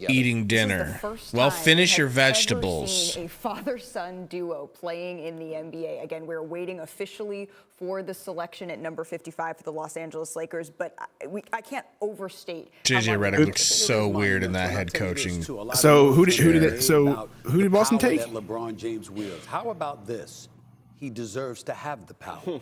eating dinner. Well, finish your vegetables. Seen a father-son duo playing in the NBA. Again, we're waiting officially for the selection at number 55 for the Los Angeles Lakers, but I can't overstate. JJ Redick looks so weird in that head coaching. So who did Boston take? That LeBron James wields. How about this? He deserves to have the power.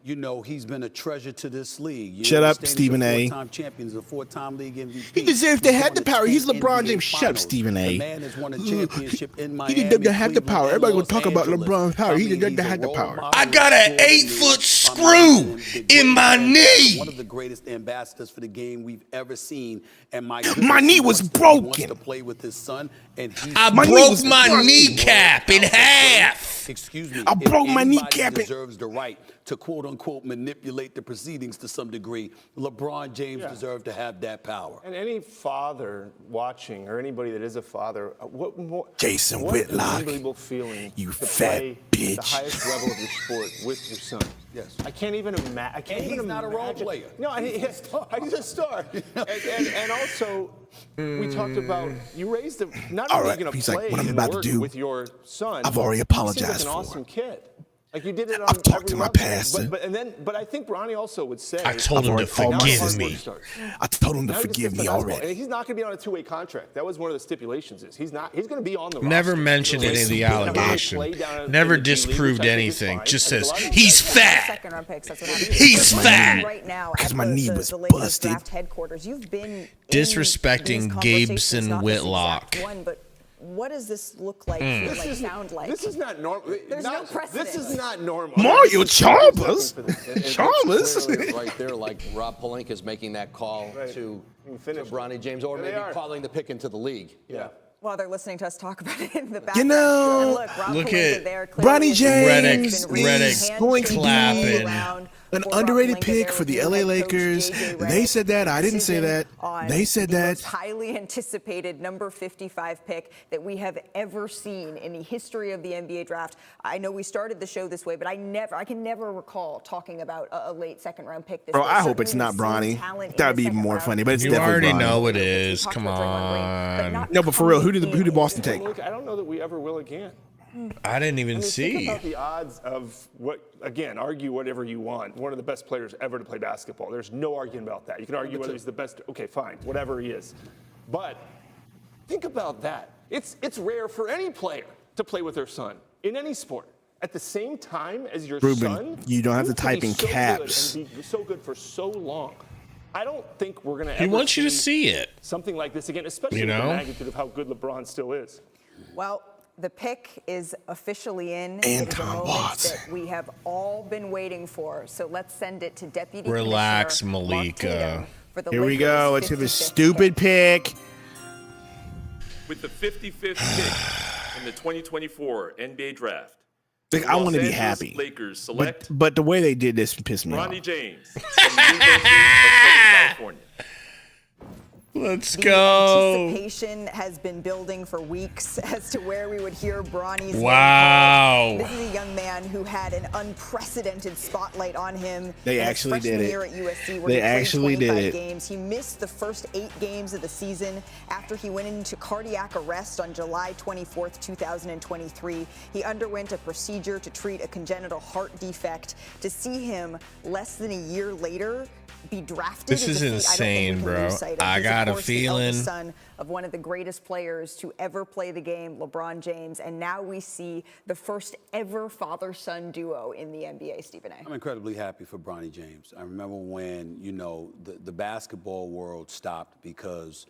You know, he's been a treasure to this league. Shut up, Stephen A. He's a four-time champion, he's a four-time league MVP. He deserves to have the power. He's LeBron James. Shut up, Stephen A. The man has won a championship in Miami. He deserves to have the power. Everybody will talk about LeBron's power. He deserves to have the power. I got an 8-foot screw in my knee. One of the greatest ambassadors for the game we've ever seen. And my knee was broken. He wants to play with his son, and I broke my kneecap in half. Excuse me. I broke my kneecap. Deserves the right to quote unquote manipulate the proceedings to some degree. LeBron James deserved to have that power. And any father watching, or anybody that is a father, what Whitlock, an unbelievable feeling you to fat play bitch. the highest level of your sport with your son. Yes. I can't even imagine. I can't And even he's not a role imagine. player. No, he's a star. And also, we talked about you raised him. Not All only right, going to he's like, play what I'm and about to work do, with your son. I've already he apologized seems like an for. awesome kid. Like you did it on I've talked every to my level. pastor. But I think Bronny also would say. I told him to forgive me. I told him to Now he just forgive gets me the basketball. already. And he's not going to be on a two-way contract. That was one of the stipulations. He's not. He's going to be on the Never roster. mentioned any of the allegation. Never disproved anything. Just says he's fat. He's fat. Right now, because at my knee the was Lakers busted. draft headquarters, you've been Disrespecting Gabeson Whitlock. But what does this look like, feel like, sound like? This is not normal. There's no precedent. This is not normal. Mario Chalmers. Chalmers. Right there, like Rob Pelinka is making that call to Bronny James, or maybe calling the pick into the league. Yeah. While they're listening to us talk about it in the background. You know, And look, Rob Pelinka at there, clearly Bronny is James Reddick's going to clapping. be an underrated pick for the LA Lakers. They said that. I didn't say that. They said the that. most highly anticipated number 55 pick that we have ever seen in the history of the NBA draft. I know we started the show this way, but I can never recall talking about a late second round pick this Bro, way. I hope it's Certainly not we've seen Bronny. talent in That would the be even second more round. funny, but it's You definitely already Bronny. know it is. Come on. No, but for real, who did Boston take? Look, I don't know that we ever will again. I didn't even Think see. about the odds of what, again, argue whatever you want. One of the best players ever to play basketball. There's no argument about that. You can argue whether he's the best. Okay, fine, whatever he is. But think about that. It's rare for any player to play with their son in any sport at the same time as your Ruben, son. you don't have to type in so caps. Good and be so good for so long. I don't think we're going to He ever wants you to see it. something like this again, especially You with the know? magnitude of how good LeBron still is. Well, the pick is officially in. It is a moment that we have all been waiting for. So let's send it to Deputy Relax, Commissioner Mark Malika. Tatum for the Here we Lakers' go. Let's hear the 55th stupid pick. With the 55th pick in the 2024 NBA Draft, Like, the I Los want to be Angeles happy. Lakers select But the way they did this pissed me off. Bronny James from the University of Southern California. Let's The go. anticipation has been building for weeks as to where we would hear Bronny's name Wow. called. This is a young man who had an unprecedented spotlight on him. They in his actually did freshman it. year at USC, where They he played actually did 25 it. games. He missed the first 8 games of the season after he went into cardiac arrest on July 24th, 2023. He underwent a procedure to treat a congenital heart defect. To see him less than a year later be drafted. This is a feat I don't think insane, we can bro. lose sight of. I He's, of got a course, the eldest feeling. son of one of the greatest players to ever play the game, LeBron James, and now we see the first ever father-son duo in the NBA. Stephen A. I'm incredibly happy for Bronny James. I remember when, the basketball world stopped because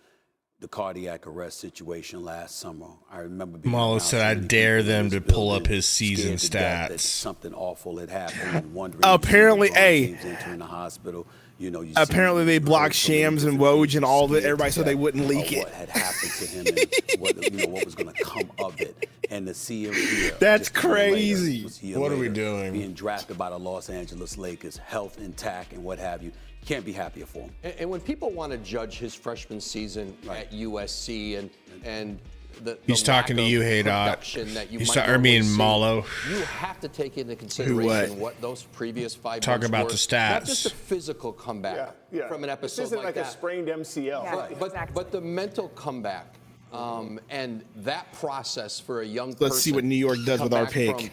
the cardiac arrest situation last summer. I remember being Marlo around said, so I many dare people in them this to pull building, up his season scared to death that stats. something awful had happened and wondering. Apparently, LeBron hey. James entering the hospital. You Apparently, they blocked Shams and Woj and all that. Everybody so they wouldn't leak it. What had happened to him and what was going to come of it, and to see him here. That's just a year later, crazy. was a year What are we later, doing? Being drafted by the Los Angeles Lakers, health intact and what have you. Can't be happier for him. And when people want to judge his freshman season at USC and the He's talking to lack you, of Hey Doc. production that you He's might talking me and normally see, Malo. You have to take into consideration what those previous 5 Talk months about were. the stats. Not just a physical comeback from an episode This isn't like like that. a sprained MCL. Right. But the mental comeback and that process for a young person. Let's see what New York to does come with our back pick.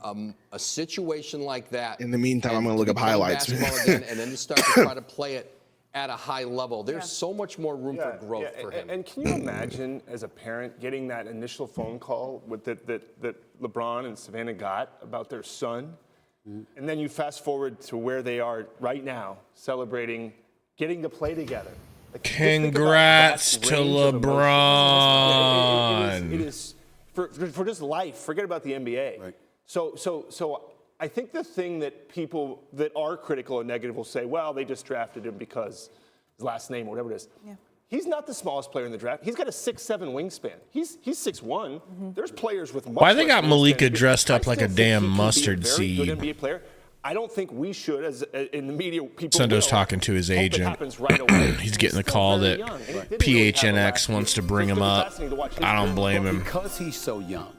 from a situation like that. In the meantime, I'm going to look up playing highlights. basketball again, and then to start to try to play it at a high level. There's so much more room for growth for him. And can you imagine, as a parent, getting that initial phone call with that LeBron and Savannah got about their son, and then you fast forward to where they are right now, celebrating, getting to play together. Like, just think about Congrats that to range of emotions. LeBron. It is for just life. Forget about the NBA. Right. So I think the thing that people that are critical and negative will say, well, they just drafted him because his last name or whatever it is. Yeah. He's not the smallest player in the draft. He's got a 6'7" wingspan. He's 6'1". There's players with much Why they less got wingspan. Malika dressed up I like a still think damn he can be mustard a very seed? good NBA player. I don't think we should, as in the media, people. Sundo's talking to his agent. Right He's getting the call that PHNX wants to bring him up. I don't blame him. Because he's so young,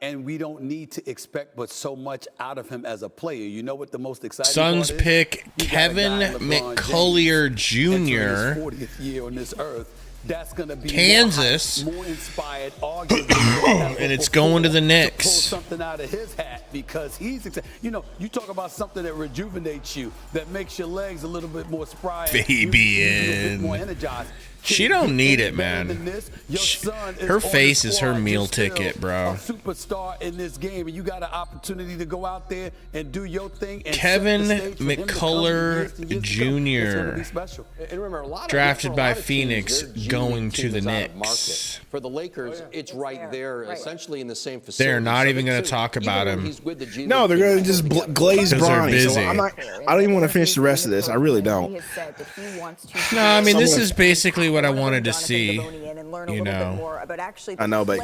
and we don't need to expect but so much out of him as a player. You know what the most exciting Suns part is? pick Kevin McCullier Jr. 40th year on this earth. That's going to be Kansas, more inspired, arguably, and it's going to the Knicks. To pull something out of his hat because he's, you know, you talk about something that rejuvenates you, that makes your legs a little bit more spry, Fabian. more energized. She don't need it, man. Her face is her meal ticket, bro. A superstar in this game, and you got an opportunity to go out there and do your thing. And Kevin McCullough Jr. And remember, a lot of drafted by Phoenix, going to the Knicks. For the Lakers, it's right there, essentially in the same facility. They're not even going to talk about him. No, they're going to just glaze Bronny. So I don't even want to finish the rest of this. I really don't. No, I mean, this is basically what I wanted to see. You know, I know, but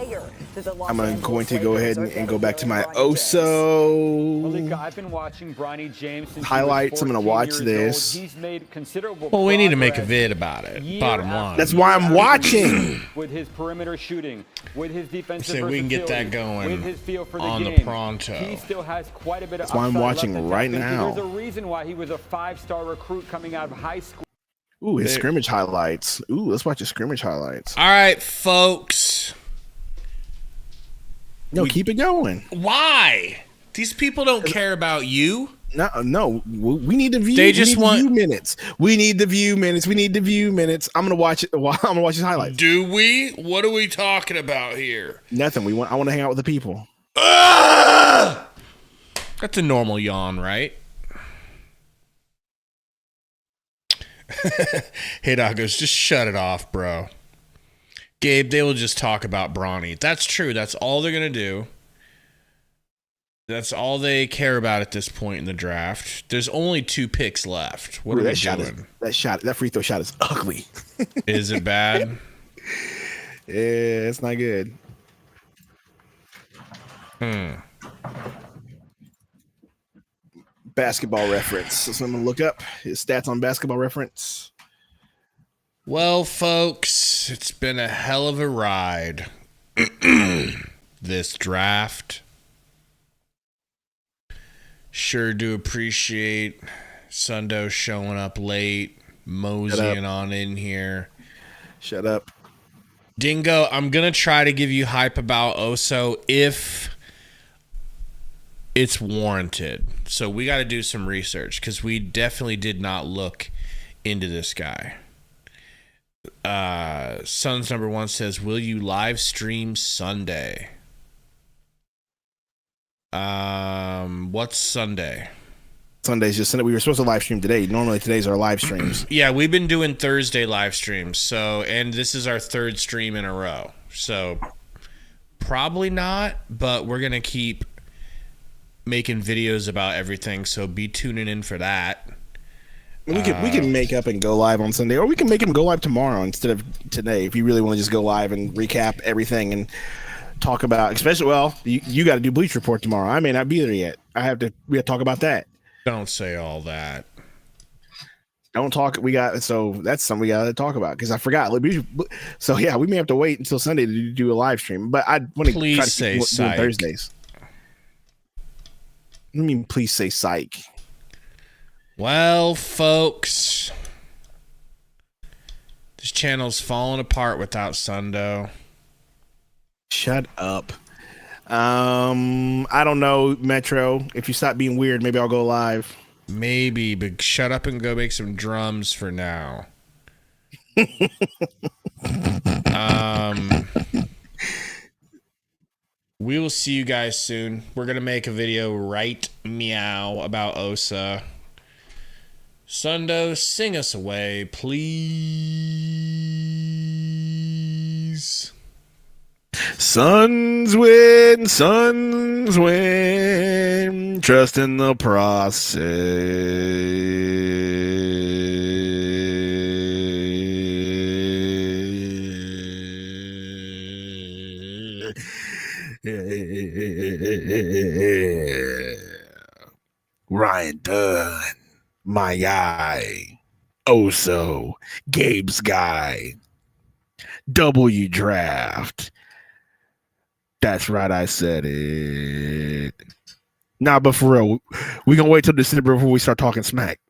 I'm going to go ahead and go back to my Oso Malika, I've been watching Bronny James since highlights. I'm going to watch this. He's made considerable well, we need to make a vid about it. Bottom line. That's why I'm watching. With his perimeter shooting, with his defensive so we can get that going with his feel for the on game, the pronto. He still has quite a bit of That's why I'm watching right now. There's a reason why he was a 5-star recruit coming out of high school. Ooh, his scrimmage highlights. Ooh, let's watch his scrimmage highlights. All right, folks. No, keep it going. Why? These people don't care about you. No, we need the view. They just want view minutes. We need the view minutes. We need the view minutes. I'm gonna watch it. I'm gonna watch his highlights. Do we? What are we talking about here? Nothing. I want to hang out with the people. That's a normal yawn, right? Hey, Doggos, just shut it off, bro. Gabe, they will just talk about Bronny. That's true. That's all they're going to do. That's all they care about at this point in the draft. There's only 2 picks left. What are we doing? That free throw shot is ugly. Is it bad? Yeah, it's not good. Basketball Reference. So I'm going to look up his stats on Basketball Reference. Well, folks, it's been a hell of a ride. This draft. Sure do appreciate Sundo showing up late, moseying on in here. Shut up. Dingo, I'm going to try to give you hype about Oso if it's warranted. So we got to do some research because we definitely did not look into this guy. Suns number 1 says, will you live stream Sunday? What's Sunday? Sunday's just Sunday. We were supposed to live stream today. Normally today's our live streams. Yeah, we've been doing Thursday live streams. So, and this is our 3rd stream in a row. So probably not, but we're going to keep making videos about everything. So be tuning in for that. We can make up and go live on Sunday, or we can make him go live tomorrow instead of today. If you really want to just go live and recap everything and talk about, especially, well, you got to do Bleach Report tomorrow. I may not be there yet. We have to talk about that. Don't say all that. Don't talk. That's something we got to talk about because I forgot. So yeah, we may have to wait until Sunday to do a live stream. But I want to try to say keep doing psych. Thursdays. I mean, please say psych. Well, folks, this channel's falling apart without Sundo. Shut up. I don't know, Metro. If you stop being weird, maybe I'll go live. Maybe, but shut up and go make some drums for now. We will see you guys soon. We're going to make a video right meow about Osa. Sundo, sing us away, please. Suns win, trust in the process. Ryan Dunn, my guy. Oso, Gabe's guy. W draft. That's right, I said it. Nah, but for real, we gonna wait till December before we start talking smack.